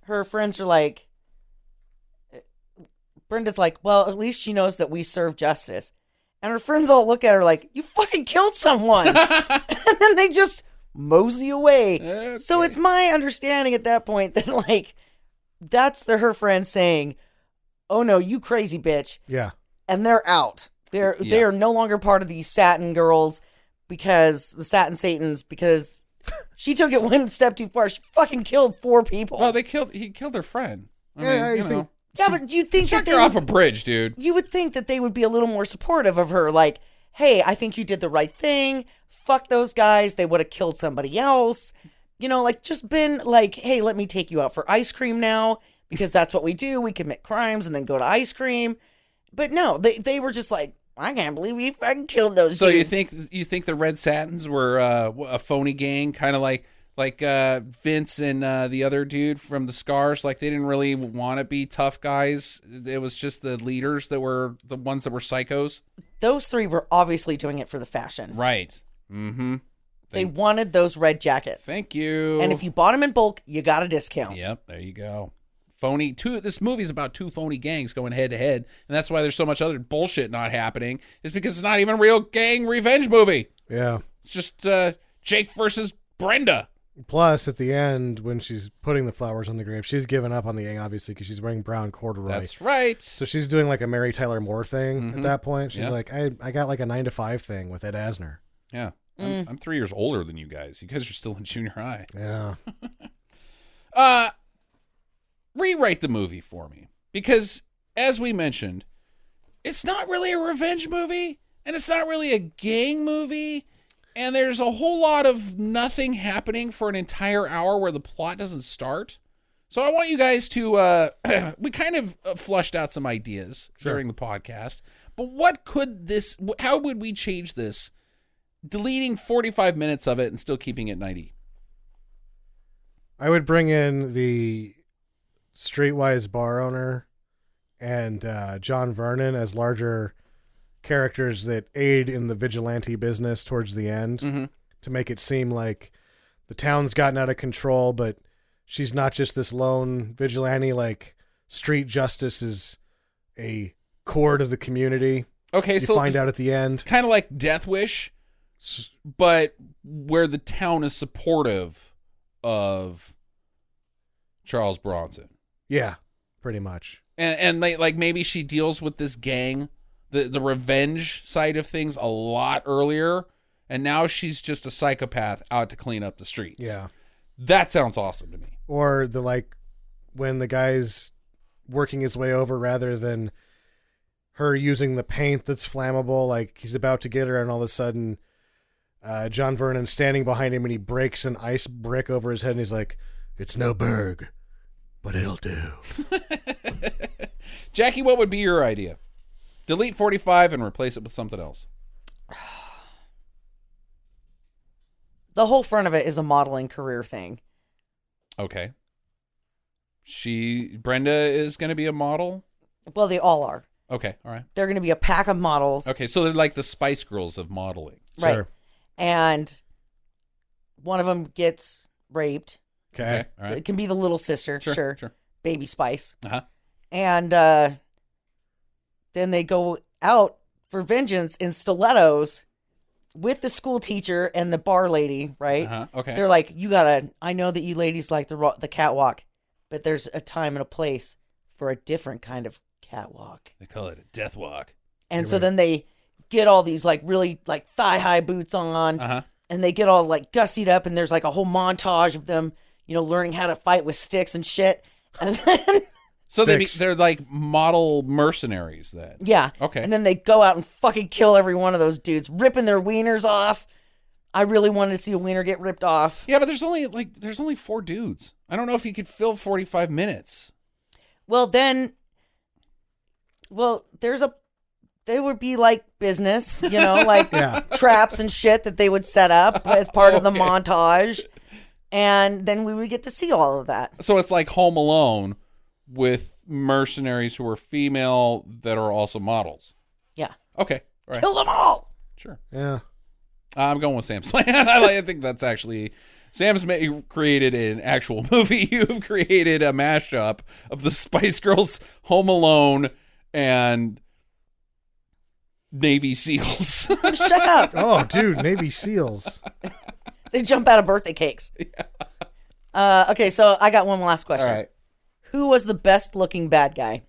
S9: her friends are like, Brenda's like, well, at least she knows that we serve justice. And her friends all look at her like, you fucking killed someone. And then they just mosey away. Okay. So it's my understanding at that point that like that's her friend saying, "Oh no, you crazy bitch."
S8: Yeah.
S9: And they're out. They are no longer part of these Satin girls because the Satin Satans because she took it one step too far. She fucking killed 4 people.
S1: Well, he killed her friend. I mean,
S9: yeah, but you think that
S1: they her off a bridge, dude.
S9: You would think that they would be a little more supportive of her, like, hey, I think you did the right thing. Fuck those guys. They would have killed somebody else. You know, like, just been like, hey, let me take you out for ice cream now, because that's what we do. We commit crimes and then go to ice cream. But no, they were just like, I can't believe we fucking killed those dudes.
S1: So you think the Red Satins were a phony gang, kind of like Vince and the other dude from the Scars? Like, they didn't really want to be tough guys. It was just the leaders that were the ones that were psychos.
S9: Those 3 were obviously doing it for the fashion.
S1: Right. Mm-hmm.
S9: They wanted those red jackets.
S1: Thank you.
S9: And if you bought them in bulk, you got a discount.
S1: Yep, there you go. Phony. This movie's about 2 phony gangs going head to head, and that's why there's so much other bullshit not happening. Is because it's not even a real gang revenge movie.
S8: Yeah.
S1: It's just Jake versus Brenda.
S8: Plus, at the end, when she's putting the flowers on the grave, she's given up on the gang, obviously, because she's wearing brown corduroy.
S1: That's right.
S8: So she's doing like a Mary Tyler Moore thing at that point. She's like, I got like a 9-to-5 thing with Ed Asner.
S1: Yeah. I'm 3 years older than you guys. You guys are still in junior high.
S8: Yeah.
S1: Rewrite the movie for me. Because, as we mentioned, it's not really a revenge movie, and it's not really a gang movie, and there's a whole lot of nothing happening for an entire hour where the plot doesn't start. So I want you guys to, we kind of flushed out some ideas during the podcast, but how would we change this? Deleting 45 minutes of it and still keeping it 90.
S8: I would bring in the Streetwise bar owner and John Vernon as larger characters that aid in the vigilante business towards the end to make it seem like the town's gotten out of control, but she's not just this lone vigilante. Like, street justice is a core to the community.
S1: Okay,
S8: you
S1: so
S8: find out at the end.
S1: Kind of like Death Wish, but where the town is supportive of Charles Bronson.
S8: Yeah, pretty much.
S1: And like maybe she deals with this gang, the revenge side of things a lot earlier, and now she's just a psychopath out to clean up the streets.
S8: Yeah.
S1: That sounds awesome to me.
S8: Or the, like, when the guy's working his way over rather than her using the paint that's flammable, like he's about to get her and all of a sudden John Vernon's standing behind him and he breaks an ice brick over his head and he's like, "It's no Berg, but it'll do."
S1: Jackie, what would be your idea? Delete 45 and replace it with something else.
S9: The whole front of it is a modeling career thing.
S1: Okay. Brenda is going to be a model?
S9: Well, they all are.
S1: Okay, all right.
S9: They're going to be a pack of models.
S1: Okay, so they're like the Spice Girls of modeling.
S9: Right.
S8: Sure.
S9: And one of them gets raped.
S8: Okay.
S1: All right.
S9: It can be the little sister, sure. Baby Spice.
S1: Uh-huh.
S9: And then they go out for vengeance in stilettos with the school teacher and the bar lady, right?
S1: Uh-huh. Okay.
S9: They're like, I know that you ladies like the catwalk, but there's a time and a place for a different kind of catwalk.
S1: They call it a death walk.
S9: And so then they get all these like really like thigh-high boots on, and they get all like gussied up, and there's like a whole montage of them, learning how to fight with sticks and shit. And then
S1: so they're like model mercenaries then.
S9: Yeah.
S1: Okay.
S9: And then they go out and fucking kill every one of those dudes, ripping their wieners off. I really wanted to see a wiener get ripped off.
S1: Yeah, but there's only 4 dudes. I don't know if you could fill 45 minutes.
S9: Well, there would be like business, like traps and shit that they would set up as part of the montage. And then we would get to see all of that.
S1: So it's like Home Alone with mercenaries who are female that are also models.
S9: Yeah.
S1: Okay. All right.
S9: Kill them all.
S1: Sure.
S8: Yeah.
S1: I'm going with Sam's plan. I think that's actually... Sam's created an actual movie. You've created a mashup of the Spice Girls, Home Alone, and Navy SEALs.
S9: Shut up.
S8: Oh, dude, Navy SEALs.
S9: They jump out of birthday cakes. Yeah. Okay, so I got one last question.
S1: All right.
S9: Who was the best looking bad guy?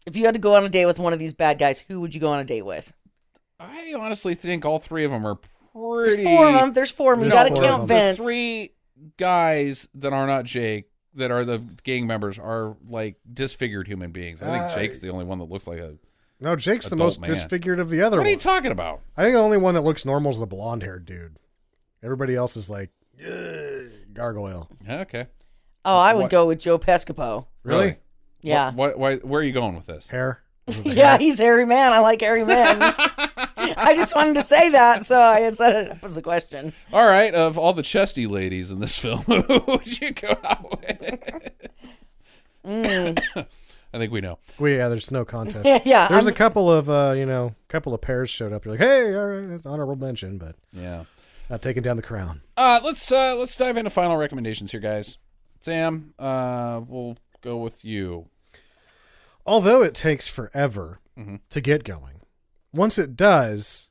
S9: If you had to go on a date with one of these bad guys, who would you go on a date with?
S1: I honestly think all 3 of them are pretty...
S9: There's four of them. You got to count Vince.
S1: The 3 guys that are not Jake, that are the gang members, are like disfigured human beings. I think Jake's the only one that looks like a...
S8: No, Jake's the most
S1: man.
S8: disfigured of the other
S1: What
S8: ones.
S1: are you talking about?
S8: I think the only one that looks normal is the blonde-haired dude. Everybody else is like, gargoyle.
S1: Okay.
S9: Oh, I would go with Joe Pescopo.
S8: Really?
S9: Yeah.
S1: Where are you going with this?
S8: Hair?
S9: Yeah, he's hairy man. I like hairy men. I just wanted to say that, so I had set it up as a question.
S1: All right. Of all the chesty ladies in this film, who would you go out with? I think we know.
S8: There's no contest.
S9: Yeah.
S8: There's a couple of, couple of pairs showed up. You're like, hey, all right, it's honorable mention, but
S1: yeah,
S8: not taking down the crown.
S1: Let's dive into final recommendations here, guys. Sam, we'll go with you.
S8: Although it takes forever to get going, once it does,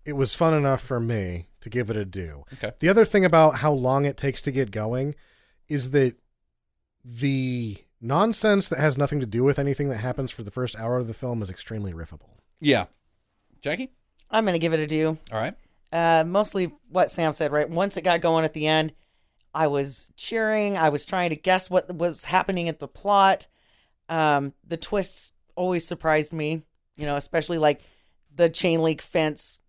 S8: it was fun enough for me to give it a do.
S1: Okay.
S8: The other thing about how long it takes to get going is that the nonsense that has nothing to do with anything that happens for the first hour of the film is extremely riffable.
S1: Yeah. Jackie?
S9: I'm going to give it a do.
S1: All right.
S9: Mostly what Sam said, right? Once it got going at the end, I was cheering. I was trying to guess what was happening at the plot. The twists always surprised me, especially like the chain link fence,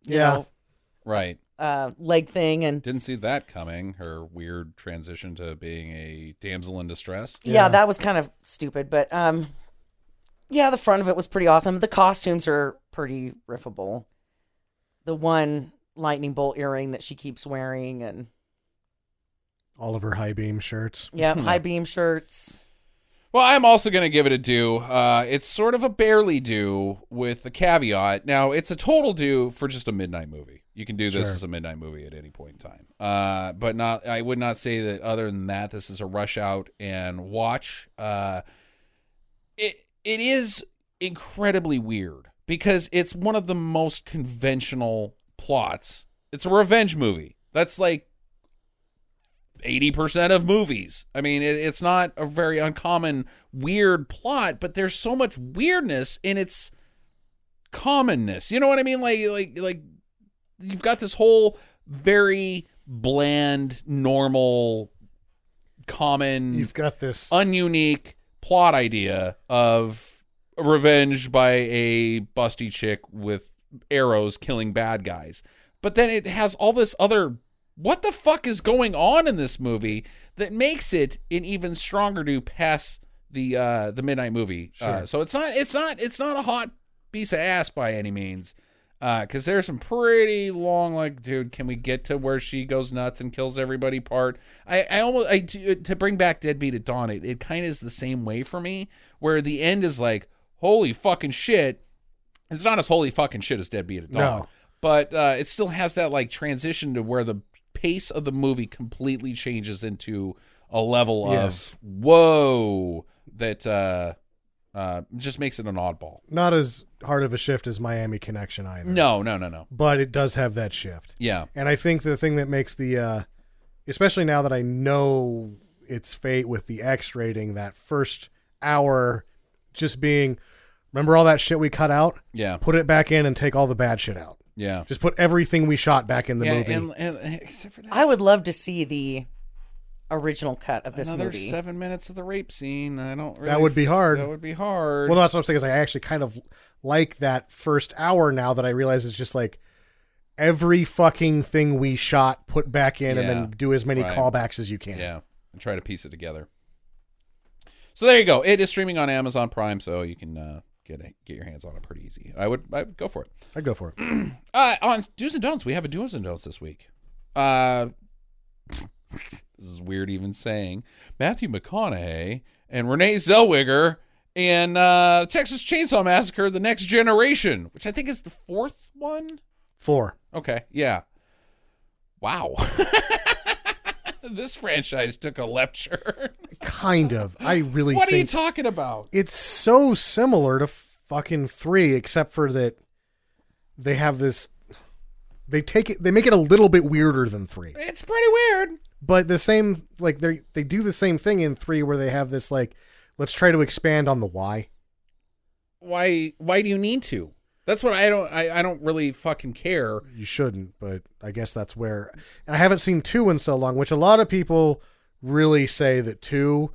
S1: right.
S9: Leg thing. And
S1: didn't see that coming. Her weird transition to being a damsel in distress.
S9: Yeah, that was kind of stupid, but the front of it was pretty awesome. The costumes are pretty riffable. The one lightning bolt earring that she keeps wearing, and
S8: all of her high beam shirts.
S9: Yeah, high beam shirts.
S1: Well, I'm also going to give it a do. It's sort of a barely do with the caveat. Now, it's a total do for just a midnight movie. You can do this as a midnight movie at any point in time. But I would not say that other than that, this is a rush out and watch. It is incredibly weird because it's one of the most conventional plots. It's a revenge movie. That's like 80% of movies. I mean, it's not a very uncommon weird plot, but there's so much weirdness in its commonness. You know what I mean? Like you've got this whole very bland, normal, common,
S8: you've got this
S1: ununique plot idea of revenge by a busty chick with arrows killing bad guys. But then it has all this other what the fuck is going on in this movie that makes it an even stronger do past the midnight movie.
S8: Sure.
S1: So it's not a hot piece of ass by any means. Because there's some pretty long, like, dude, can we get to where she goes nuts and kills everybody part? To bring back Deadbeat at Dawn, it kind of is the same way for me, where the end is like, holy fucking shit. It's not as holy fucking shit as Deadbeat at Dawn. No. But it still has that, like, transition to where the pace of the movie completely changes into a level of, whoa, that just makes it an oddball.
S8: Not as hard of a shift as Miami Connection either.
S1: No.
S8: But it does have that shift.
S1: Yeah.
S8: And I think the thing that makes the, especially now that I know its fate with the X rating, that first hour just being, remember all that shit we cut out?
S1: Yeah.
S8: Put it back in and take all the bad shit out.
S1: Yeah.
S8: Just put everything we shot back in the movie.
S1: And except for that.
S9: I would love to see the original cut of this
S1: Another
S9: movie.
S1: 7 minutes of the rape scene. I don't really.
S8: That would be hard.
S1: That would be hard.
S8: Well, that's what I'm saying is I actually kind of like that first hour now that I realize it's just like every fucking thing we shot, put back in, and then do as many callbacks as you can.
S1: Yeah. And try to piece it together. So there you go. It is streaming on Amazon Prime, so you can get your hands on it pretty easy. I would go for it.
S8: I'd go for it.
S1: On Do's and Don'ts, we have a Do's and Don'ts this week. This is weird even saying. Matthew McConaughey and Renee Zellweger in Texas Chainsaw Massacre: The Next Generation, which I think is the fourth one.
S8: 4.
S1: Okay, yeah. Wow. This franchise took a left turn.
S8: Kind of. I really
S1: What
S8: think
S1: are you talking about?
S8: it's so similar to fucking 3, except for that they have this. They make it a little bit weirder than 3.
S1: It's pretty weird.
S8: But the same, like they do the same thing in 3 where they have this like, let's try to expand on the why.
S1: Why do you need to? That's what I don't really fucking care.
S8: You shouldn't, but I guess that's where, and I haven't seen 2 in so long, which a lot of people really say that 2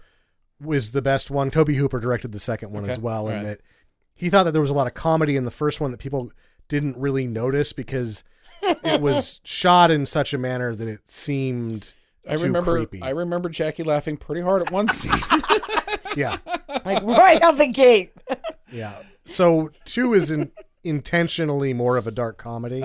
S8: was the best one. Toby Hooper directed the second one as well. And that he thought that there was a lot of comedy in the first one that people didn't really notice because it was shot in such a manner that it seemed too creepy.
S1: I remember Jackie laughing pretty hard at one scene.
S8: Yeah.
S9: Like right out the gate.
S8: Yeah. So 2 is intentionally more of a dark comedy.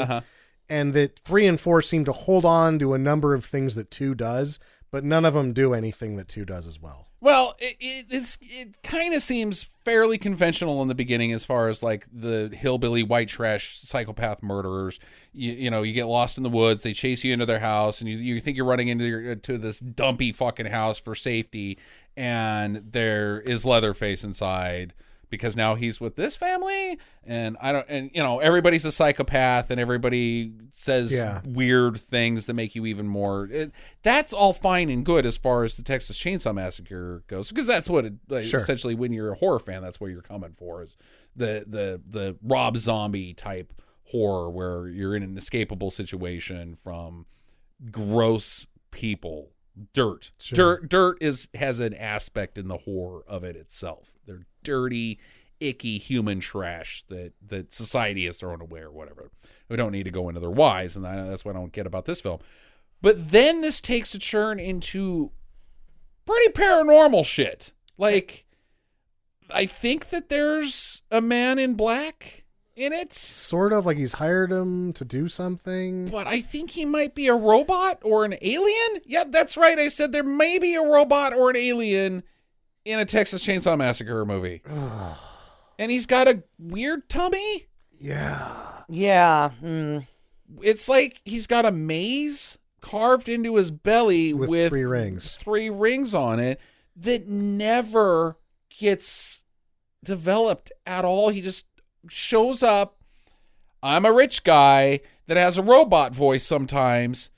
S8: And that 3 and 4 seem to hold on to a number of things that 2 does, but none of them do anything that 2 does as well.
S1: Well, it kind of seems fairly conventional in the beginning as far as like the hillbilly white trash psychopath murderers. You know, you get lost in the woods, they chase you into their house, and you think you're running into this dumpy fucking house for safety, and there is Leatherface inside because now he's with this family, and everybody's a psychopath, and everybody says weird things that make you even more. That's all fine and good as far as the Texas Chainsaw Massacre goes, because that's what essentially when you're a horror fan, that's what you're coming for, is the Rob Zombie type horror where you're in an inescapable situation from gross people. Dirt.
S8: Sure.
S1: Dirt has an aspect in the horror of it itself. They're dirty, icky human trash that society has thrown away or whatever. We don't need to go into their whys, and that's what I don't get about this film. But then this takes a turn into pretty paranormal shit. Like, I think that there's a man in black in it.
S8: Sort of like he's hired him to do something.
S1: But I think he might be a robot or an alien. Yeah, that's right. I said there may be a robot or an alien in a Texas Chainsaw Massacre movie. And he's got a weird tummy.
S8: Yeah.
S9: Yeah.
S1: It's like he's got a maze carved into his belly with
S8: 3 rings.
S1: 3 rings on it that never gets developed at all. He just shows up. I'm a rich guy that has a robot voice sometimes.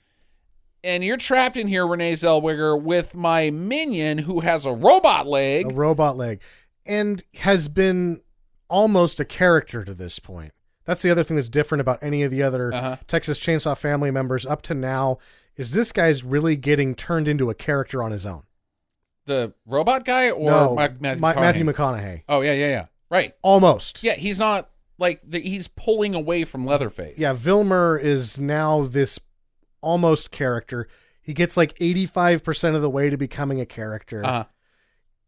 S1: And you're trapped in here, Renee Zellweger, with my minion who has a robot leg.
S8: A robot leg. And has been almost a character to this point. That's the other thing that's different about any of the other Texas Chainsaw family members up to now, is this guy's really getting turned into a character on his own.
S1: The robot guy or
S8: No,
S1: Matthew
S8: McConaughey.
S1: Oh, yeah. Right.
S8: Almost.
S1: Yeah, he's not like he's pulling away from Leatherface.
S8: Yeah, Vilmer is now this almost character. He gets like 85% of the way to becoming a character,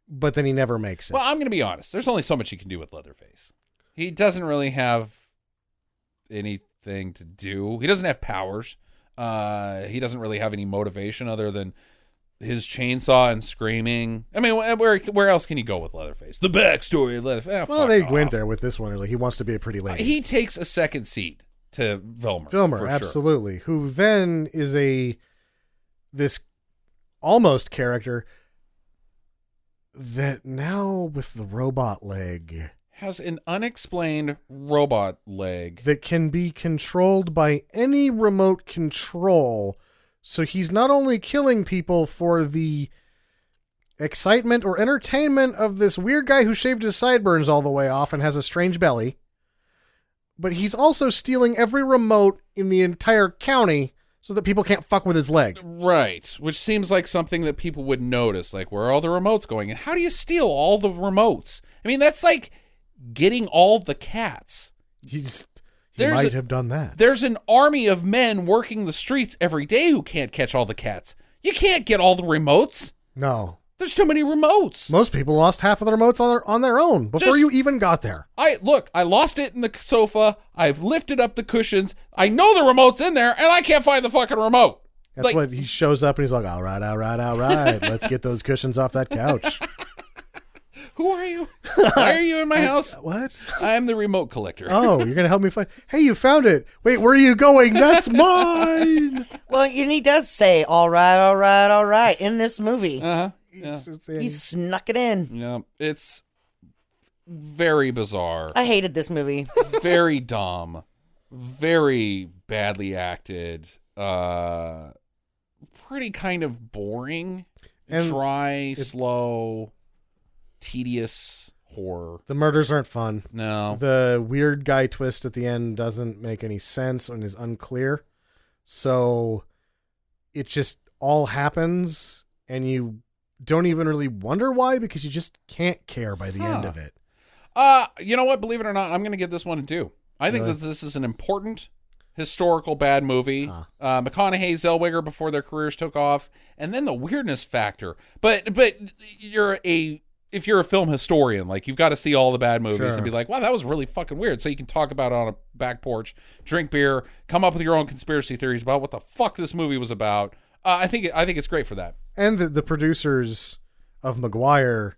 S8: but then he never makes it.
S1: Well, I'm going to be honest. There's only so much you can do with Leatherface. He doesn't really have anything to do. He doesn't have powers. He doesn't really have any motivation other than his chainsaw and screaming. I mean, where else can you go with Leatherface? The backstory of Leatherface.
S8: Well, they went there with this one. Like, he wants to be a pretty lady.
S1: He takes a second seat to Vilmer.
S8: Vilmer, absolutely. Sure. Who then is this almost character that now with the robot leg
S1: has an unexplained robot leg
S8: that can be controlled by any remote control. So he's not only killing people for the excitement or entertainment of this weird guy who shaved his sideburns all the way off and has a strange belly, but he's also stealing every remote in the entire county so that people can't fuck with his leg.
S1: Right, which seems like something that people would notice, like where are all the remotes going? And how do you steal all the remotes? I mean, that's like getting all the cats.
S8: He might have done that.
S1: There's an army of men working the streets every day who can't catch all the cats. You can't get all the remotes.
S8: No.
S1: There's too many remotes.
S8: Most people lost half of the remotes on their own before you even got there.
S1: I lost it in the sofa. I've lifted up the cushions. I know the remote's in there, and I can't find the fucking remote.
S8: That's what he shows up and he's like, all right. Let's get those cushions off that couch.
S1: Who are you? Why are you in my house?
S8: What?
S1: I am the remote collector.
S8: Oh, you're going to help me find... Hey, you found it. Wait, where are you going? That's mine.
S9: Well, and he does say, all right, in this movie.
S1: Uh-huh. Yeah.
S9: He snuck it in.
S1: Yeah, it's very bizarre.
S9: I hated this movie.
S1: Very dumb. Very badly acted. Pretty kind of boring. And dry, slow, tedious horror.
S8: The murders aren't fun.
S1: No.
S8: The weird guy twist at the end doesn't make any sense and is unclear. So it just all happens and you don't even really wonder why, because you just can't care by the end of it.
S1: You know what? Believe it or not, I'm going to give this one a 2. I think that this is an important historical bad movie. McConaughey, Zellweger before their careers took off, and then the weirdness factor. But if you're a film historian, like, you've got to see all the bad movies and be like, wow, that was really fucking weird. So you can talk about it on a back porch, drink beer, come up with your own conspiracy theories about what the fuck this movie was about. I think it's great for that. And
S8: the producers of McGuire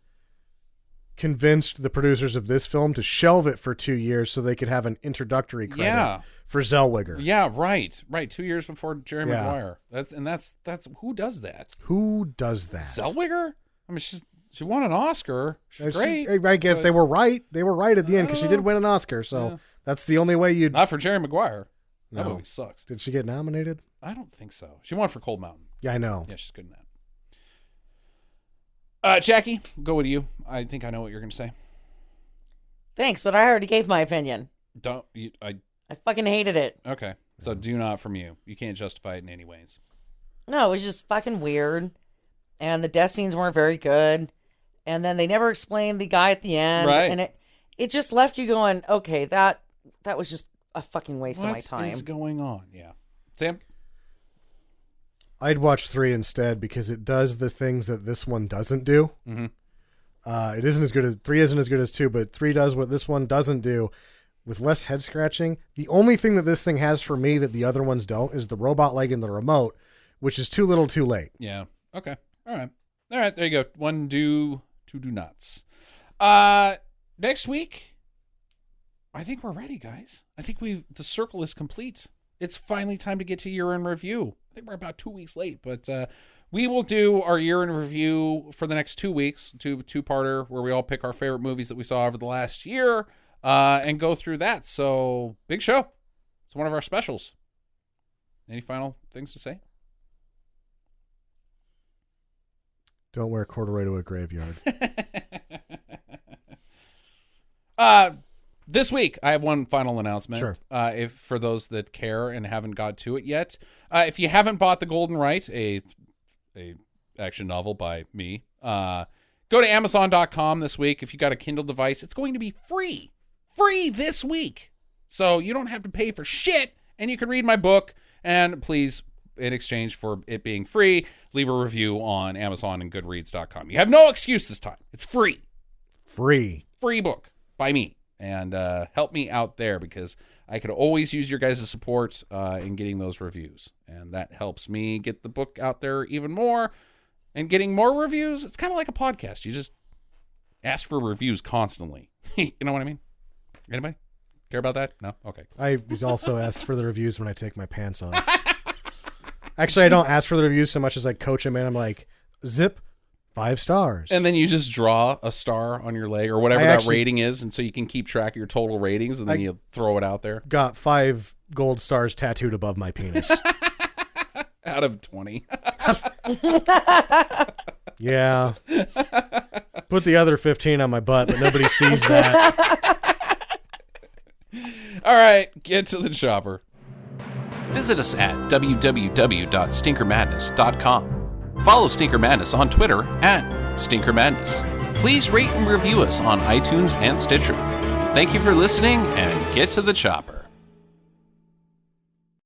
S8: convinced the producers of this film to shelve it for 2 years so they could have an introductory credit for Zellweger.
S1: Yeah, right. 2 years before Jerry Maguire. That's who does that?
S8: Who does that?
S1: Zellweger? I mean, she won an Oscar. She's great.
S8: I guess they were right. They were right at the end because she did win an Oscar. So that's the only way you'd...
S1: Not for Jerry Maguire. That movie sucks.
S8: Did she get nominated?
S1: I don't think so. She won for Cold Mountain.
S8: Yeah, I know.
S1: Yeah, she's good in that. Jackie, go with you. I think I know what you're going to say.
S9: Thanks, but I already gave my opinion. I fucking hated it.
S1: Okay. So do not from you. You can't justify it in any ways.
S9: No, it was just fucking weird. And the death scenes weren't very good. And then they never explained the guy at the end.
S1: Right.
S9: And it just left you going, okay, that was just a fucking waste of my time.
S1: What is going on? Yeah. Sam?
S8: I'd watch 3 instead because it does the things that this one doesn't do.
S1: Mm-hmm.
S8: It isn't as good as 3 isn't as good as 2, but 3 does what this one doesn't do with less head scratching. The only thing that this thing has for me that the other ones don't is the robot leg and the remote, which is too little too late.
S1: Yeah. Okay. All right. There you go. 1, 2, To do nuts. Next week, I think we're ready, guys. I think the circle is complete. It's finally time to get to year in review. I think we're about 2 weeks late, but we will do our year in review for the next 2 weeks, two-parter, where we all pick our favorite movies that we saw over the last year and go through that. So, big show. It's one of our specials. Any final things to say?
S8: Don't wear corduroy to a graveyard.
S1: This week, I have one final announcement.
S8: Sure.
S1: If for those that care and haven't got to it yet, if you haven't bought The Golden Right, a action novel by me, go to Amazon.com this week. If you got a Kindle device, it's going to be free this week. So you don't have to pay for shit, and you can read my book. And please, in exchange for it being free, leave a review on Amazon and Goodreads.com. You have no excuse this time. It's free. Free book by me. And help me out there, because I could always use your guys' support in getting those reviews. And that helps me get the book out there even more. And getting more reviews, it's kind of like a podcast. You just ask for reviews constantly. You know what I mean? Anybody care about that? No? Okay.
S8: I also ask for the reviews when I take my pants off. Actually, I don't ask for the reviews so much as I coach them in. I'm like, zip, 5 stars.
S1: And then you just draw a star on your leg or whatever that rating is, and so you can keep track of your total ratings, and then you throw it out there.
S8: Got 5 gold stars tattooed above my penis.
S1: Out of 20.
S8: Yeah. Put the other 15 on my butt, but nobody sees that.
S1: All right, get to the chopper. Visit us at www.stinkermadness.com. Follow Stinker Madness on Twitter at Stinker Madness. Please rate and review us on iTunes and Stitcher. Thank you for listening, and get to the chopper.